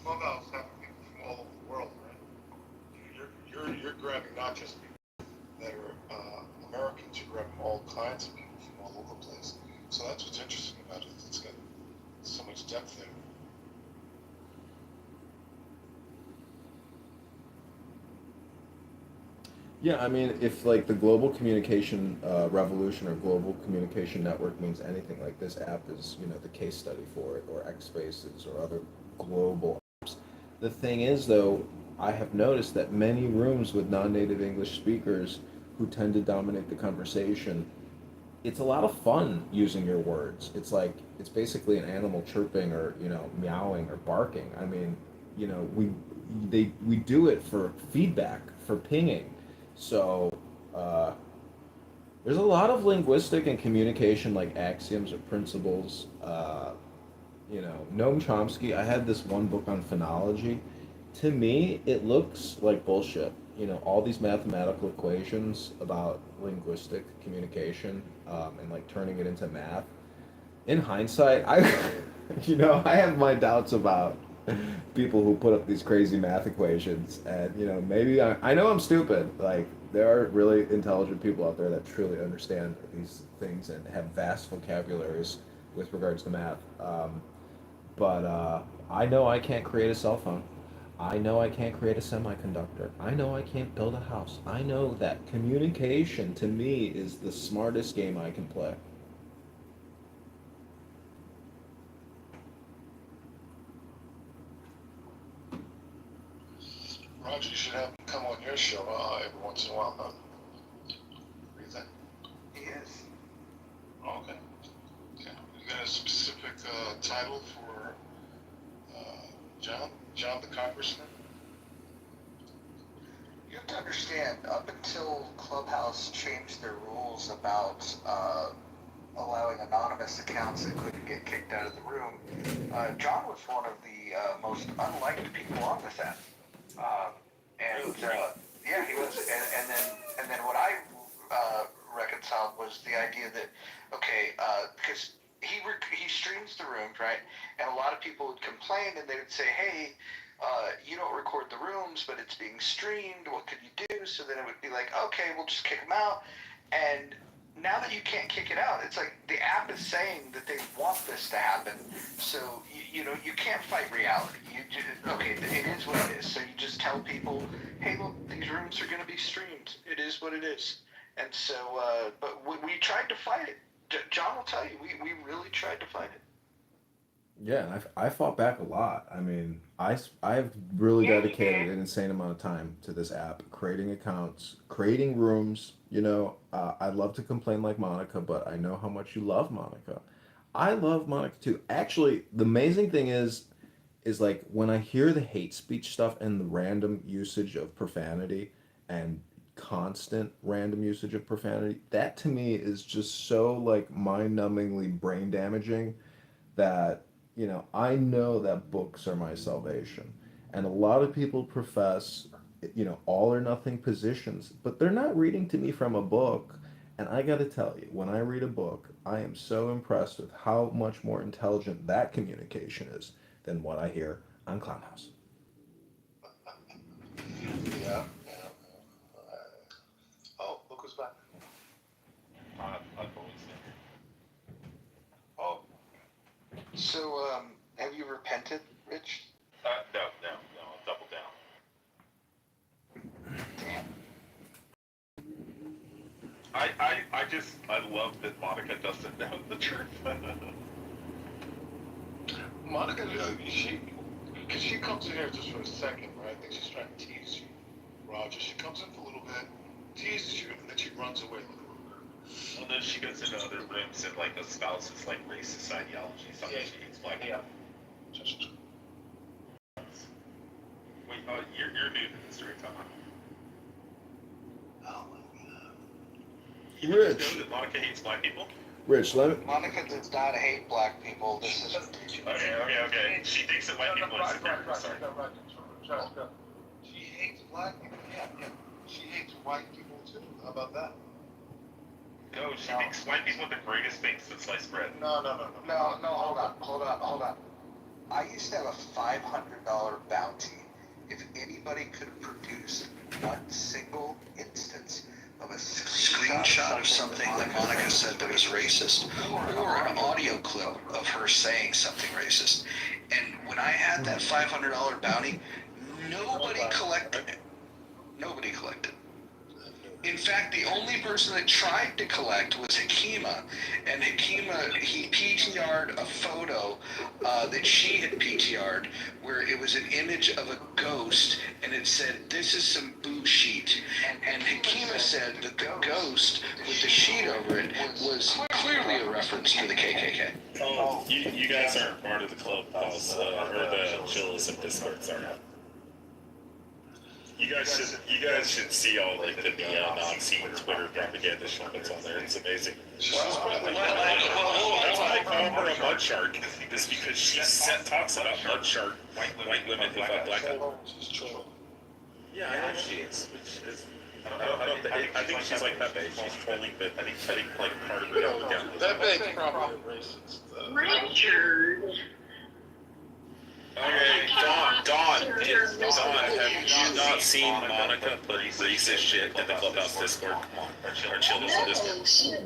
Speaker 8: Clubhouse having people from all over the world, right? You're grabbing not just people that are Americans, you're grabbing all kinds of people from all over the place. So that's what's interesting about it. It's got so much depth there.
Speaker 9: Yeah, I mean, if like the global communication revolution or global communication network means anything, like, this app is, you know, the case study for it, or X Spaces or other global apps. The thing is, though, I have noticed that many rooms with non-native English speakers who tend to dominate the conversation, it's a lot of fun using your words. It's like, it's basically an animal chirping, or, you know, meowing or barking. I mean, you know, we do it for feedback, for pinging. So uh, there's a lot of linguistic and communication, like, axioms or principles. You know, Noam Chomsky. I had this one book on phonology. To me, it looks like bullshit. You know, all these mathematical equations about linguistic communication, and like turning it into math. In hindsight, you know, I have my doubts about people who put up these crazy math equations, and, you know, maybe I know I'm stupid. Like, there are really intelligent people out there that truly understand these things and have vast vocabularies. with regards to math. But I know I can't create a cell phone. I know I can't create a semiconductor. I know I can't build a house. I know that communication to me is the smartest game I can play.
Speaker 4: Roger, you should have him come on your show every once in a while, huh? What do you think? He is. Oh, okay. Okay. You got a specific title for John? John the Congressman?
Speaker 17: You have to understand, up until Clubhouse changed their rules about allowing anonymous accounts that couldn't get kicked out of the room, John was one of the most unliked people on this app. Yeah, he was. And then what I reconciled was the idea that, okay, because he streams the rooms, right? And a lot of people would complain and they would say, hey, you don't record the rooms, but it's being streamed. What could you do? So then it would be like, okay, we'll just kick them out. And now that you can't kick it out, it's like the app is saying that they want this to happen. So, you know, you can't fight reality. You just, okay, it is what it is. So you just tell people, hey, look, these rooms are going to be streamed. It is what it is. And so, but we tried to fight it. John will tell you, we really tried to fight it.
Speaker 9: Yeah, and I fought back a lot. I mean, I've really dedicated an insane amount of time to this app, creating accounts, creating rooms. You know, I love to complain like Monica, but I know how much you love Monica. I love Monica too. Actually, the amazing thing is like when I hear the hate speech stuff and the random usage of profanity and constant random usage of profanity, that to me is just so like mind-numbingly brain damaging that I know that books are my salvation, and a lot of people profess all or nothing positions, but they're not reading to me from a book. And I got to tell you, when I read a book, I am so impressed with how much more intelligent that communication is than what I hear on Clownhouse.
Speaker 4: Yeah. Oh, look who's back.
Speaker 3: I've always been.
Speaker 4: Oh,
Speaker 17: So, have you repented, Rich?
Speaker 3: No, I'll double down.
Speaker 17: Damn.
Speaker 3: I love that Monica doesn't know the truth.
Speaker 4: Monica, because she comes in here just for a second, right? I think she's trying to tease you, Roger. She comes in for a little bit, teases you, and then she runs away.
Speaker 3: Well, then she goes into other rooms and like espouses like racist ideology. Something she hates black people. Wait, you're new to the story, Tom.
Speaker 4: Oh my God.
Speaker 3: You didn't know that Monica hates black people?
Speaker 9: Rich, let me.
Speaker 17: Monica does not hate black people. This is.
Speaker 3: Okay. She thinks that white people are superior. Sorry.
Speaker 4: She hates black people. Yeah. She hates white people too. How about that?
Speaker 3: No, she thinks white people are the greatest things since sliced bread.
Speaker 17: No, hold on. I used to have a $500 bounty if anybody could produce one single instance of a screenshot of something that Monica said that was racist, or an audio clip of her saying something racist. And when I had that $500 bounty, nobody collected it. Nobody collected. In fact, the only person that tried to collect was Hakima, and Hakima, he PTR'd a photo that she had PTR'd where it was an image of a ghost, and it said, "This is some boo sheet." And Hakima said that the ghost with the sheet over it was clearly a reference to the KKK.
Speaker 3: Oh, you guys aren't part of the clubhouse or the chills and Discord, sorry. You guys should see all like the neo-Nazi Twitter propaganda shit that's on there. It's amazing. That's why I call her a mud shark. Is because she talks about mud shark white women who fuck black people. Yeah, I know she is. I think she's like Pepe. She's trolling, but I think like part of it all down.
Speaker 4: Pepe's probably a racist.
Speaker 12: Richard.
Speaker 3: Okay, Dawn, have you not seen Monica put racist shit in the clubhouse Discord? Come on, our children's in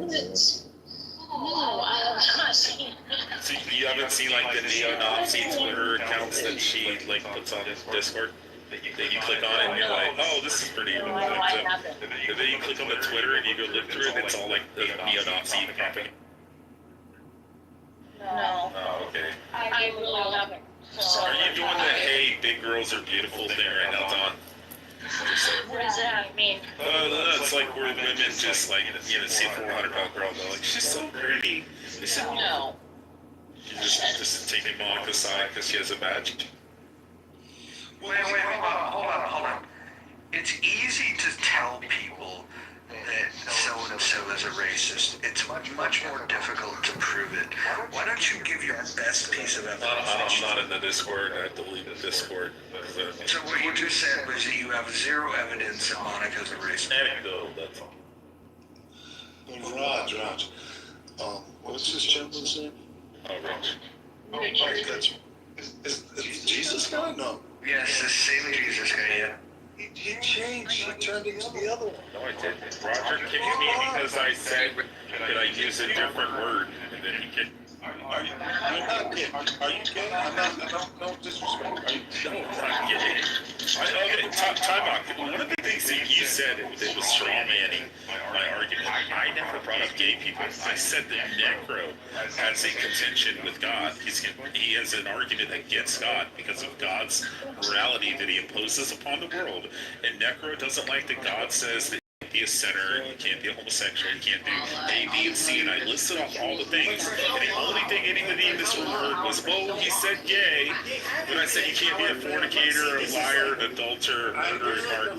Speaker 3: Discord.
Speaker 12: No, I have not seen.
Speaker 3: So you haven't seen like the neo-Nazi Twitter accounts that she like puts on Discord? That you click on it and you're like, oh, this is pretty effective. And then you click on the Twitter and you go look through it and it's all like the neo-Nazi propaganda.
Speaker 12: No.
Speaker 3: Oh, okay.
Speaker 12: I really haven't. So,
Speaker 3: Are you doing the hey, big girls are beautiful thing right now, Don?
Speaker 12: what does that mean?
Speaker 3: It's like where women just like, see a 400-pound girl and they're like, she's so pretty. They said,
Speaker 12: No.
Speaker 3: you just taking Monica aside because she has a badge.
Speaker 5: Wait, hold on. It's easy to tell people that so-and-so is a racist. It's much more difficult to prove it. Why don't you give your best piece of evidence?
Speaker 3: I'm not in the Discord. I deleted the Discord.
Speaker 5: So what you just said was that you have zero evidence that Monica's a racist.
Speaker 3: Anecdotal, that's all.
Speaker 8: Raj, what's this gentleman's name?
Speaker 3: Oh, Rich.
Speaker 8: Oh, Mike, that's, is Jesus guy? No.
Speaker 5: Yes, the same Jesus guy, yeah.
Speaker 8: He changed. He turned into the other one.
Speaker 3: No, I didn't. Roger kicked me because I said that I use a different word, and then he kicked me.
Speaker 8: Are you not gay? Are you gay? I'm not, no disrespect. Are you
Speaker 3: No, I'm kidding. Okay, time out. One of the things that you said that was strawmanning my argument, I never brought up gay people. I said that Necro has a contention with God. He has an argument against God because of God's morality that he imposes upon the world. And Necro doesn't like that God says that you can't be a sinner, you can't be a homosexual, you can't do A, B, and C. And I listed off all the things. And the only thing anybody in this room heard was, oh, he said gay. When I said you can't be a fornicator, a liar, an adulterer, a murderer,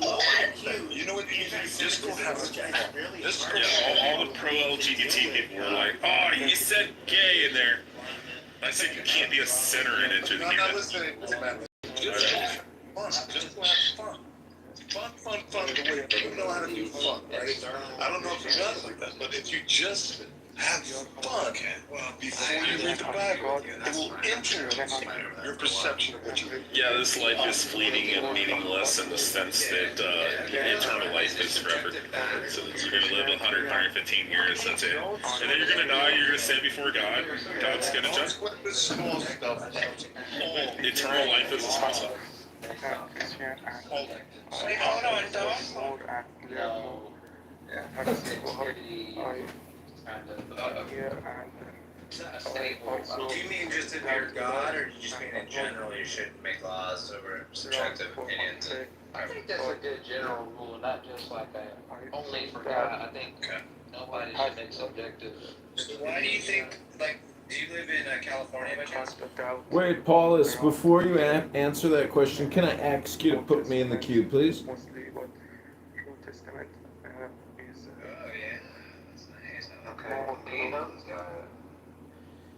Speaker 8: You know what? You just don't have to.
Speaker 3: yeah, all the pro-LGBT people were like, oh, you said gay in there. I said you can't be a sinner and enter the
Speaker 8: I'm
Speaker 3: kingdom.
Speaker 8: not listening. Just have fun. Just have fun. Fun, the way you know how to do fun, right? I don't know if you got it like that, but if you just have fun before you read the Bible, it will influence your perception of what you read.
Speaker 3: Yeah, this life is fleeting and meaningless in the sense that eternal life is forever. So you're going to live 100, 115 years, that's it. And then you're going to die, you're going to stand before God. God's going to judge. Eternal life is a small stuff.
Speaker 5: Hold on, Tom.
Speaker 18: Do you mean just if you're God, or do you just mean in general you shouldn't make laws over subjective opinions?
Speaker 6: I think that's a good general rule, not just like a only for God. I think nobody should make subjective.
Speaker 18: So why do you think, like, do you live in California by chance?
Speaker 9: Wait, Paulus, before you answer that question, can I ask you to put me in the queue, please?
Speaker 18: Oh yeah, that's nice. Okay.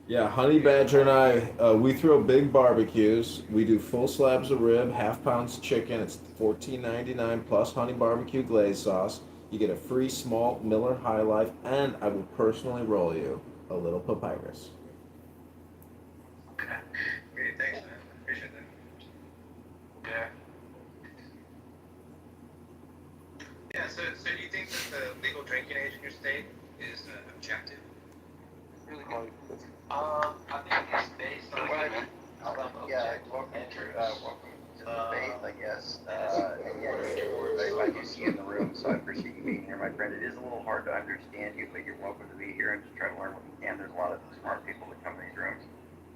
Speaker 9: Yeah, Honey Badger and I, we throw big barbecues. We do full slabs of rib, half pounds chicken. It's $14.99 plus honey barbecue glaze sauce. You get a free small Miller High Life, and I will personally roll you a little papyrus.
Speaker 18: Okay. Great, thanks, man. Appreciate that.
Speaker 5: Okay.
Speaker 18: Yeah, so do you think that the legal drinking age in your state is objective?
Speaker 5: I think it's based on welcome to the debate, I guess. And yeah, I do see you in the room, so I appreciate you being here, my friend. It is a little hard to understand you, but you're welcome to be here and just try to learn what you can. There's a lot of smart people that come to these rooms,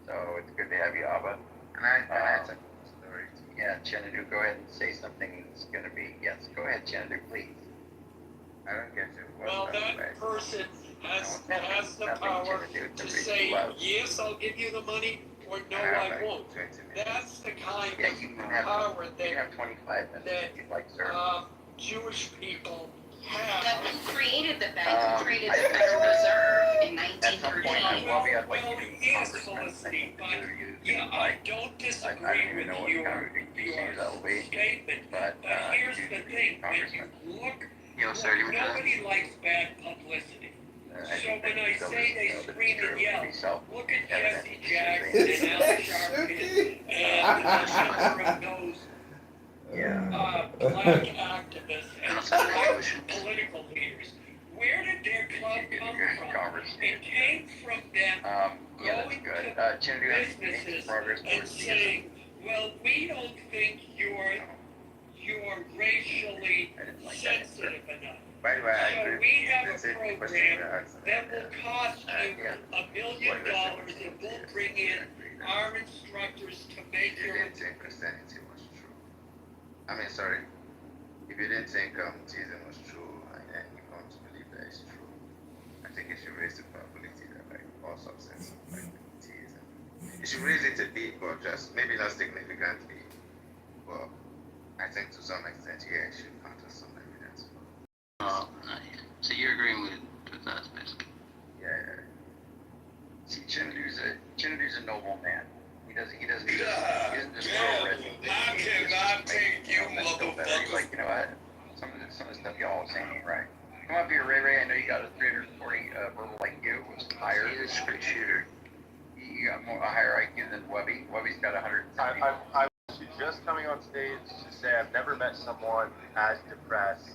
Speaker 5: so it's good to have you, Abba. Yeah, Chenadu, go ahead and say something that's going to be, yes, go ahead, Chenadu, please. I don't get you.
Speaker 19: Well, that person has the power to say, yes, I'll give you the money, or no, I won't. That's the kind of power that Jewish people have.
Speaker 10: Who created the bank? Who created the Federal Reserve in 1939?
Speaker 19: Well, he is soliciting, but yeah, I don't disagree with your statement. But here's the thing, when you look, nobody likes bad publicity. So when I say they scream and yell, look at Jesse Jackson and Al Sharpton and a number of those black activists and black political leaders. where did their club come from? It came from them going to businesses and saying, well, we don't think you're racially sensitive enough. So we have a program that will cost you $1 million and we'll bring in our instructors to make your...
Speaker 20: Christianity was true. I mean, sorry. If you didn't think theism was true and you come to believe that it's true, I think you should raise the probability that like all subsets of like theism. You should raise it a bit, but just maybe not significantly. But I think to some extent, yeah, it should counter some evidence.
Speaker 18: Oh, so you're agreeing with us, basically?
Speaker 20: Yeah.
Speaker 19: See, Chindu's a noble man. He doesn't just throw red. I cannot take you, motherfucker. Like, you know what? Some of the stuff y'all are saying ain't right. Come up here, Ray Ray. I know you got a 340 verbal IQ. Was higher. He's a straight shooter. You got a higher IQ than Webby. Webby's got 100.
Speaker 21: I was just coming on stage to say I've never met someone as depressed,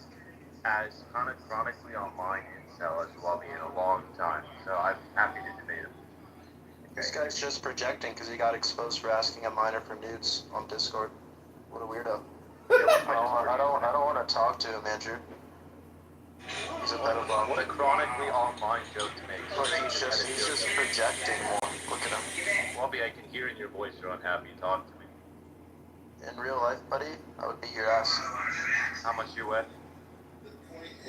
Speaker 21: as kind of chronically online incel as Webby in a long time. So I'm happy to debate him.
Speaker 22: This guy's just projecting because he got exposed for asking a minor for nudes on Discord. What a weirdo. I don't want to talk to him, Andrew. He's a pedophile.
Speaker 21: What a chronically online joke to make.
Speaker 22: Look, he's just projecting more. Look at him.
Speaker 21: Wobby, I can hear in your voice you're unhappy. Talk to me.
Speaker 22: In real life, buddy, I would beat your ass.
Speaker 21: How much you weigh?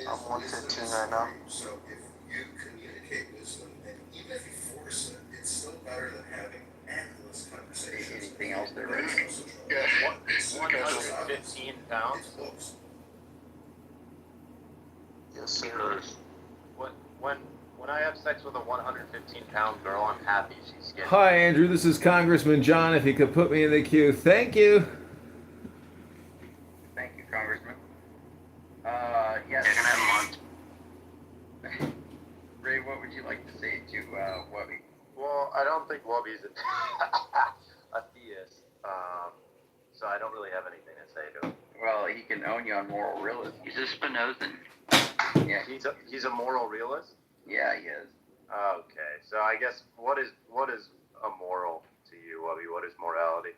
Speaker 22: I'm 115 right now.
Speaker 23: So if you communicate wisdom, and even if you force it, it's still better than having endless conversations.
Speaker 19: Anything else there, right?
Speaker 21: Yeah. 115 pounds?
Speaker 22: Yes, sir.
Speaker 21: When I have sex with a 115-pound girl, I'm happy she's skinny.
Speaker 9: Hi, Andrew. This is Congressman John. If you could put me in the queue. Thank you.
Speaker 19: Thank you, Congressman. Yes.
Speaker 18: They're gonna have a month.
Speaker 19: Ray, what would you like to say to Webby?
Speaker 21: Well, I don't think Wobby's a theist, so I don't really have anything to say to him.
Speaker 19: Well, he can own you on moral realism.
Speaker 18: He's a Spinozan.
Speaker 19: Yeah.
Speaker 21: He's a moral realist?
Speaker 19: Yeah, he is.
Speaker 21: Okay, so I guess what is a moral to you, Wobby? What is morality?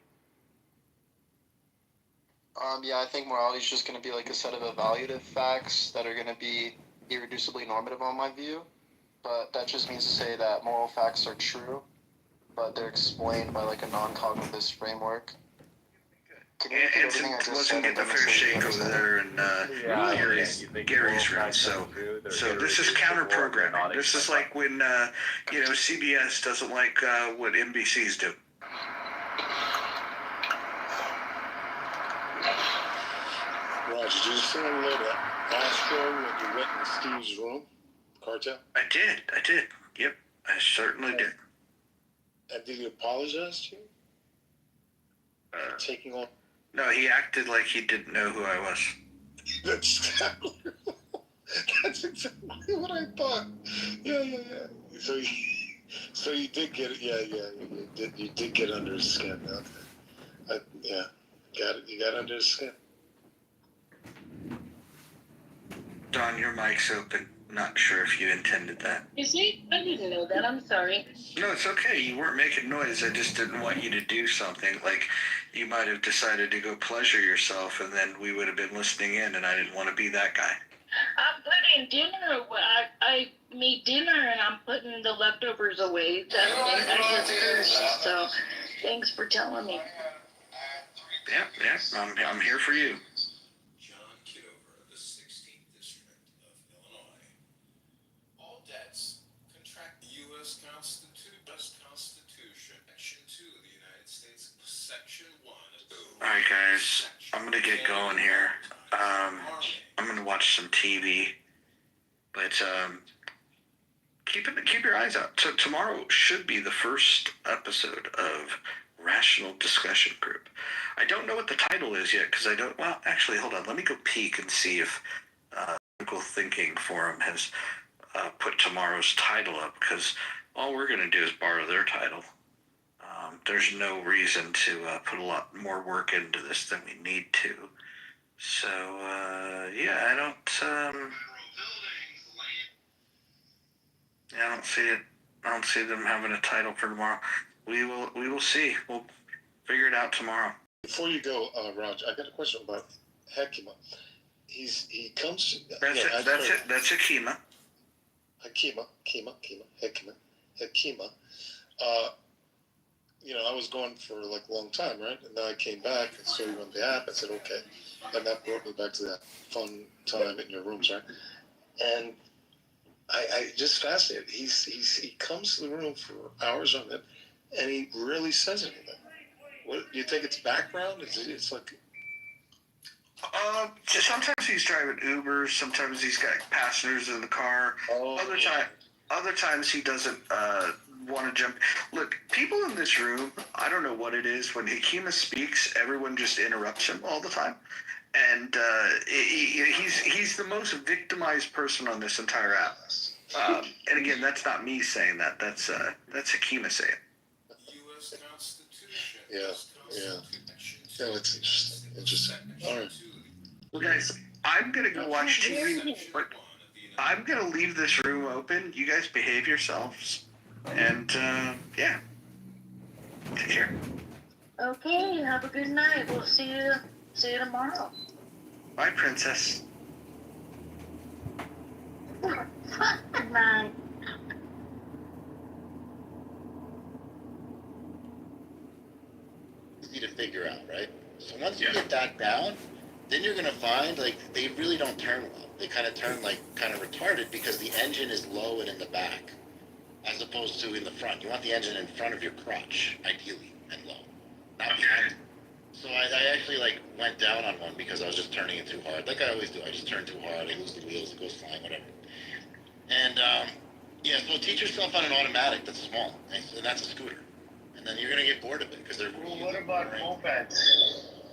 Speaker 22: Yeah, I think morality is just going to be like a set of evaluative facts that are going to be irreducibly normative on my view. But that just means to say that moral facts are true, but they're explained by like a non-cognitivist framework.
Speaker 5: Anson wasn't getting a fair shake over there in Gary's room. So this is counter programming. This is like when CBS doesn't like what NBC's do.
Speaker 8: Roger, did you say a little Astro when you went in Steve's room? Cartel?
Speaker 5: I did. Yep, I certainly did.
Speaker 8: And did he apologize to you? Taking on?
Speaker 5: No, he acted like he didn't know who I was.
Speaker 8: That's exactly what I thought. Yeah. So you did get it. Yeah. You did get under his skin. Okay. Got it. You got under his skin.
Speaker 5: Don, your mic's open. Not sure if you intended that.
Speaker 24: Is he? I didn't know that. I'm sorry.
Speaker 5: No, it's okay. You weren't making noise. I just didn't want you to do something. Like, you might have decided to go pleasure yourself, and then we would have been listening in, and I didn't want to be that guy.
Speaker 24: I'm putting dinner away. I made dinner, and I'm putting the leftovers away. I just finished, so thanks for telling me.
Speaker 5: Yeah. I'm here for you.
Speaker 23: John Kitover of the 16th District of Illinois. All debts contract the U.S. Constitution, Section 2 of the United States, Section 1.
Speaker 5: Alright, guys. I'm going to get going here. I'm going to watch some TV. But keep your eyes out. Tomorrow should be the first episode of Rational Discussion Group. I don't know what the title is yet because I don't. Well, actually, hold on. Let me go peek and see if Critical Thinking Forum has put tomorrow's title up, because all we're going to do is borrow their title. There's no reason to put a lot more work into this than we need to. So, I don't. Yeah, I don't see it. I don't see them having a title for tomorrow. We will see. We'll figure it out tomorrow.
Speaker 4: Before you go, Raj, I got a question about Hekima. He comes.
Speaker 5: That's it. That's Akima.
Speaker 4: Hekima. I was gone for like a long time, right? And then I came back and saw you on the app. I said, okay. And that brought me back to that fun time in your rooms, right? And I just fascinated. He comes to the room for hours on it, and he rarely says anything. What do you think? It's background? It's like.
Speaker 5: Sometimes he's driving Uber. Sometimes he's got passengers in the car.
Speaker 4: Oh.
Speaker 5: Other times he doesn't want to jump. Look, people in this room, I don't know what it is. When Hekima speaks, everyone just interrupts him all the time. And he's the most victimized person on this entire app. And again, that's not me saying that. That's Hekima saying.
Speaker 23: U.S. Constitution.
Speaker 4: Yeah. No, it's interesting. All right.
Speaker 5: Well, guys, I'm gonna go watch TV. But I'm gonna leave this room open. You guys behave yourselves, and yeah, take care.
Speaker 24: Okay, have a good night. We'll see you tomorrow.
Speaker 5: Bye, princess.
Speaker 24: Good night.
Speaker 1: Easy to figure out, right? So once you get that down, then you're gonna find like they really don't turn well. They kind of turn like kind of retarded because the engine is low and in the back, as opposed to in the front. You want the engine in front of your crotch, ideally, and low, not behind. So I actually like went down on one because I was just turning it too hard, like I always do. I just turn too hard, I lose the wheels, it goes flying, whatever. And so teach yourself on an automatic that's small, and that's a scooter. And then you're gonna get bored of it because they're.
Speaker 14: Well, what about mopeds?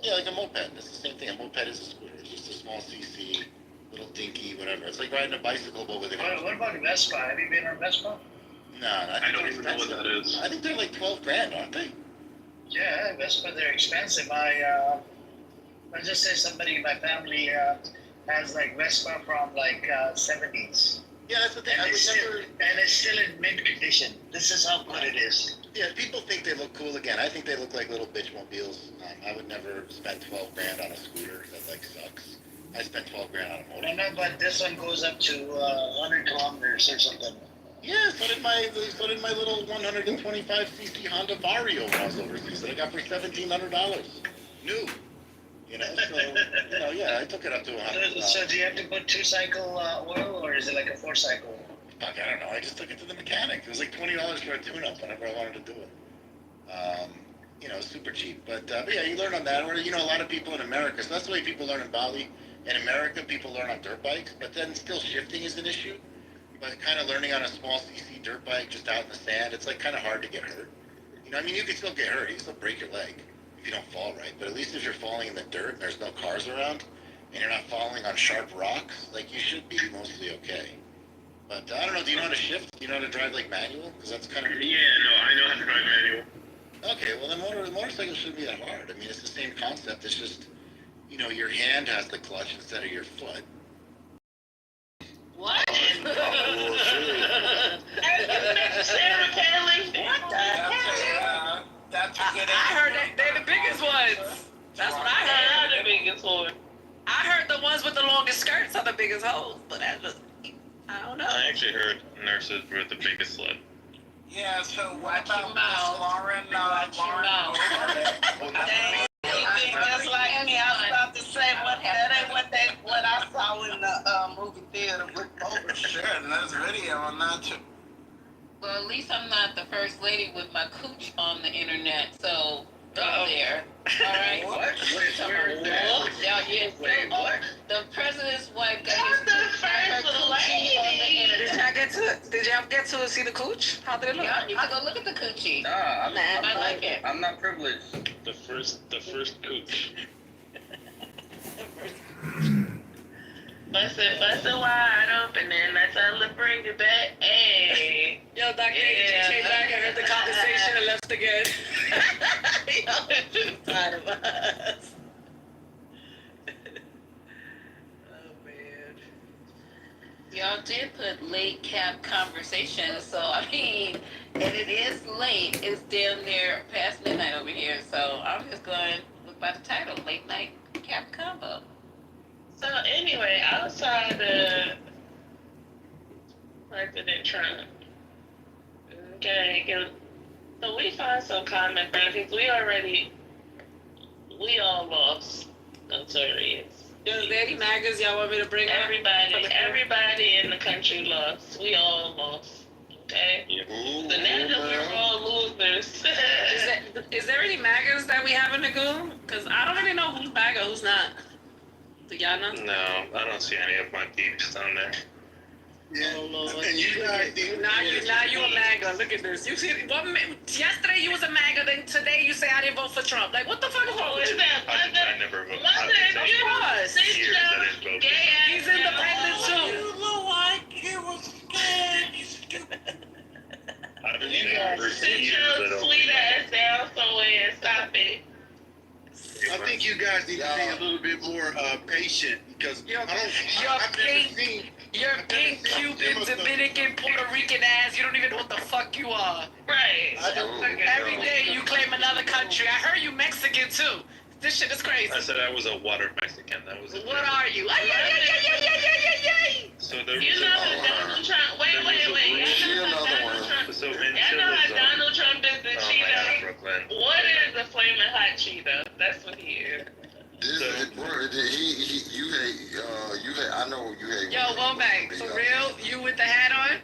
Speaker 1: Yeah, like a moped. It's the same thing. A moped is a scooter. It's just a small CC, little dinky, whatever. It's like riding a bicycle, but with a.
Speaker 14: What about Vespa? Have you been on Vespa?
Speaker 1: No,
Speaker 2: I don't even know what that is.
Speaker 1: I think they're like $12,000, aren't they?
Speaker 14: Yeah, Vespa, they're expensive. I just say somebody in my family has like Vespa from like 70s.
Speaker 1: Yeah, that's the thing.
Speaker 14: And it's still in mint condition. This is how good it is.
Speaker 1: Yeah, people think they look cool. Again, I think they look like little bitch mobiles. I would never spend $12,000 on a scooter. That like sucks. I spent $12,000 on a motor.
Speaker 14: No, but this one goes up to 100 kilometers or something.
Speaker 1: Yeah, so did my little 125cc Honda Vario when I was overseas that I got for $1,700. New. Yeah, I took it up to 100.
Speaker 14: So do you have to put 2-cycle oil, or is it like a 4-cycle?
Speaker 1: Fuck, I don't know. I just took it to the mechanic. It was like $20 for a tune-up whenever I wanted to do it. Super cheap. But yeah, you learn on that. Or, a lot of people in America, so that's the way people learn in Bali. In America, people learn on dirt bikes, but then still shifting is an issue. But kind of learning on a small CC dirt bike just out in the sand, it's like kind of hard to get hurt. You can still get hurt. You can still break your leg if you don't fall right. But at least if you're falling in the dirt and there's no cars around, and you're not falling on sharp rocks, like you should be mostly okay. But I don't know, do you know how to shift? Do you know how to drive like manual? Because that's kind of...
Speaker 2: Yeah, no, I know how to drive manual.
Speaker 1: Okay, well then motorcycle shouldn't be that hard. I mean, it's the same concept. It's just, your hand has the clutch instead of your foot.
Speaker 24: What?
Speaker 15: Sarah Kelly. What the hell? I heard that they're the biggest ones. That's what I heard. They're the biggest ones. I heard the ones with the longest skirts are the biggest hoes, but I don't know.
Speaker 2: I actually heard nurses were the biggest slut.
Speaker 19: Yeah, so what
Speaker 15: Watch your mouth.
Speaker 19: Lauren?
Speaker 15: Watch your mouth. Dang, you think just like me? I was about to say that ain't what I saw in the movie theater with both.
Speaker 19: Sure, and there's video on that too.
Speaker 15: Well, at least I'm not the first lady with my cooch on the internet, so go there. All right.
Speaker 2: What? Where is that?
Speaker 15: Yeah.
Speaker 2: Wait, what?
Speaker 15: The president's wife got her coochie on the internet.
Speaker 16: Did y'all get to see the cooch? How did it look?
Speaker 15: Yeah, you can go look at the coochie.
Speaker 25: Nah,
Speaker 15: I like it.
Speaker 25: I'm not privileged.
Speaker 2: The first cooch.
Speaker 15: Bust it wide open and let's bring it back. Hey.
Speaker 16: Yo, Dr.
Speaker 15: Yeah.
Speaker 16: came back and heard the conversation and left again.
Speaker 15: Yo, it's just tired of us. Oh, man. Y'all did put late cap conversation, so I mean, and it is late. It's damn near past midnight over here, so I'm just going to look by the title, Late Night Cap Combo.
Speaker 7: So anyway, outside of President Trump, okay, so we find some common ground because we all lost. I'm serious.
Speaker 16: Is there any maggots y'all want me to bring up?
Speaker 7: Everybody in the country lost. We all lost. Okay? So now that we're all losers.
Speaker 16: Is there any maggots that we have in the goo? Because I don't really know who's MAGA, who's not. Do y'all know?
Speaker 2: No, I don't see any of my peeps down there.
Speaker 8: Yeah.
Speaker 16: Oh Lord.
Speaker 8: And you guys,
Speaker 16: Now you a MAGA. Look at this. You see, yesterday you was a MAGA, then today you say I didn't vote for Trump. Like, what the fuck is wrong with you?
Speaker 2: I never voted.
Speaker 16: He's independent too.
Speaker 8: You look like you was scared, you stupid.
Speaker 2: I've been there for
Speaker 7: Sit
Speaker 2: years.
Speaker 7: your sweet ass down somewhere and stop it.
Speaker 8: I think you guys need to be a little bit more patient because
Speaker 16: Your
Speaker 8: I've never seen.
Speaker 16: pink Cuban, Dominican, Puerto Rican ass. You don't even know what the fuck you are.
Speaker 7: Right.
Speaker 16: Every day you claim another country. I heard you Mexican too. This shit is crazy.
Speaker 2: I said I was a water Mexican. That was.
Speaker 16: What are you? Ay.
Speaker 2: So there was
Speaker 7: You know how Donald Trump. Wait. You know how Donald Trump.
Speaker 2: So in
Speaker 7: You know how Donald Trump is the Cheeto.
Speaker 2: Brooklyn.
Speaker 7: What is a flaming hot Cheeto? That's what he is.
Speaker 20: You hate. I know you hate.
Speaker 16: Yo, Womack, for real? You with the hat on?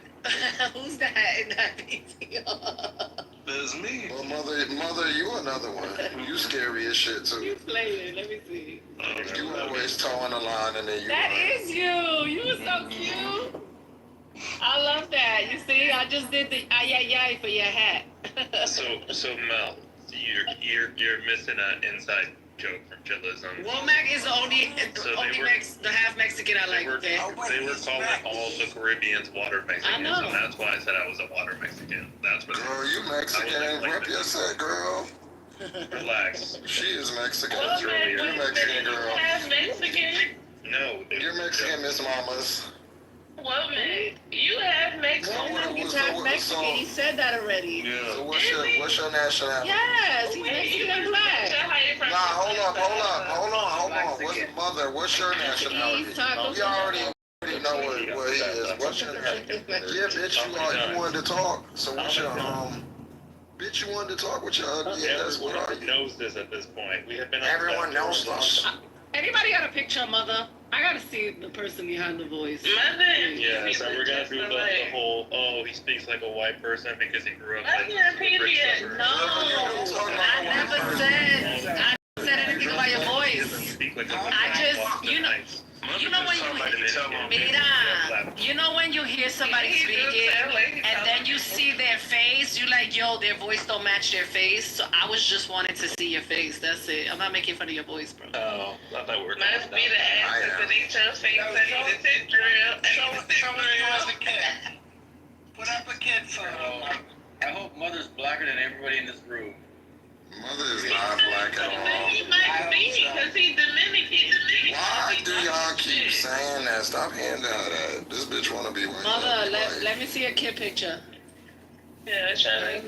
Speaker 16: Who's that in that PTR?
Speaker 20: That's me. Well, mother, you another one. You scary as shit too.
Speaker 16: You playing? Let me see.
Speaker 20: You always towing the line and then you.
Speaker 16: That is you. You were so cute. I love that. You see, I just did the ay for your hat.
Speaker 2: So Mel, you're missing an inside joke from Chillism.
Speaker 16: Womack is the only the half Mexican I like.
Speaker 2: They were calling all the Caribbeans water Mexicans,
Speaker 16: I know.
Speaker 2: and that's why I said I was a water Mexican. That's what.
Speaker 20: Girl, you Mexican. Rep your set, girl.
Speaker 2: Relax.
Speaker 20: She is Mexican.
Speaker 7: Well,
Speaker 20: You're Mexican, girl.
Speaker 7: Half Mexican.
Speaker 2: No.
Speaker 20: You're Mexican, Miss Mamas.
Speaker 7: Well, man, you have Mexican.
Speaker 16: He's half Mexican. He said that already.
Speaker 20: Yeah. So what's your nationality?
Speaker 16: Yes, he's Mexican and black.
Speaker 20: Nah, hold on. What's your nationality? We already know what he is. What's your nationality? Yeah, bitch, you wanted to talk. So what's your bitch, you wanted to talk with your ugly ass. What are you?
Speaker 2: Knows this at this point. We have been.
Speaker 20: Everyone knows this.
Speaker 16: Anybody got a picture of Mother? I gotta see the person behind the voice.
Speaker 2: Yeah, so we're gonna do the whole, he speaks like a white person because he grew up in
Speaker 16: No, I never said anything about your voice. I just, you know when when you hear somebody speaking and then you see their face, you like, yo, their voice don't match their face. So I was just wanting to see your face. That's it. I'm not making fun of your voice, bro.
Speaker 2: Oh, I thought we were.
Speaker 7: Must be the ass that they tell face I need a tit drill.
Speaker 18: Put up a kid photo. I hope Mother's blacker than everybody in this room.
Speaker 20: Mother is not black at all.
Speaker 7: He might be because he's Dominican.
Speaker 20: Why do y'all keep saying that? Stop handing her that. This bitch wanna be with
Speaker 16: Mother, let me see a kid picture.
Speaker 7: Yeah, trying to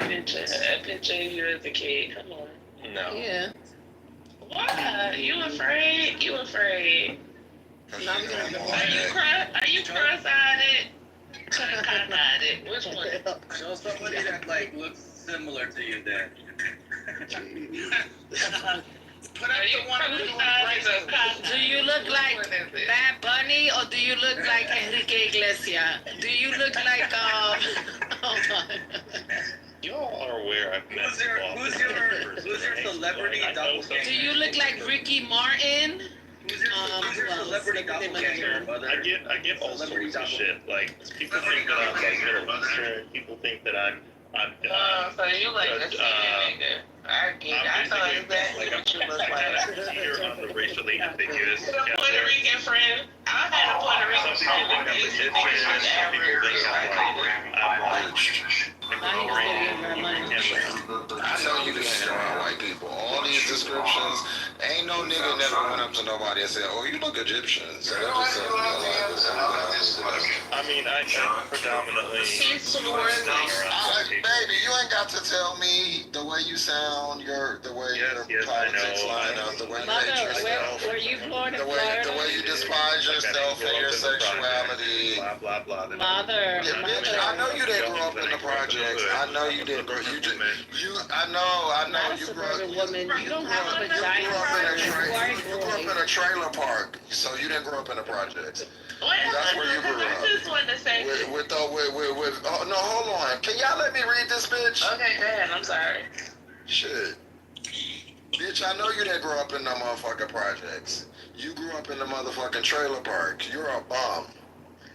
Speaker 7: make a picture of you as a kid. Come on.
Speaker 2: No.
Speaker 16: Yeah.
Speaker 7: Why? You afraid? You afraid? Are you cross-eyed? Cock-eyed? Which one?
Speaker 18: Show somebody that looks similar to you then.
Speaker 7: Put up the one with the
Speaker 16: Do you look like Bad Bunny or do you look like Enrique Iglesias? Do you look like hold on.
Speaker 2: You all are aware I've met
Speaker 18: Who's your celebrity doppelganger?
Speaker 16: Do you look like Ricky Martin?
Speaker 18: Who's your celebrity doppelganger?
Speaker 2: I get all sorts of shit. Like people think that I'm like Middle Eastern. People think that I'm
Speaker 7: so you like a nigga. I get it. I know exactly what you look like.
Speaker 2: You're on the racially ambiguous.
Speaker 7: The Puerto Rican friend. I had a Puerto Rican friend that used to think she was average.
Speaker 2: I'm like
Speaker 16: Now he's gonna give her money.
Speaker 23: I know you didn't hang around white people. All these descriptions, ain't no nigga never went up to nobody and said, "Oh, you look Egyptian." So that just says,
Speaker 2: I mean, I predominantly.
Speaker 23: Like, baby, you ain't got to tell me the way you sound, the way your politics line up, the way you hate yourself,
Speaker 16: Were you born in
Speaker 23: the way you despise yourself and your sexuality.
Speaker 2: Blah blah blah.
Speaker 16: Mother.
Speaker 23: Yeah, bitch, I know you didn't grow up in the projects. I know you didn't grow. I know you grew up.
Speaker 16: Woman, you don't have a
Speaker 23: You
Speaker 16: vagina.
Speaker 23: grew up in a trailer park, so you didn't grow up in the projects. That's where you grew up.
Speaker 7: I just wanted to say.
Speaker 23: Oh no, hold on. Can y'all let me read this, bitch?
Speaker 7: Okay, go ahead. I'm sorry.
Speaker 23: Shit. Bitch, I know you didn't grow up in the motherfucking projects. You grew up in the motherfucking trailer park. You're a bum.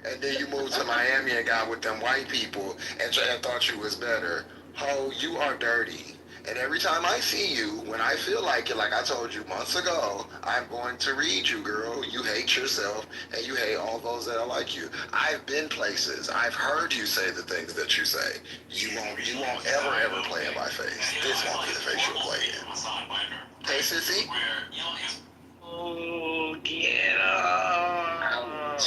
Speaker 23: And then you moved to Miami and got with them white people and thought you was better. Ho, you are dirty. And every time I see you, when I feel like it, like I told you months ago, I'm going to read you, girl. You hate yourself and you hate all those that are like you. I've been places. I've heard you say the things that you say. You won't ever play in my face. This won't be the face you'll play in. Hey, sissy?
Speaker 7: Oh, get up.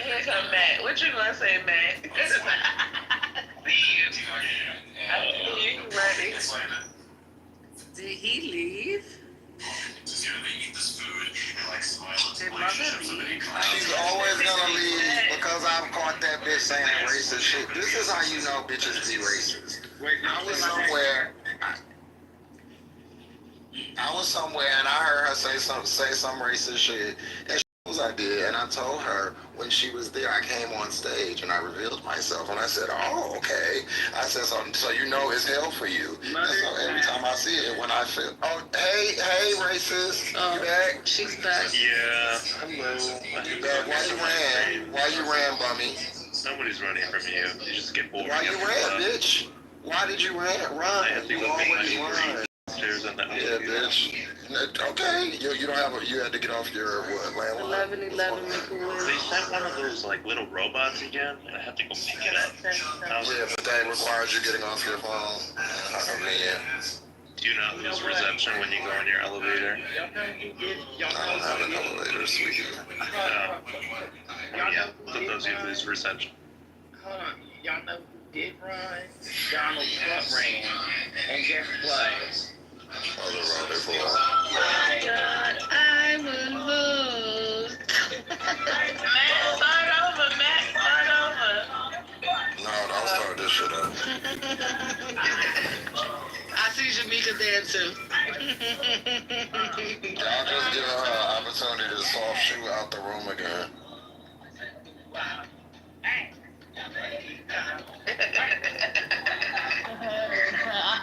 Speaker 7: Here come Matt. What you gonna say, Matt? See you. I see you ready.
Speaker 16: Did he leave? Did mother leave?
Speaker 23: She's always gonna leave because I've caught that bitch saying racist shit. This is how you know bitches be racist. I was somewhere and I heard her say some racist shit. And she knows I did. And I told her when she was there, I came on stage and I revealed myself. And I said, oh, okay. I said something, so you know it's hell for you. And so every time I see it, when I feel, oh, hey, racist, you back?
Speaker 16: She's back.
Speaker 2: Yeah.
Speaker 23: Hello. You back? Why you ran, bummy?
Speaker 2: Nobody's running from you. You just get bored.
Speaker 23: Why you ran, bitch? Why did you run? You always run. Yeah, bitch. Okay, you don't have you had to get off your landline.
Speaker 16: 11
Speaker 2: They sent one of those like little robots again, and I had to go pick it up.
Speaker 23: Yeah, but that requires you getting off your phone.
Speaker 2: Do you not lose reception when you go in your elevator?
Speaker 23: I don't have an elevator, sweetie.
Speaker 2: Yeah, sometimes you lose reception.
Speaker 19: Hold on, y'all know who did run? Donald Trump ran, and guess what?
Speaker 16: God, I will lose.
Speaker 7: Matt, start over.
Speaker 23: No, don't start this shit up.
Speaker 16: I see Jamaica dancing.
Speaker 23: Y'all just give her an opportunity to soft shoe out the room again.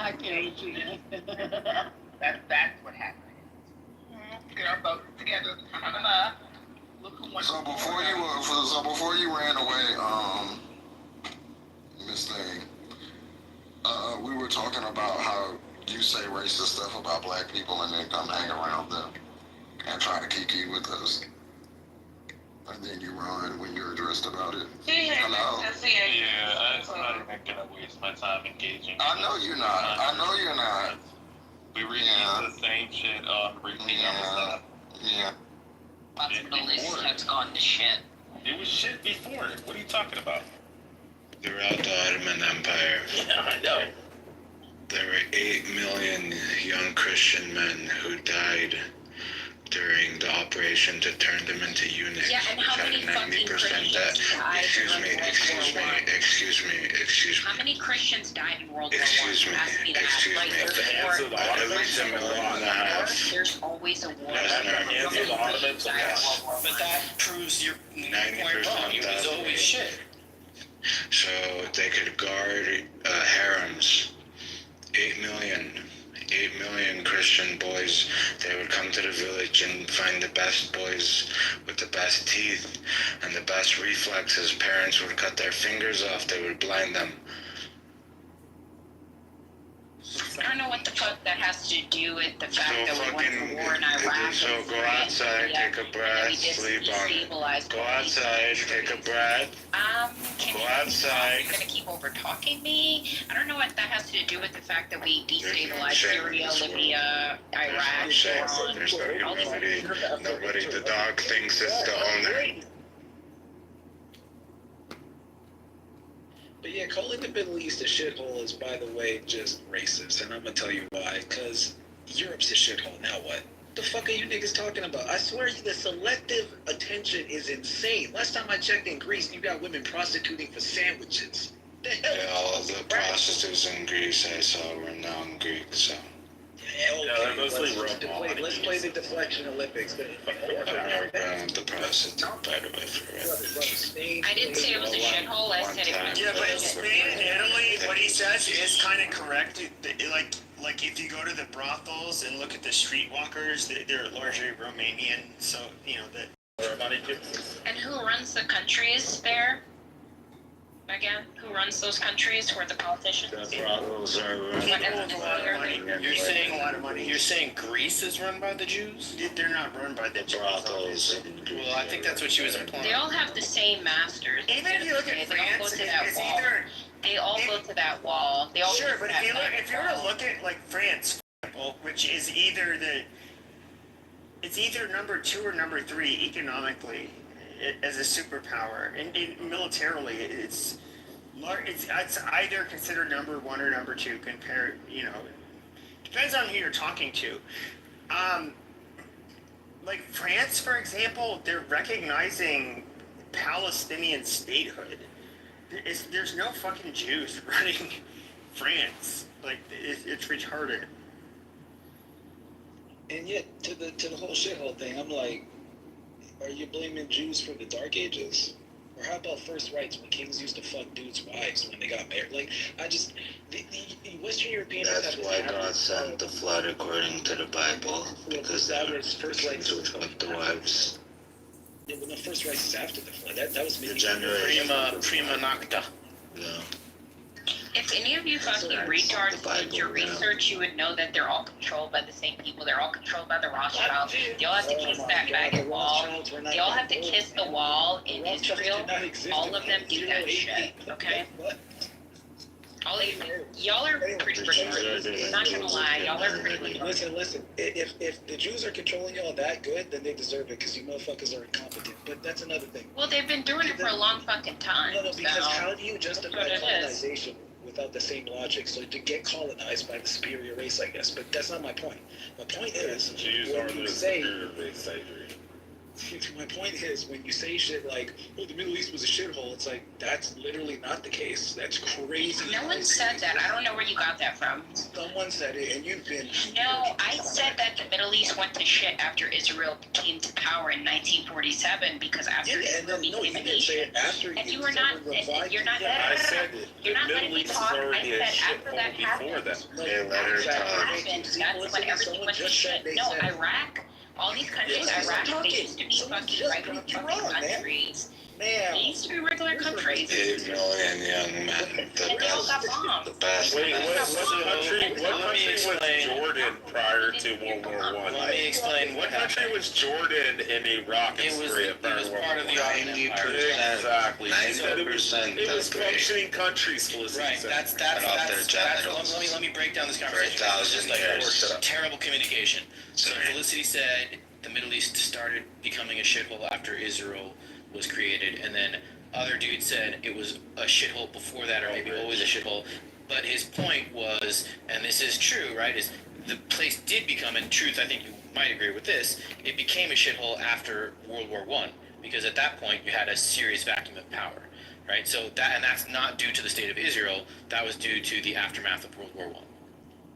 Speaker 19: I can't with you. That's what happened. Get our boats together. Look who wants.
Speaker 23: So before you ran away, Miss Thing, we were talking about how you say racist stuff about black people and then come hang around them and try to kiki with us. And then you run when you're addressed about it. Hello?
Speaker 2: Yeah, I'm not even gonna waste my time engaging.
Speaker 23: I know you're not.
Speaker 2: We read the same shit on repeat on the stuff.
Speaker 23: Yeah.
Speaker 19: That's gone to shit.
Speaker 2: It was shit before. What are you talking about?
Speaker 1: Throughout the Ottoman Empire,
Speaker 19: Yeah, I know.
Speaker 1: there were 8 million young Christian men who died during the operation to turn them into eunuchs,
Speaker 11: Yeah, and
Speaker 1: which
Speaker 11: how
Speaker 1: had
Speaker 11: many
Speaker 1: a
Speaker 11: fucking
Speaker 1: 90%
Speaker 11: Christians died
Speaker 1: Excuse
Speaker 11: in
Speaker 1: me.
Speaker 11: How many Christians died in World War I?
Speaker 1: Excuse me.
Speaker 11: Ask me that.
Speaker 1: Excuse
Speaker 11: Like,
Speaker 1: me.
Speaker 11: there's war.
Speaker 1: At least 1.5 million.
Speaker 11: There's always a war.
Speaker 19: But that proves your point wrong. It was always shit.
Speaker 1: So they could guard harems. 8 million Christian boys. They would come to the village and find the best boys with the best teeth and the best reflexes. Parents would cut their fingers off. They would blind them.
Speaker 11: I don't know what the fuck that has to do with the fact that we went to war in Iraq.
Speaker 1: So go outside, take
Speaker 11: Iraq,
Speaker 2: a
Speaker 11: and then
Speaker 2: breath,
Speaker 11: we
Speaker 2: sleep on it.
Speaker 11: destabilized
Speaker 2: Go
Speaker 11: all these
Speaker 2: outside, take a
Speaker 11: countries.
Speaker 2: breath.
Speaker 11: Can
Speaker 2: Go
Speaker 11: you
Speaker 2: outside.
Speaker 11: You're gonna keep over talking me? I don't know what that has to do with the fact that we
Speaker 2: There's no
Speaker 11: destabilized
Speaker 2: shame in
Speaker 11: Syria,
Speaker 2: this world.
Speaker 11: Libya,
Speaker 2: There's
Speaker 11: Iraq,
Speaker 2: no shame.
Speaker 11: Iran,
Speaker 2: There's no
Speaker 11: all these
Speaker 2: humility. Nobody, the dog thinks it's the owner.
Speaker 5: But yeah, calling the Middle East a shithole is, by the way, just racist, and I'm gonna tell you why. Because Europe's a shithole. Now what? The fuck are you niggas talking about? I swear the selective attention is insane. Last time I checked in Greece, you got women prostituting for sandwiches. The hell?
Speaker 2: Yeah, all of the prostitutes in Greece I saw were non-Greek, so.
Speaker 5: Yeah,
Speaker 2: they're mostly Roman.
Speaker 5: Let's play the deflection Olympics.
Speaker 2: The prostitute, by the way, for it.
Speaker 11: I didn't say it was a shithole. I said it was.
Speaker 3: Yeah, but in Spain and Italy, what he says is kind of correct. Like if you go to the brothels and look at the streetwalkers, they're largely Romanian. So that.
Speaker 11: And who runs the countries there? Again, who runs those countries? Who are the politicians?
Speaker 2: The brothels are run
Speaker 11: What
Speaker 2: by
Speaker 11: ethnicity?
Speaker 3: You're saying a lot of money. You're saying Greece is run by the Jews? They're not run by the
Speaker 2: brothels in Greece.
Speaker 3: Well, I think that's what she was implying.
Speaker 11: They all have the same masters.
Speaker 3: Even if you look at
Speaker 11: they all go
Speaker 3: France,
Speaker 11: to that
Speaker 3: it's
Speaker 11: wall.
Speaker 3: either.
Speaker 11: They all go to that wall. They all
Speaker 3: Sure,
Speaker 11: go
Speaker 3: but
Speaker 11: to
Speaker 3: if
Speaker 11: that
Speaker 3: you were to look at like France, for example, which is either it's either number 2 or number 3 economically as a superpower, and militarily it's either considered number 1 or number 2 compared, depends on who you're talking to. Like France, for example, they're recognizing Palestinian statehood. There's no fucking Jews running France. Like, it's retarded.
Speaker 5: And yet, to the whole shithole thing, I'm like, are you blaming Jews for the Dark Ages? Or how about first rights when kings used to fuck dudes' wives when they got married? Like, the Western Europeans.
Speaker 2: That's why God sent the flood according to the Bible, because that was
Speaker 5: first rights
Speaker 2: would fuck the wives.
Speaker 5: Yeah, well, the first rights is after the flood. That was
Speaker 2: The generation.
Speaker 3: Prima nocta.
Speaker 2: Yeah.
Speaker 11: If any of you fucking retards did your research, you would know that they're all controlled by the same people. They're all controlled by the Rothschilds. They all have to kiss that faggot wall. They all have to kiss the wall in Israel. All of them do that shit, okay? All of you, y'all are pretty retarded. I'm not gonna lie, y'all are pretty retarded.
Speaker 5: Listen. If the Jews are controlling y'all that good, then they deserve it because you motherfuckers are incompetent. But that's another thing.
Speaker 11: Well, they've been doing it for a long fucking time.
Speaker 5: No, because
Speaker 11: so
Speaker 5: how do you justify colonization without the same logic? So to get colonized by the superior race, I guess. But that's not my point. My point is,
Speaker 2: Jews
Speaker 5: when
Speaker 2: are
Speaker 5: you
Speaker 2: the
Speaker 5: say,
Speaker 2: superior race, I agree.
Speaker 5: my point is, when you say shit like, "Oh, the Middle East was a shithole," it's like that's literally not the case. That's crazy.
Speaker 11: No one said that. I don't know where you got that from.
Speaker 5: Someone said it, and you've been.
Speaker 11: No, I said that the Middle East went to shit after Israel came to power in 1947 because after Israel became a nation, and you were not. And you're not.
Speaker 2: I said it.
Speaker 11: You're not letting me talk. I said after that happened.
Speaker 2: They let her talk.
Speaker 11: That's when everything went to shit. No, Iraq. All these countries, Iraq, they used to be fucking regular countries. They used to be regular countries.
Speaker 2: 8 million young men.
Speaker 11: And they all got bombed.
Speaker 2: The best.
Speaker 12: Wait, what country was Jordan prior to World War I?
Speaker 3: Let me explain
Speaker 12: what country was Jordan in Iraq and Syria?
Speaker 3: It was part of the Ottoman Empire.
Speaker 12: Exactly.
Speaker 2: 90%.
Speaker 12: It was functioning countries, Felicity
Speaker 3: Right.
Speaker 12: said.
Speaker 3: That's let me break down this conversation.
Speaker 2: For 1,000 years.
Speaker 3: Terrible communication. So Felicity said the Middle East started becoming a shithole after Israel was created, and then other dude said it was a shithole before that, or maybe always a shithole. But his point was, and this is true, right, is the place did become, in truth, I think you might agree with this, it became a shithole after World War I, because at that point you had a serious vacuum of power, right? So that's not due to the state of Israel, that was due to the aftermath of World War I.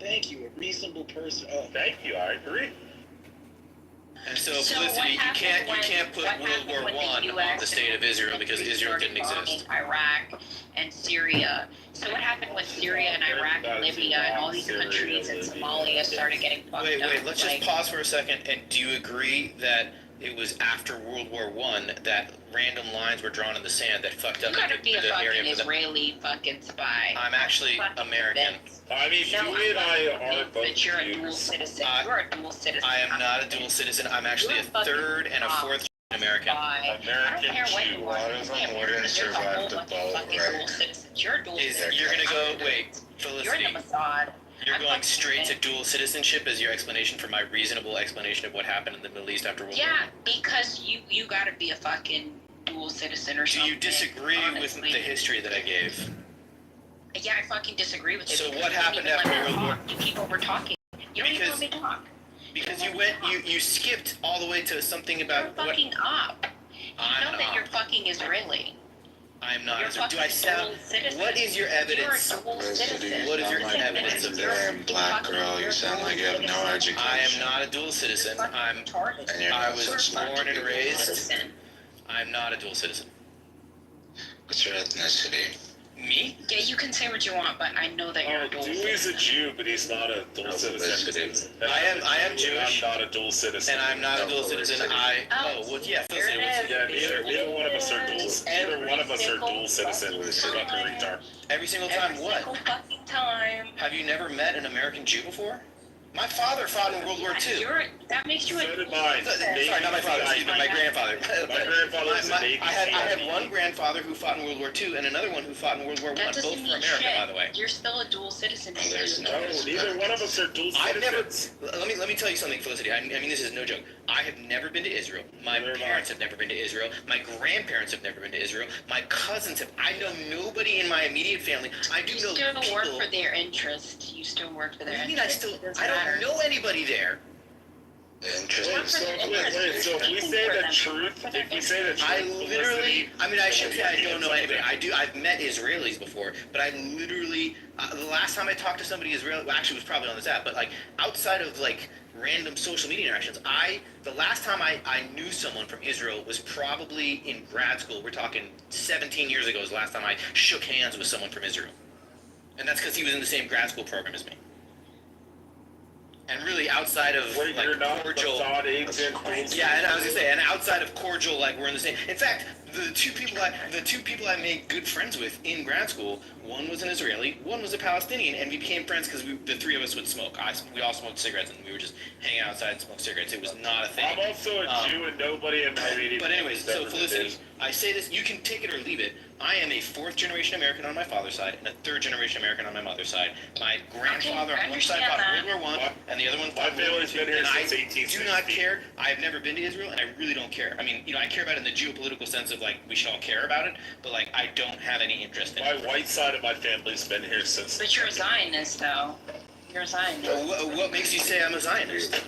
Speaker 5: Thank you, a reasonable person.
Speaker 12: Oh, thank you, I agree.
Speaker 3: And so Felicity, you can't put World War I on the state of Israel because Israel didn't exist.
Speaker 11: Iraq and Syria. So what happened when Syria and Iraq and Libya and all these countries and Somalia started getting fucked up?
Speaker 3: Wait, let's just pause for a second. And do you agree that it was after World War I that random lines were drawn in the sand that fucked up
Speaker 11: You gotta be a
Speaker 3: the area
Speaker 11: fucking
Speaker 3: for the.
Speaker 11: Israeli fucking spy.
Speaker 3: I'm actually American.
Speaker 12: I mean,
Speaker 11: No,
Speaker 12: you and I are
Speaker 11: convinced
Speaker 12: both
Speaker 11: that you're a dual
Speaker 12: Jews.
Speaker 11: citizen. You're a dual citizen.
Speaker 3: I am not a dual citizen. I'm actually a third and a fourth American.
Speaker 11: I don't care what you are.
Speaker 1: We're gonna survive the boat, right?
Speaker 11: You're a dual citizen.
Speaker 3: You're gonna go, wait,
Speaker 11: You're
Speaker 3: Felicity,
Speaker 11: in the Mossad.
Speaker 3: you're going straight to dual citizenship as your explanation for my reasonable explanation of what happened in the Middle East after World War
Speaker 11: Yeah, because you gotta be a fucking dual citizen or
Speaker 3: I. Do
Speaker 11: something.
Speaker 3: you disagree with the history that I gave?
Speaker 11: Yeah, I fucking disagree with it.
Speaker 3: So
Speaker 11: because
Speaker 3: what
Speaker 11: you
Speaker 3: happened
Speaker 11: don't even
Speaker 3: after
Speaker 11: let me
Speaker 3: World War?
Speaker 11: talk. You keep over talking. You don't even let me talk.
Speaker 3: Because you skipped all the way to something
Speaker 11: You're
Speaker 3: about what.
Speaker 11: fucking up. You know that you're fucking Israeli.
Speaker 3: I'm not.
Speaker 11: You're
Speaker 3: Do I sound?
Speaker 11: dual citizen.
Speaker 3: What is your evidence?
Speaker 11: You're a dual citizen.
Speaker 3: What is your evidence of this?
Speaker 1: Damn black girl, you sound like you have no education.
Speaker 3: I am not a dual citizen. I was born and raised. I'm not a dual citizen.
Speaker 1: What's your ethnicity?
Speaker 3: Me?
Speaker 11: Yeah, you can say what you want, but I know that you're a dual
Speaker 12: Dewey's
Speaker 11: citizen.
Speaker 12: a Jew, but he's not a dual citizen.
Speaker 3: I am Jewish.
Speaker 12: I'm not a dual citizen.
Speaker 3: And I'm not a dual citizen. Yeah, Felicity,
Speaker 12: neither one of us are dual. Neither one of us are dual citizens. Fucking retard.
Speaker 3: Every single time,
Speaker 11: Every
Speaker 3: what?
Speaker 11: single fucking time.
Speaker 3: Have you never met an American Jew before? My father fought in World War II.
Speaker 11: That makes you a
Speaker 12: So did
Speaker 11: dual
Speaker 12: mine.
Speaker 11: citizen.
Speaker 3: Sorry, not my father, excuse me, my grandfather.
Speaker 12: My grandfather was a Navy
Speaker 3: I had
Speaker 12: SEAL.
Speaker 3: one grandfather who fought in World War II and another one who fought in World War I,
Speaker 11: That
Speaker 3: both
Speaker 11: doesn't
Speaker 3: for
Speaker 11: mean
Speaker 3: America,
Speaker 11: shit.
Speaker 3: by the way.
Speaker 11: You're still a dual citizen.
Speaker 12: No, neither one of us are dual
Speaker 3: I've never.
Speaker 12: citizens.
Speaker 3: Let me tell you something, Felicity. I mean, this is no joke. I have never been to Israel. My parents have never been to Israel. My grandparents have never been to Israel. My cousins have. I know nobody in my immediate family. I do know
Speaker 11: You still work
Speaker 3: people.
Speaker 11: for their interest. You still work for their
Speaker 3: What do you mean?
Speaker 11: interest. It doesn't
Speaker 3: I
Speaker 11: matter.
Speaker 3: don't know anybody there.
Speaker 1: Interesting.
Speaker 12: So if we say the truth,
Speaker 3: I literally, I mean, I shouldn't say I don't know anybody. I've met Israelis before, but I literally, the last time I talked to somebody Israeli, well, actually it was probably on this app, but like outside of like random social media interactions, the last time I knew someone from Israel was probably in grad school. We're talking 17 years ago is the last time I shook hands with someone from Israel. And that's because he was in the same grad school program as me. And really, outside of
Speaker 12: Wait,
Speaker 3: like
Speaker 12: you're not
Speaker 3: cordial, yeah, and I was gonna say, and outside of cordial, like we're in the same. In fact, the two people I made good friends with in grad school, one was an Israeli, one was a Palestinian, and we became friends because the three of us would smoke. We all smoked cigarettes, and we would just hang outside and smoke cigarettes. It was not a thing.
Speaker 12: I'm also a Jew, and nobody in my immediate
Speaker 3: But anyways,
Speaker 12: family
Speaker 3: so Felicity, I say this, you can take it or leave it. I am a fourth generation American on my father's side and a third generation American on my mother's side. My grandfather on one side fought World War I, and the other one fought World War II. And I do not care. I have never been to Israel, and I really don't care. I mean, I care about it in the geopolitical sense of like we should all care about it, but like I don't have any interest in it.
Speaker 12: My white side of my family's been here since.
Speaker 11: But you're a Zionist, though. You're a Zionist.
Speaker 3: What makes you say I'm a Zionist?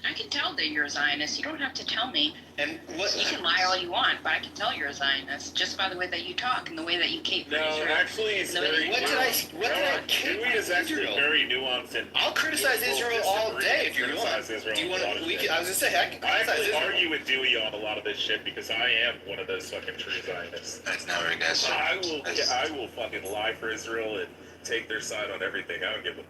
Speaker 11: I can tell that you're a Zionist. You don't have to tell me.
Speaker 3: And what?
Speaker 11: You can lie all you want, but I can tell you're a Zionist just by the way that you talk and the way that you cape for Israel.
Speaker 12: Actually, it's very.
Speaker 3: What did I cape
Speaker 12: Dewey is actually very nuanced and.
Speaker 3: I'll criticize Israel all day if you want. Do you want to? I was gonna say I can criticize
Speaker 12: actually
Speaker 3: Israel.
Speaker 12: argue with Dewey on a lot of this shit because I am one of those fucking true Zionists.
Speaker 1: That's never guess.
Speaker 12: I will fucking lie for Israel and take their side on everything. I don't give a.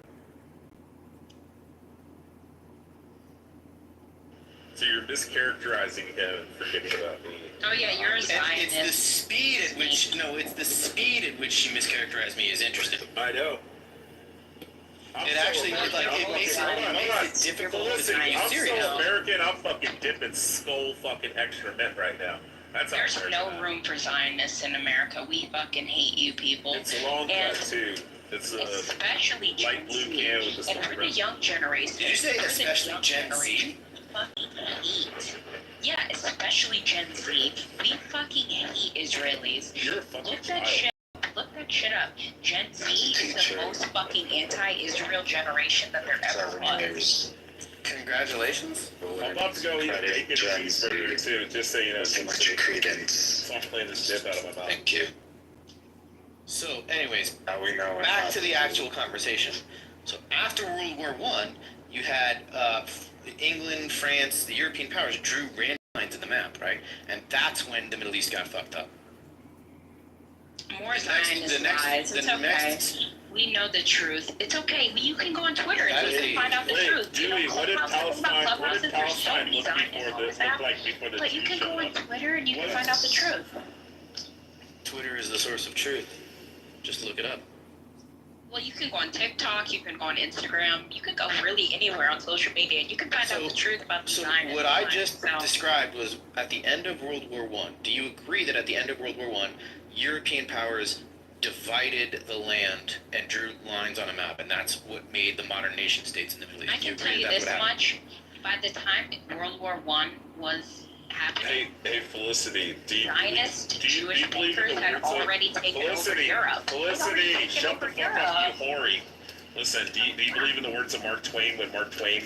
Speaker 12: So you're mischaracterizing him and forgetting about me.
Speaker 11: Oh yeah, you're a Zionist.
Speaker 3: It's the speed at which she mischaracterized me is interesting.
Speaker 12: I know.
Speaker 3: It actually it makes it difficult to take
Speaker 12: I'm
Speaker 3: serious.
Speaker 12: so American. I'm fucking dipping skull fucking extra mint right now. That's how
Speaker 11: There's
Speaker 12: American
Speaker 11: no room for Zionists in America. We fucking hate you people.
Speaker 12: It's a long
Speaker 11: and
Speaker 12: cut too. It's a
Speaker 11: especially
Speaker 12: light blue can with the
Speaker 11: and for the young generation.
Speaker 3: Did you say especially Gen Z?
Speaker 11: Fucking hate. Yeah, especially Gen Z. We fucking hate Israelis.
Speaker 12: You're a fucking
Speaker 11: Look that
Speaker 12: child.
Speaker 11: shit. Look that shit up. Gen Z is the most fucking anti-Israel generation that there ever was.
Speaker 3: Congratulations.
Speaker 12: I'm about to go eat a bacon cheeseburger too, just so you know.
Speaker 1: Much credence.
Speaker 12: So I'm playing this dip out of my mouth.
Speaker 1: Thank you.
Speaker 3: So, anyways,
Speaker 1: Now we know.
Speaker 3: back to the actual conversation. So after World War I, you had England, France, the European powers drew random lines in the map, right? And that's when the Middle East got fucked up.
Speaker 11: More Zionist lies. It's okay. we know the truth. It's okay. You can go on Twitter and you can
Speaker 2: Hey,
Speaker 11: find out the truth.
Speaker 2: Dewey, what did Palestine look like before the
Speaker 11: But you can go on Twitter and you can find out the truth.
Speaker 3: Twitter is the source of truth. Just look it up.
Speaker 11: Well, you can go on TikTok, you can go on Instagram, you can go really anywhere on social media, and you can find out the truth about the Zionists.
Speaker 3: What I just described was at the end of World War One. Do you agree that at the end of World War One, European powers divided the land and drew lines on a map, and that's what made the modern nation states in the Middle East?
Speaker 11: I can tell you this much: by the time World War One was happening,
Speaker 12: Hey, Felicity, do you
Speaker 11: Zionist
Speaker 12: believe
Speaker 11: Jewish
Speaker 12: in the
Speaker 11: bankers had
Speaker 12: words of
Speaker 11: already taken over
Speaker 12: Felicity?
Speaker 11: Europe.
Speaker 12: Felicity, shut the fuck up, you whore. Listen, do you believe in the words of Mark Twain when Mark Twain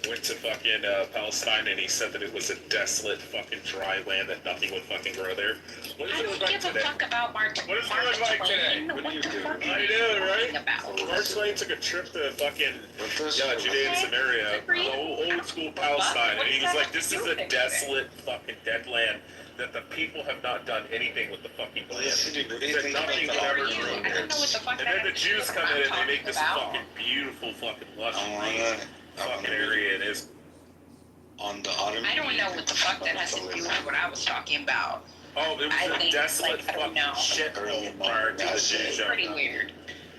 Speaker 12: went to fucking Palestine and he said that it was a desolate fucking dry land that nothing would fucking grow there? What does
Speaker 11: I
Speaker 12: it look
Speaker 11: don't
Speaker 12: like
Speaker 11: give a
Speaker 12: today?
Speaker 11: fuck about Mark.
Speaker 12: What does it look like today?
Speaker 11: What do you do?
Speaker 12: I know, right? Mark Twain took a trip to fucking Judea and Samaria, old school Palestine, and he was like, "This is a desolate fucking dead land that the people have not done anything with the fucking land. That nothing will ever grow there." And then the Jews come in and they make this fucking beautiful fucking lush green fucking area. It is.
Speaker 6: On the Ottoman.
Speaker 11: I don't know what the fuck that has to do with what I was talking about.
Speaker 12: Oh, it was a desolate fucking shithole prior to the Jews
Speaker 11: It's
Speaker 12: showing
Speaker 11: pretty
Speaker 12: up.
Speaker 11: weird.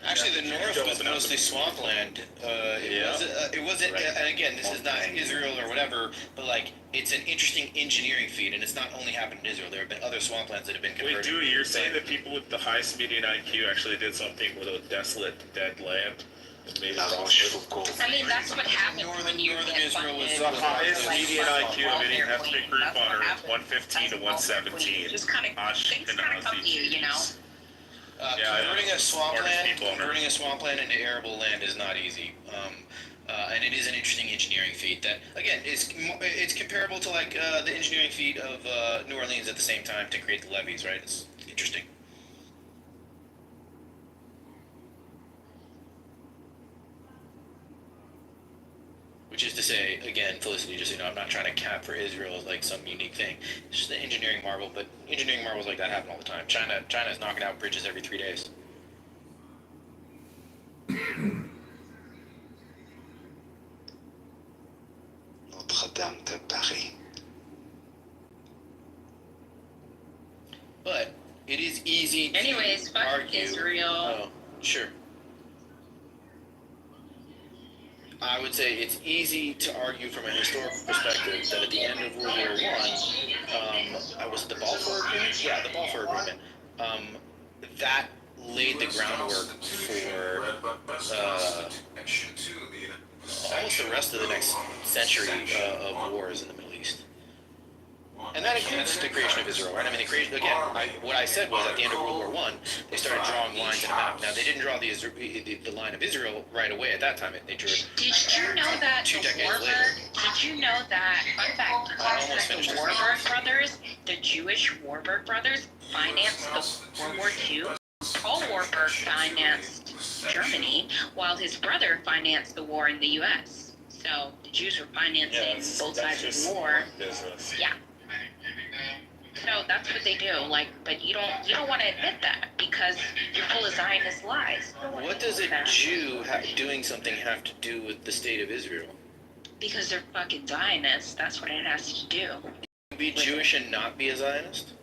Speaker 3: Actually, the north was mostly swampland. It wasn't. And again, this is not Israel or whatever, but like it's an interesting engineering feat, and it's not only happened in Israel. There have been other swamplands that have been converted.
Speaker 12: Wait, Dewey, you're saying that people with the highest median IQ actually did something with a desolate, dead land? And made it prosperous?
Speaker 11: I mean, that's what happens when you get funded.
Speaker 12: The highest
Speaker 11: like,
Speaker 12: median IQ of any
Speaker 11: welfare
Speaker 12: ethnic
Speaker 11: queen.
Speaker 12: group
Speaker 11: That's
Speaker 12: on
Speaker 11: what
Speaker 12: Earth,
Speaker 11: happens.
Speaker 12: 115 to 117.
Speaker 11: Just kind of things kind of come to you, you know.
Speaker 3: Converting a swampland into arable land is not easy, and it is an interesting engineering feat. That again it's comparable to like the engineering feat of New Orleans at the same time to create the levees, right? It's interesting. Which is to say, again, Felicity, just I'm not trying to cap for Israel as like some unique thing. It's just an engineering marvel, but engineering marvels like that happen all the time. China's knocking out bridges every 3 days.
Speaker 6: Notre-Dame de Paris.
Speaker 3: But it is easy to
Speaker 11: Anyways, fuck
Speaker 3: argue.
Speaker 11: Israel.
Speaker 3: Oh, sure. I would say it's easy to argue from a historical perspective that at the end of World War I, was it the Balfour Agreement? Yeah, the Balfour Agreement. That laid the groundwork for almost the rest of the next century of wars in the Middle East. And that includes the creation of Israel, right? I mean, what I said was at the end of World War I, they started drawing lines in a map. Now, they didn't draw the line of Israel right away at that time. They drew it
Speaker 11: Did you know that
Speaker 3: 2 decades later.
Speaker 11: Did you know that, fun fact, the Warburg brothers, the Jewish Warburg brothers, financed the World War II? Paul Warburg financed Germany, while his brother financed the war in the U.S. So the Jews were financing both sides of the war. Yeah. So that's what they do. Like, but you don't want to admit that because you're full of Zionist lies.
Speaker 3: What does a Jew doing something have to do with the state of Israel?
Speaker 11: Because they're fucking Zionists. That's what it has to do.
Speaker 3: Can you be Jewish and not be a Zionist?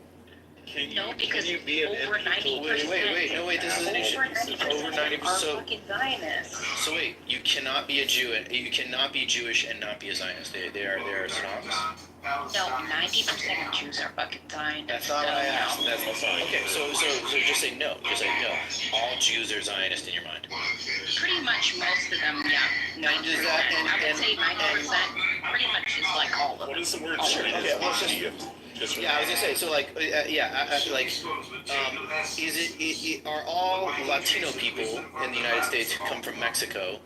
Speaker 11: No, because over 90%.
Speaker 3: Wait, this is an issue. Over 90%.
Speaker 11: Are fucking Zionists.
Speaker 3: So wait, you cannot be a Jew and you cannot be Jewish and not be a Zionist. They are synonymous.
Speaker 11: No, 90% of Jews are fucking Zionists.
Speaker 3: That's not what I asked. That's okay. So just say no. Just say no. All Jews are Zionist in your mind.
Speaker 11: Pretty much most of them, yeah. 90%. I would say 90%. Pretty much is like all of them.
Speaker 12: What is the word
Speaker 3: Okay, well,
Speaker 12: Yeah,
Speaker 3: I was gonna say, so like, is it are all Latino people in the United States who come from Mexico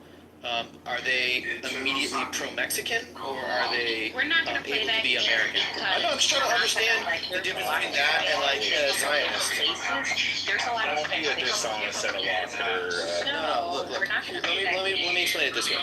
Speaker 3: Are they immediately pro-Mexican, or are they
Speaker 11: We're not gonna play
Speaker 3: able to
Speaker 11: that
Speaker 3: be
Speaker 11: game
Speaker 3: American? I know, I'm just trying to understand the difference between that and like Zionist.
Speaker 11: There's a lot of
Speaker 12: Don't be a dishonest and a walker.
Speaker 3: No, look, let me explain it this way.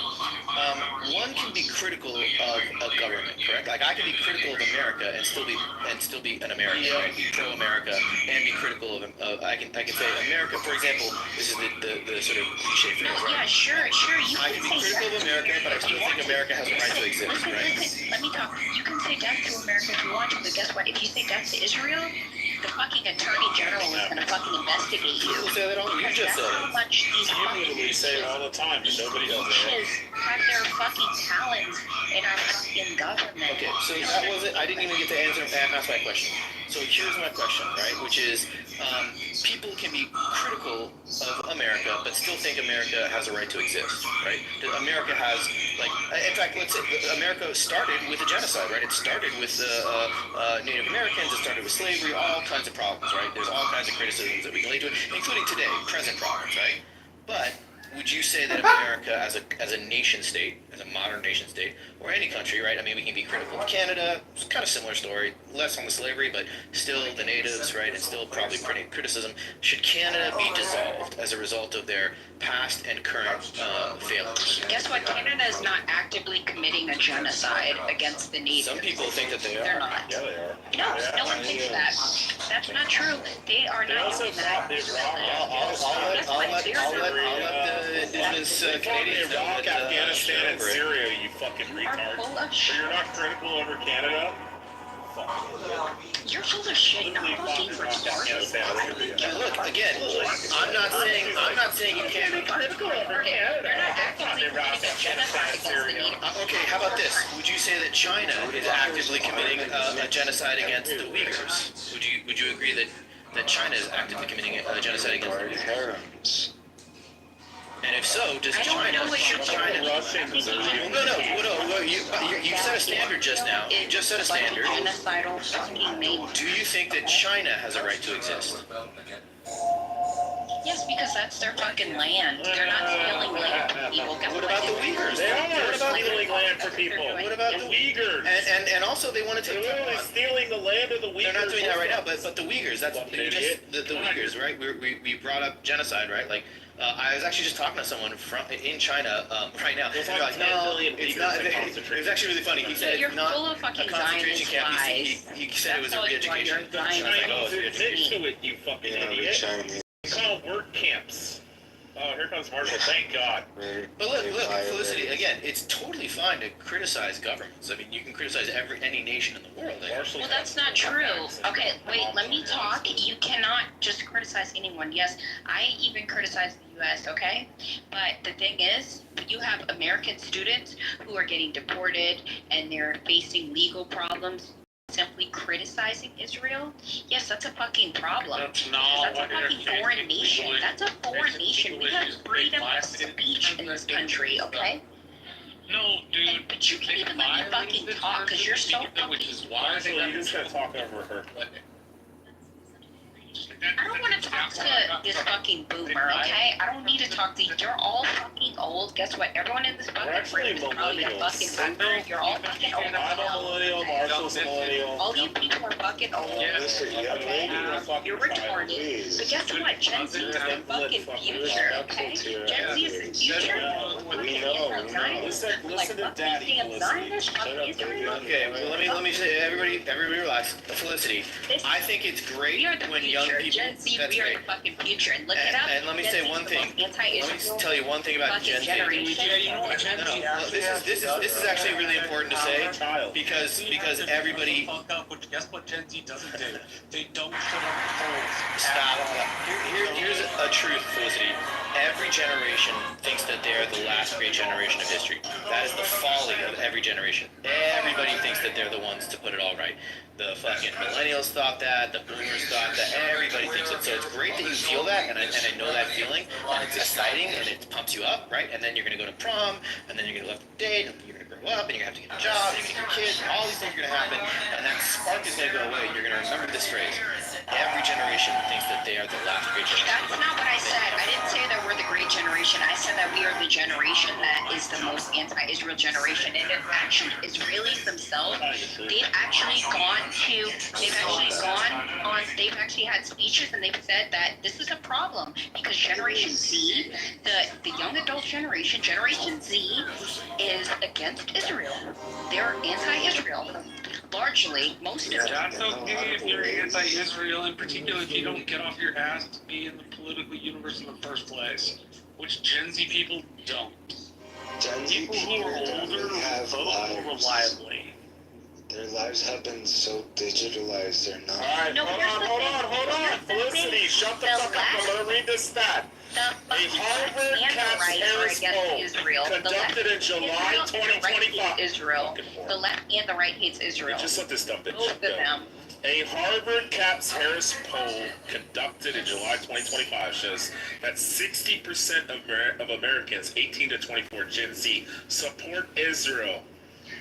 Speaker 3: One can be critical of a government, correct? Like I can be critical of America and still be an American, right? Be pro-America and be critical of. I can say America, for example. This is the sort of cliche phrase, right?
Speaker 11: Yeah, sure. You
Speaker 3: I
Speaker 11: can
Speaker 3: can be
Speaker 11: say
Speaker 3: critical of America, but I still think America has a right to exist,
Speaker 11: listen,
Speaker 3: right?
Speaker 11: let me talk. You can say death to America if you want to, but guess what? If you say death to Israel, the fucking attorney general is gonna fucking investigate you.
Speaker 3: People say that all. You just said
Speaker 11: How
Speaker 3: it.
Speaker 11: much these
Speaker 12: You literally say it all the time, and nobody does it.
Speaker 11: leeches have their fucking talents in our fucking government.
Speaker 3: Okay, so that wasn't. I didn't even get to ask my question. So here's my question, right? Which is, people can be critical of America, but still think America has a right to exist, right? America has, like, in fact, let's say America started with a genocide, right? It started with Native Americans. It started with slavery. All kinds of problems, right? There's all kinds of criticisms that we can lay to it, including today, present problems, right? But would you say that America, as a nation state, as a modern nation state, or any country, right? I mean, we can be critical of Canada. It's kind of similar story, less on the slavery, but still the natives, right? It's still probably pretty criticism. Should Canada be dissolved as a result of their past and current failings?
Speaker 11: Guess what? Canada is not actively committing a genocide against the natives.
Speaker 3: Some people think that they are.
Speaker 11: They're not.
Speaker 12: Yeah, they are.
Speaker 11: No, no one thinks that. That's not true. They are not doing that.
Speaker 3: I'll let the indigenous Canadians know
Speaker 12: Iraq,
Speaker 3: that
Speaker 12: Afghanistan, and
Speaker 3: over it.
Speaker 12: Syria, you fucking retard. So you're not critical over Canada?
Speaker 11: You're full of shit. Not looking for
Speaker 3: Look, again, I'm not saying you can't be critical over Canada.
Speaker 11: They're not actively committing a genocide against the natives.
Speaker 3: Okay, how about this? Would you say that China is actively committing a genocide against the Uyghurs? Would you agree that China is actively committing a genocide against the Uyghurs? And if so, does China? No. You set a standard just now. You just set a standard.
Speaker 11: Genocidal fucking name.
Speaker 3: Do you think that China has a right to exist?
Speaker 11: Yes, because that's their fucking land. They're not stealing land from people.
Speaker 3: What about the Uyghurs?
Speaker 12: They are stealing land from people.
Speaker 3: What about the
Speaker 12: Uyghurs?
Speaker 3: And also they want to take
Speaker 12: They're literally stealing the land of the Uyghurs.
Speaker 3: They're not doing that right now, but the Uyghurs, that's the Uyghurs, right? We brought up genocide, right? Like I was actually just talking to someone in China right now.
Speaker 12: There's
Speaker 3: They're like, no, it's not. It was actually really funny. He said
Speaker 11: you're
Speaker 3: it's not
Speaker 11: full of fucking
Speaker 3: a concentration camp.
Speaker 11: Zionist
Speaker 3: He said it was a re-education.
Speaker 12: You're Chinese to it, you fucking idiot. It's called work camps. Oh, here comes Marshall. Thank God.
Speaker 3: But look, Felicity. Again, it's totally fine to criticize governments. I mean, you can criticize any nation in the world.
Speaker 11: Well, that's not true. Okay, wait, let me talk. You cannot just criticize anyone. Yes, I even criticize the U.S., okay? But the thing is, you have American students who are getting deported and they're facing legal problems simply criticizing Israel. Yes, that's a fucking problem. That's a fucking foreign nation. That's a foreign nation. We have freedom of speech in this country, okay?
Speaker 19: No, dude.
Speaker 11: But you can't even let me fucking talk because you're so fucking...
Speaker 12: Which is why you just gotta talk over her.
Speaker 11: I don't want to talk to this fucking boomer, okay? I don't need to talk to you. You're all fucking old. Guess what? Everyone in this fucking room is probably a fucking boomer. You're all fucking old.
Speaker 12: I'm a millennial, Marshall's a millennial.
Speaker 11: All you people are fucking old. Okay? You're retarded. But guess what? Gen Z is the fucking future, okay? Gen Z is the future.
Speaker 12: We know. Listen to Daddy, Felicity.
Speaker 3: Okay, well, let me say, everybody relax. Felicity, I think it's great when young people.
Speaker 11: Gen Z, we are the fucking future. And look it up.
Speaker 3: And let me say one thing. Let me tell you one thing about Gen Z. This is actually really important to say because everybody.
Speaker 19: Guess what Gen Z doesn't do? They don't shut up polls.
Speaker 3: Stop. Here's a truth, Felicity. Every generation thinks that they're the last great generation of history. That is the folly of every generation. Everybody thinks that they're the ones to put it all right. The fucking millennials thought that, the boomers thought that, everybody thinks it. So it's great that you feel that, and I know that feeling, and it's exciting, and it pumps you up, right? And then you're gonna go to prom, and then you're gonna left date, and you're gonna grow up, and you're gonna have to get a job, and you're gonna get kids, and all these things are gonna happen, and that spark is gonna go away. You're gonna remember this phrase: Every generation thinks that they are the last great generation.
Speaker 11: That's not what I said. I didn't say that we're the great generation. I said that we are the generation that is the most anti-Israel generation. And in actually, Israelis themselves, they've actually had speeches and they've said that this is a problem because Generation Z, the young adult generation, Generation Z, is against Israel. They're anti-Israel. Largely, most of them.
Speaker 9: That's okay if you're anti-Israel, in particular if you don't get off your ass to be in the political universe in the first place, which Gen Z people don't.
Speaker 6: Gen Z
Speaker 9: People who are older vote more reliably.
Speaker 6: Their lives have been so digitalized, they're not.
Speaker 12: Alright,
Speaker 11: No,
Speaker 12: hold on. Felicity, shut the fuck up. I'm gonna read this stat. A Harvard Caps Harris poll conducted in July 2025.
Speaker 11: Israel. The left and the right hates Israel.
Speaker 12: Just let this dumb bitch
Speaker 11: Both of
Speaker 12: go.
Speaker 11: them.
Speaker 12: A Harvard Caps Harris poll conducted in July 2025 shows that 60% of Americans 18 to 24 Gen Z support Israel.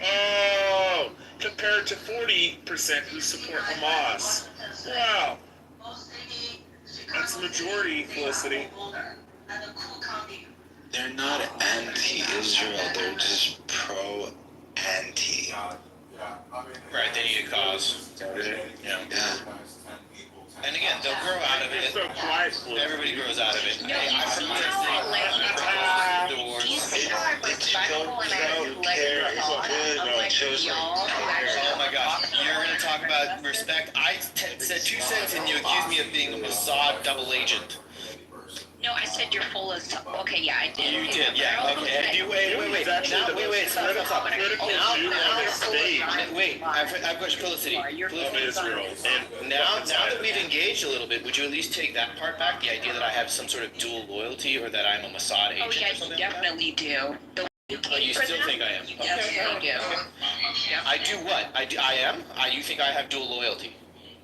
Speaker 12: Oh, compared to 40% who support Hamas. Wow. That's the majority, Felicity.
Speaker 6: They're not anti-Israel, they're just pro-anti.
Speaker 3: Right, they need a cause. Yeah. And again, they'll grow out of it. Everybody grows out of it.
Speaker 11: No, you see how do you see how I'm respectful and I let you talk? I'm like, y'all who actually.
Speaker 3: Oh my gosh, you're gonna talk about respect. I said 2 cents and you accused me of being a Mossad double agent.
Speaker 11: No, I said you're full of. Okay, yeah, I did.
Speaker 3: You did, yeah. Okay. And you wait. Now, wait. Stop. Now, I've got Felicity.
Speaker 12: Israel.
Speaker 3: Now that we've engaged a little bit, would you at least take that part back? The idea that I have some sort of dual loyalty or that I'm a Mossad agent
Speaker 11: Oh yeah,
Speaker 3: or something?
Speaker 11: you definitely do.
Speaker 3: Oh, you still think I am?
Speaker 11: You definitely do.
Speaker 3: I do what? I am? You think I have dual loyalty?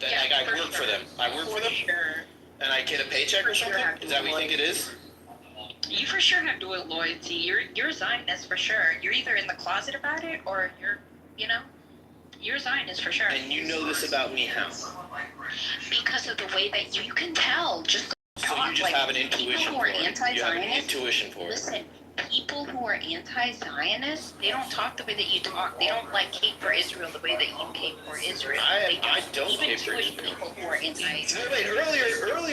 Speaker 3: That like I work for them. I work for them?
Speaker 11: Sure.
Speaker 3: And I get a paycheck or something? Is that what you think it is?
Speaker 11: You for sure have dual loyalty. You're a Zionist for sure. You're either in the closet about it or you're a Zionist for sure.
Speaker 3: And you know this about me how?
Speaker 11: Because of the way that you can tell. Just
Speaker 3: So you just have an intuition for it. You have an
Speaker 11: anti-Zionist.
Speaker 3: intuition for it.
Speaker 11: Listen, people who are anti-Zionist, they don't talk the way that you talk. They don't like cape for Israel the way that you cape for Israel.
Speaker 3: I don't
Speaker 11: Even
Speaker 3: cape for
Speaker 11: Jewish
Speaker 3: Israel.
Speaker 11: people who are anti-Israel.
Speaker 3: Wait, earlier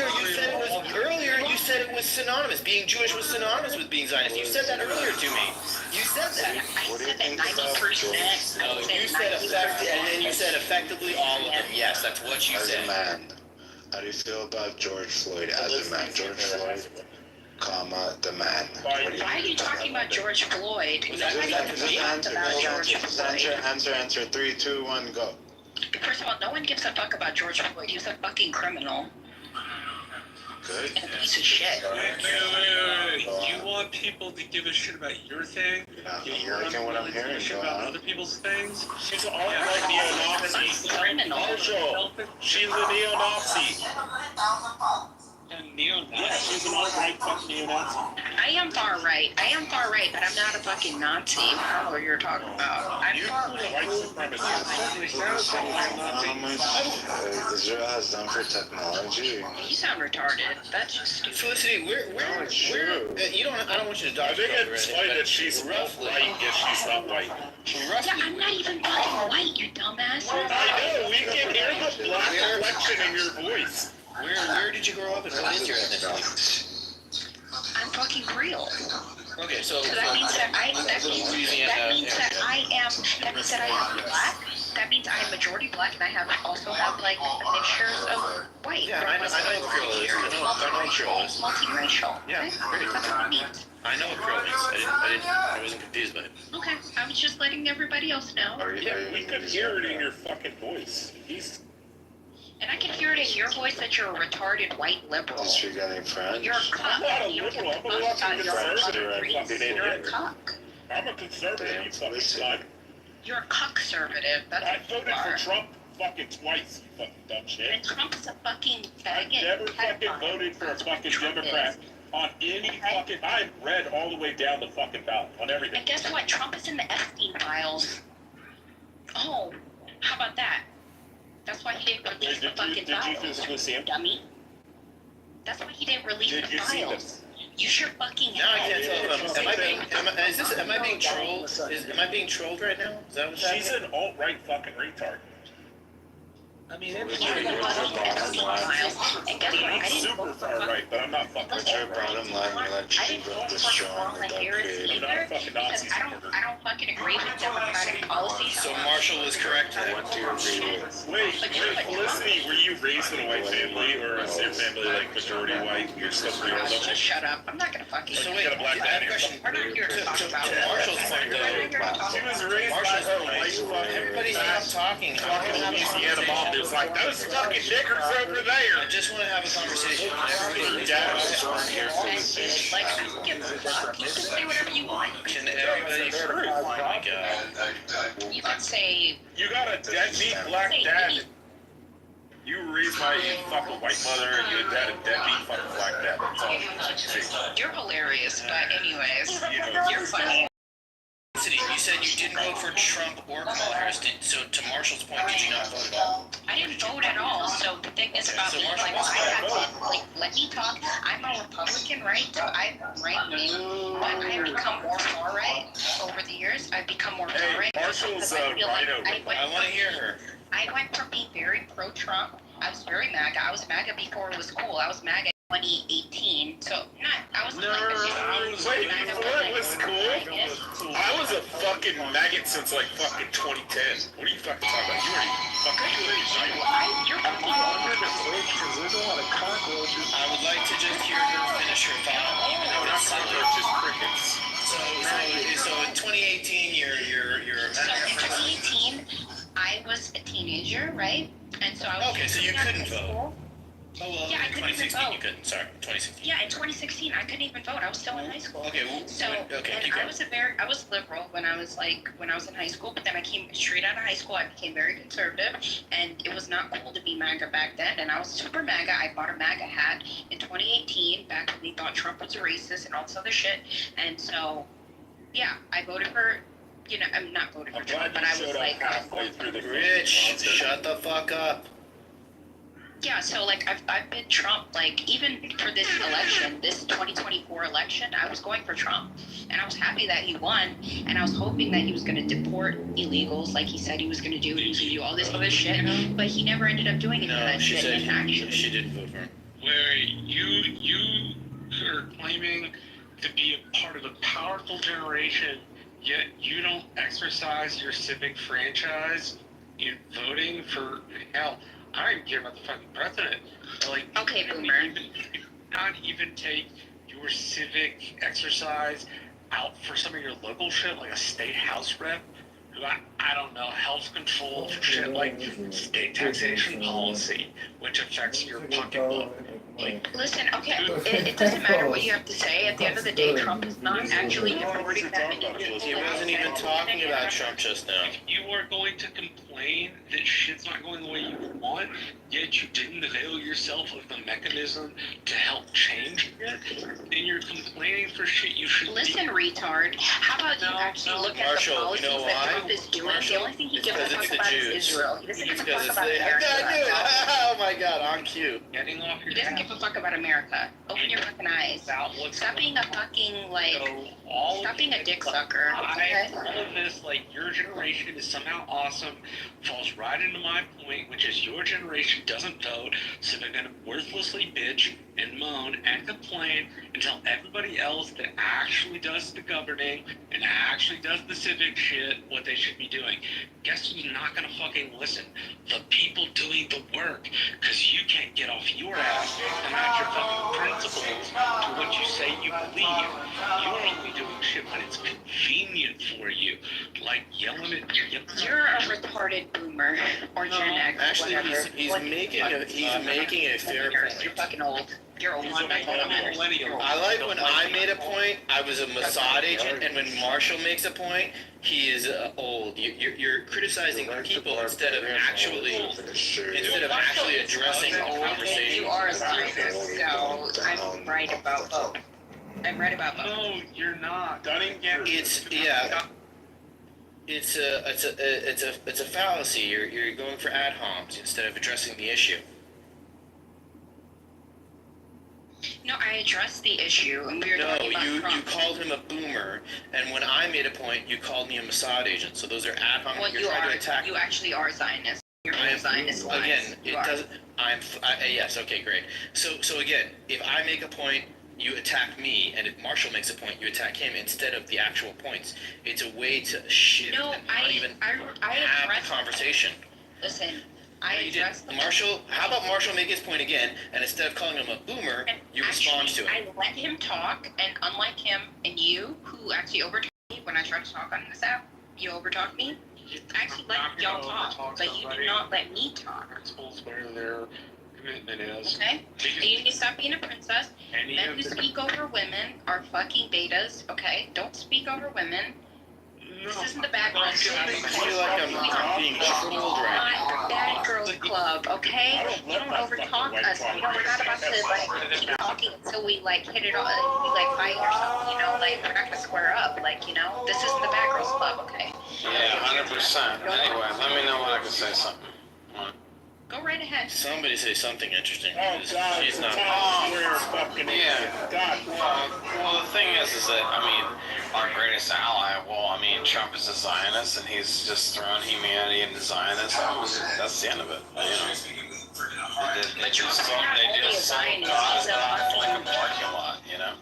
Speaker 3: you said it was synonymous. Being Jewish was synonymous with being Zionist. You said that earlier to me. You said that.
Speaker 11: I said that 90%.
Speaker 3: No, you said effective, and then you said effectively all of them. Yes, that's what you
Speaker 6: As
Speaker 3: said.
Speaker 6: a man, how do you feel about George Floyd as a man? George Floyd, the man.
Speaker 11: Why are you talking about George Floyd? Nobody talked about George Floyd.
Speaker 6: Answer. 3, 2, 1, go.
Speaker 11: First of all, no one gives a fuck about George Floyd. He was a fucking criminal.
Speaker 6: Good.
Speaker 11: And a piece of shit.
Speaker 9: Wait. You want people to give a shit about your thing?
Speaker 6: You're liking what I'm hearing,
Speaker 9: Shit about other people's things?
Speaker 12: She's an alt-right neo-Nazi.
Speaker 11: Criminal.
Speaker 12: Marshall, she's a neo-Nazi.
Speaker 9: Neo-Nazi?
Speaker 12: Yeah, she's an alt-right fucking neo-Nazi.
Speaker 11: I am far right, but I'm not a fucking Nazi. I don't know what you're talking about. I'm far right.
Speaker 12: White supremacist.
Speaker 6: Israel has done for technology.
Speaker 11: You sound retarded. That's just stupid.
Speaker 3: Felicity, you don't. I don't want you to
Speaker 12: I
Speaker 3: dodge
Speaker 12: think
Speaker 3: cover
Speaker 12: it's
Speaker 3: anything,
Speaker 12: funny
Speaker 3: but
Speaker 12: that she's alt-right if she's not white.
Speaker 11: Yeah, I'm not even fucking white, you dumbass.
Speaker 12: I know, we can hear the black reflection in your voice.
Speaker 3: Where did you grow up and what is your ethnicity?
Speaker 11: I'm fucking Creole.
Speaker 3: Okay, so
Speaker 11: That means that I am black. That means I am majority black, and I also have like mixtures of white.
Speaker 3: Yeah, I know what Creole is. I know what Creole is.
Speaker 11: Multiracial.
Speaker 3: Yeah,
Speaker 11: Okay? That's what it means.
Speaker 3: I know what Creole means. I wasn't confused by it.
Speaker 11: Okay, I was just letting everybody else know.
Speaker 12: Yeah, we could hear it in your fucking voice.
Speaker 11: And I can hear it in your voice that you're a retarded white liberal.
Speaker 6: Disregarding French.
Speaker 11: You're a cuck.
Speaker 12: I'm not a liberal. I'm a fucking conservative.
Speaker 11: You're a cuck.
Speaker 12: I'm a conservative, you fucking slut.
Speaker 11: You're a cuck-servative. That's
Speaker 12: I
Speaker 11: what you
Speaker 12: voted
Speaker 11: are.
Speaker 12: for Trump fucking twice, you fucking dumb shit.
Speaker 11: And Trump is a fucking
Speaker 12: I
Speaker 11: faggot.
Speaker 12: never fucking voted for a fucking Democrat on any fucking. I've read all the way down the fucking ballot on everything.
Speaker 11: And guess what? Trump is in the Epstein files. Oh, how about that? That's why he didn't release the
Speaker 12: Did
Speaker 11: fucking
Speaker 12: you
Speaker 11: files.
Speaker 12: physically see him?
Speaker 11: Dummy. That's why he didn't release
Speaker 12: Did
Speaker 11: the
Speaker 12: you see them?
Speaker 11: files. You sure fucking
Speaker 3: Now I can't
Speaker 11: have.
Speaker 3: tell. Am I being trolled? Am I being trolled right now? Is that what's happening?
Speaker 12: She's an alt-right fucking retard.
Speaker 3: I mean,
Speaker 11: And guess what? I didn't
Speaker 12: Super
Speaker 11: vote for
Speaker 12: far right, but I'm not fucking
Speaker 20: What's your bottom line? You're like,
Speaker 11: I didn't vote for Kamala Harris
Speaker 12: You're not a
Speaker 11: either
Speaker 12: fucking
Speaker 11: because
Speaker 12: Nazi
Speaker 11: I don't fucking agree with Democratic policies.
Speaker 3: So Marshall was correct then.
Speaker 12: Wait, Felicity, were you raised in a white family, or is your family like majority white? You're still pretty old.
Speaker 11: Just shut up. I'm not gonna fucking.
Speaker 3: So
Speaker 12: You
Speaker 3: wait,
Speaker 12: got a black
Speaker 3: I have
Speaker 12: dad
Speaker 3: a question.
Speaker 11: We're not here to talk about
Speaker 3: To Marshall's point though,
Speaker 12: She was raised by her white fucking
Speaker 3: everybody stop talking.
Speaker 12: fucking Louisiana mom who's like, those fucking niggers over there.
Speaker 3: I just want to have a conversation with everybody.
Speaker 12: Dad,
Speaker 11: Like, I don't give a fuck. You can say whatever you want.
Speaker 3: Can everybody? Oh my god.
Speaker 11: You can say.
Speaker 12: you got a deadbeat black dad. You raised by a fucking white mother, and your dad a deadbeat fucking black dad. That's all you see.
Speaker 11: You're hilarious, but anyways, you're funny.
Speaker 3: You said you didn't vote for Trump or Kamala Harris. So to Marshall's point, did you not vote at all?
Speaker 11: I didn't vote at all. So the thing is about me, like, I had to, let me talk. I'm a Republican, right? So I'm right wing, but I've become more far right over the years. I've become more far right.
Speaker 12: Marshall's rhino.
Speaker 3: I want to hear her.
Speaker 11: I went from being very pro-Trump. I was very MAGA. I was MAGA before it was cool. I was MAGA in 2018. So I was
Speaker 12: Wait, before it was cool? I was a fucking maggot since like fucking 2010. What are you fucking talking about? You were fucking
Speaker 11: You're fucking
Speaker 3: I would like to just hear her finish her thought. Even though
Speaker 12: not
Speaker 3: it's
Speaker 12: cockroaches, crickets.
Speaker 3: So in 2018, you're a
Speaker 11: So in 2018, I was a teenager, right? And so I was.
Speaker 3: Okay, so you couldn't vote. Oh well,
Speaker 11: Yeah, I
Speaker 3: in
Speaker 11: couldn't even
Speaker 3: 2016 you
Speaker 11: vote.
Speaker 3: couldn't. Sorry, 2016.
Speaker 11: Yeah, in 2016, I couldn't even vote. I was still in high school.
Speaker 3: Okay,
Speaker 11: So,
Speaker 3: okay,
Speaker 11: and
Speaker 3: keep
Speaker 11: I
Speaker 3: going.
Speaker 11: was liberal when I was in high school, but then I came straight out of high school. I became very conservative, and it was not cool to be MAGA back then. And I was super MAGA. I bought a MAGA hat in 2018, back when they thought Trump was a racist and all this other shit. And so, yeah, I voted for. I'm not voting for Trump, but I was like,
Speaker 12: halfway through the
Speaker 3: Rich, shut the fuck up.
Speaker 11: yeah. So I've been Trump. Like even for this election, this 2024 election, I was going for Trump, and I was happy that he won, and I was hoping that he was going to deport illegals, like he said he was going to do. He was going to do all this other shit, but he never ended up doing any of
Speaker 3: No,
Speaker 11: that
Speaker 3: she
Speaker 11: shit.
Speaker 3: said
Speaker 11: And actually,
Speaker 3: she didn't vote for him.
Speaker 9: Where you are claiming to be a part of a powerful generation, yet you don't exercise your civic franchise in voting for hell. I don't even care about the fucking president. Like,
Speaker 11: okay,
Speaker 9: you
Speaker 11: boomer.
Speaker 9: not even take your civic exercise out for some of your local shit, like a state house rep, who I don't know, helps control shit like state taxation policy, which affects your pocketbook. Like,
Speaker 11: Listen, okay, it doesn't matter what you have to say. At the end of the day, Trump is not actually forwarding that many people.
Speaker 3: He wasn't even talking about Trump just now.
Speaker 9: if you are going to complain that shit's not going the way you want, yet you didn't avail yourself of the mechanism to help change it, then you're complaining for shit you should
Speaker 11: Listen, retard. How about you actually look at the
Speaker 3: Marshall,
Speaker 11: policies
Speaker 3: you know
Speaker 11: that
Speaker 3: why?
Speaker 11: Trump is doing?
Speaker 3: Marshall,
Speaker 11: the only thing he
Speaker 3: it's
Speaker 11: gives a
Speaker 3: because
Speaker 11: fuck
Speaker 3: it's the
Speaker 11: about is
Speaker 3: Jews.
Speaker 11: Israel. He doesn't give
Speaker 3: It's
Speaker 11: a
Speaker 3: because
Speaker 11: fuck
Speaker 3: it's
Speaker 11: about
Speaker 3: the.
Speaker 11: America.
Speaker 3: I knew it. Oh my god, on cue.
Speaker 9: getting off your
Speaker 11: He doesn't give a fuck about America. Open your fucking eyes. Stop being a fucking, stop being a dick sucker. Okay?
Speaker 9: All of this, your generation is somehow awesome, falls right into my point, which is your generation doesn't vote, so they're gonna worthlessly bitch and moan and complain and tell everybody else that actually does the governing and actually does the civic shit what they should be doing. Guess who's not gonna fucking listen? The people doing the work, because you can't get off your ass and match your fucking principles to what you say you believe. You're only doing shit when it's convenient for you, like yelling at
Speaker 11: You're a retarded boomer or Gen X,
Speaker 3: Actually,
Speaker 11: whatever.
Speaker 3: he's making a fair point.
Speaker 11: You're fucking old. You're old.
Speaker 9: I'm a millennial.
Speaker 3: I like when I made a point, I was a Mossad agent, and when Marshall makes a point, he is old. You're criticizing people instead of actually addressing the conversation.
Speaker 11: You are a racist, so I'm right about both. I'm right about both.
Speaker 9: No, you're not.
Speaker 3: It's yeah. It's a fallacy. You're going for ad homs instead of addressing the issue.
Speaker 11: No, I addressed the issue, and we were talking about
Speaker 3: you
Speaker 11: Trump.
Speaker 3: called him a boomer, and when I made a point, you called me a Mossad agent. So those are ad homs.
Speaker 11: Well,
Speaker 3: You're trying to attack.
Speaker 11: You actually are Zionist. You're a Zionist.
Speaker 3: Again, it doesn't. Yes. Okay. Great. So again, if I make a point, you attack me, and if Marshall makes a point, you attack him instead of the actual points. It's a way to shift and not even have the conversation.
Speaker 11: Listen, I addressed
Speaker 3: Marshall. How about Marshall make his point again, and instead of calling him a boomer, you respond to it.
Speaker 11: I let him talk, and unlike him and you, who actually overtalked me when I tried to talk on this app, you overtalked me. I actually let y'all talk, but you did not let me talk.
Speaker 9: Principles where their commitment is.
Speaker 11: Okay? And you need to stop being a princess. Men who speak over women are fucking betas, okay? Don't speak over women. This isn't the bad girls club.
Speaker 3: I feel like I'm being trolled right now.
Speaker 11: Not bad girls club, okay? You don't overtalk us. You know, we're not about to like keep talking until we like hit it all, we like fight or something. You know, like we're not gonna square up. Like, you know, this isn't the bad girls club, okay?
Speaker 10: Yeah, 100%. Anyway, let me know when I can say something.
Speaker 11: Go right ahead.
Speaker 3: Somebody say something interesting.
Speaker 12: Oh God,
Speaker 3: She's not.
Speaker 10: God. Well, the thing is that I mean, our greatest ally. Well, I mean, Trump is a Zionist, and he's just thrown humanity into Zionism. That's the end of it. You know, they just saw God off like a parking lot. You know.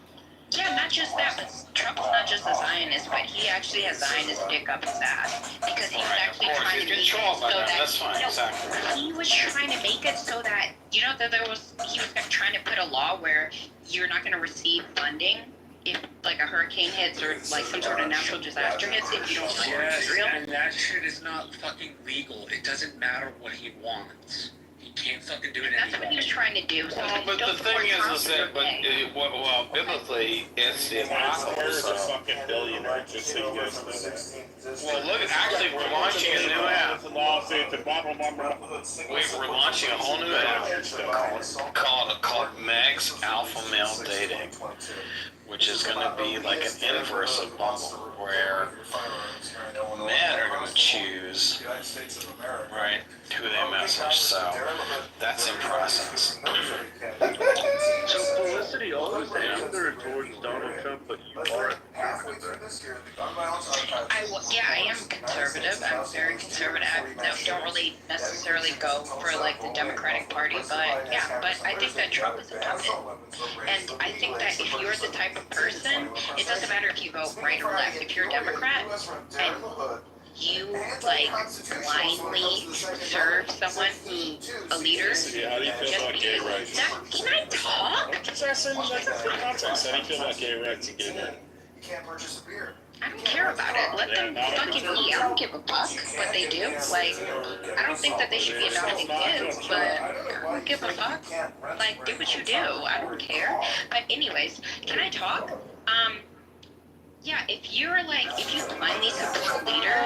Speaker 11: Yeah, not just that, but Trump's not just a Zionist, but he actually has Zionist dick up his ass because he was actually trying to make it so that
Speaker 10: that's fine, exactly.
Speaker 11: He was trying to make it so that he was trying to put a law where you're not going to receive funding if like a hurricane hits or like some sort of natural disaster hits if you don't support Israel.
Speaker 9: And that shit is not fucking legal. It doesn't matter what he wants. He can't fucking do it anymore.
Speaker 11: That's what he was trying to do. So
Speaker 10: But the thing is that, well, biblically, it's the apostle.
Speaker 12: There's a fucking billionaire, just so you guys know.
Speaker 10: Well, look, actually, we're launching a new app. We're launching a whole new app called Meg's Alpha Male Dating, which is going to be like an inverse of Bumble, where men are going to choose, right, who they message. So that's in process.
Speaker 2: So Felicity always anger towards Donald Trump, but you are.
Speaker 11: I am conservative. I'm very conservative. I don't really necessarily go for like the Democratic Party, but yeah, but I think that Trump is a puppet. And I think that if you're the type of person, it doesn't matter if you vote right or left. If you're a Democrat and you like blindly serve someone who's a leader.
Speaker 12: Yeah, how do you feel about gay rights?
Speaker 11: Can I talk?
Speaker 12: I'm just asking like for context. How do you feel about gay rights and gay men?
Speaker 23: You can't purchase a beer.
Speaker 11: I don't care about it. Let them fucking eat. I don't give a fuck what they do. Like, I don't think that they should be adopting kids, but I don't give a fuck. Like, do what you do. I don't care. But anyways, can I talk? Yeah, if you blindly support a leader,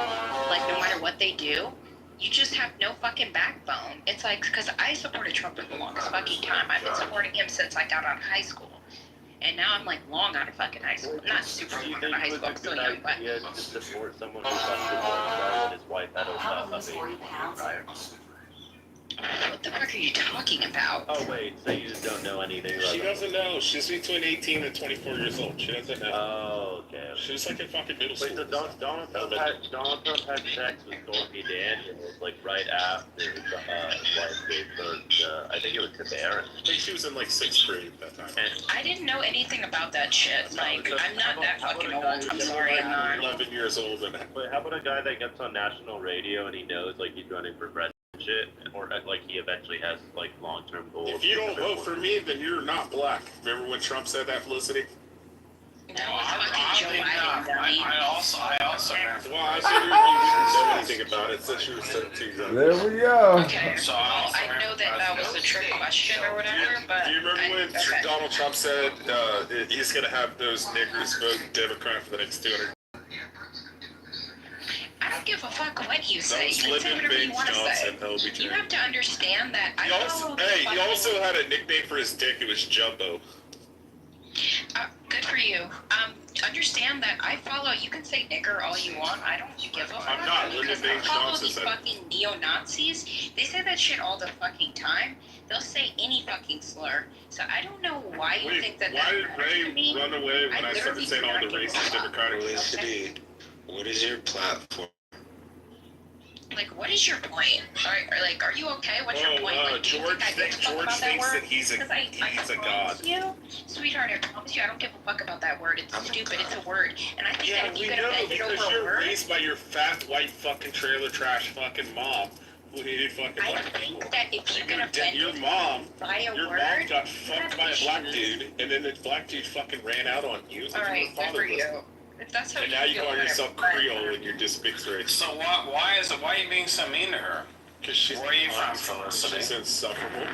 Speaker 11: like no matter what they do, you just have no fucking backbone. It's like, because I supported Trump for the longest fucking time. I've been supporting him since I got out of high school. And now I'm like long out of fucking high school. Not super long out of high school, I'm still young, but...
Speaker 2: He had to support someone who's not his wife had a baby prior.
Speaker 11: What the fuck are you talking about?
Speaker 2: Oh wait, so you just don't know anything about
Speaker 12: She doesn't know. She's between 18 and 24 years old. She doesn't know.
Speaker 2: Oh, okay.
Speaker 12: She's like in fucking middle school.
Speaker 2: Wait, so Donald Trump had sex with Stormy Daniels, like right after his wife gave birth to, I think it was to Barron.
Speaker 12: I think she was in like 6th grade at that time.
Speaker 11: I didn't know anything about that shit. Like, I'm not that fucking old. I'm sorry, I'm not.
Speaker 12: 11 years old. And
Speaker 2: But how about a guy that gets on national radio and he knows like he's running for president? Shit, or like he eventually has like long-term goals.
Speaker 12: if you don't vote for me, then you're not black. Remember when Trump said that, Felicity?
Speaker 11: That was fucking Joe Biden, dummy.
Speaker 10: I also.
Speaker 12: Well, I figured you didn't know anything about it since you were 17.
Speaker 13: There we go.
Speaker 11: Okay, so I know that was a trick question or whatever, but...
Speaker 12: Do you remember when Donald Trump said he's going to have those niggers vote Democrat for the next 200?
Speaker 11: I don't give a fuck what you say. You can say whatever you want to say. You have to understand that
Speaker 12: He also had a nickname for his dick. It was Jumbo.
Speaker 11: Good for you. understand that I follow. You can say nigger all you want. I don't give a fuck.
Speaker 12: I'm not. Look
Speaker 11: Because
Speaker 12: at
Speaker 11: I
Speaker 12: Dave
Speaker 11: follow
Speaker 12: Johnson
Speaker 11: these
Speaker 12: said.
Speaker 11: fucking neo-Nazis. They say that shit all the fucking time. They'll say any fucking slur. So I don't know why you think that.
Speaker 12: Why did
Speaker 11: matters to me.
Speaker 12: Ray run away when I started
Speaker 11: literally
Speaker 12: saying all the
Speaker 11: do not give a
Speaker 12: racist
Speaker 11: fuck.
Speaker 12: Democratic
Speaker 11: Okay?
Speaker 6: What is your platform?
Speaker 11: Like, what is your point? Sorry, or like, are you okay? What's your point? Like, do you
Speaker 12: George
Speaker 11: think I give a fuck about that
Speaker 12: thinks
Speaker 11: word?
Speaker 12: that he's a
Speaker 11: I
Speaker 12: god.
Speaker 11: promise you, sweetheart, I promise you, I don't give a fuck about that word. It's stupid. It's a word, and I think that if you get offended over
Speaker 12: because
Speaker 11: a
Speaker 12: you're
Speaker 11: word,
Speaker 12: raised by your fat white fucking trailer trash fucking mom who hated fucking
Speaker 11: I
Speaker 12: black people.
Speaker 11: think that if you get offended
Speaker 12: Your mom
Speaker 11: by a
Speaker 12: Your
Speaker 11: word,
Speaker 12: mom got
Speaker 11: you
Speaker 12: fucked
Speaker 11: have
Speaker 12: by a black
Speaker 11: issues.
Speaker 12: dude, and then the black dude fucking ran out on you.
Speaker 11: All right, good for you. If that's how
Speaker 12: And
Speaker 11: you
Speaker 12: now you
Speaker 11: feel,
Speaker 12: call
Speaker 11: whatever.
Speaker 12: yourself Creole and you're just mixed race.
Speaker 10: So why are you being so mean to her?
Speaker 12: Because she's
Speaker 10: Where are you from, Felicity?
Speaker 12: She's insufferable.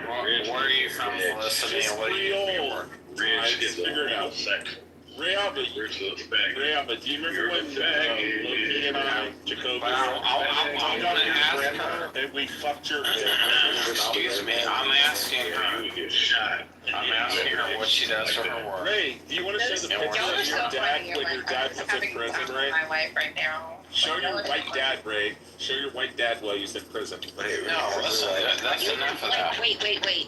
Speaker 10: Where are you from, Felicity, and what do you do for your work?
Speaker 12: Figure it out. Rayaba, do you remember when Loki and I, Jacoby,
Speaker 10: I'm gonna ask her.
Speaker 12: and we fucked your
Speaker 10: Excuse me, I'm asking her. I'm asking her what she does for her work.
Speaker 12: Ray, do you want to show the picture
Speaker 11: Y'all are
Speaker 12: of
Speaker 11: so
Speaker 12: your dad
Speaker 11: funny.
Speaker 12: when your dad was in
Speaker 11: having
Speaker 12: prison,
Speaker 11: time
Speaker 12: Ray?
Speaker 11: with my wife right now.
Speaker 12: Show your white dad, Ray. Show your white dad while he's in prison.
Speaker 10: No, listen, that's enough of that.
Speaker 11: Like, wait.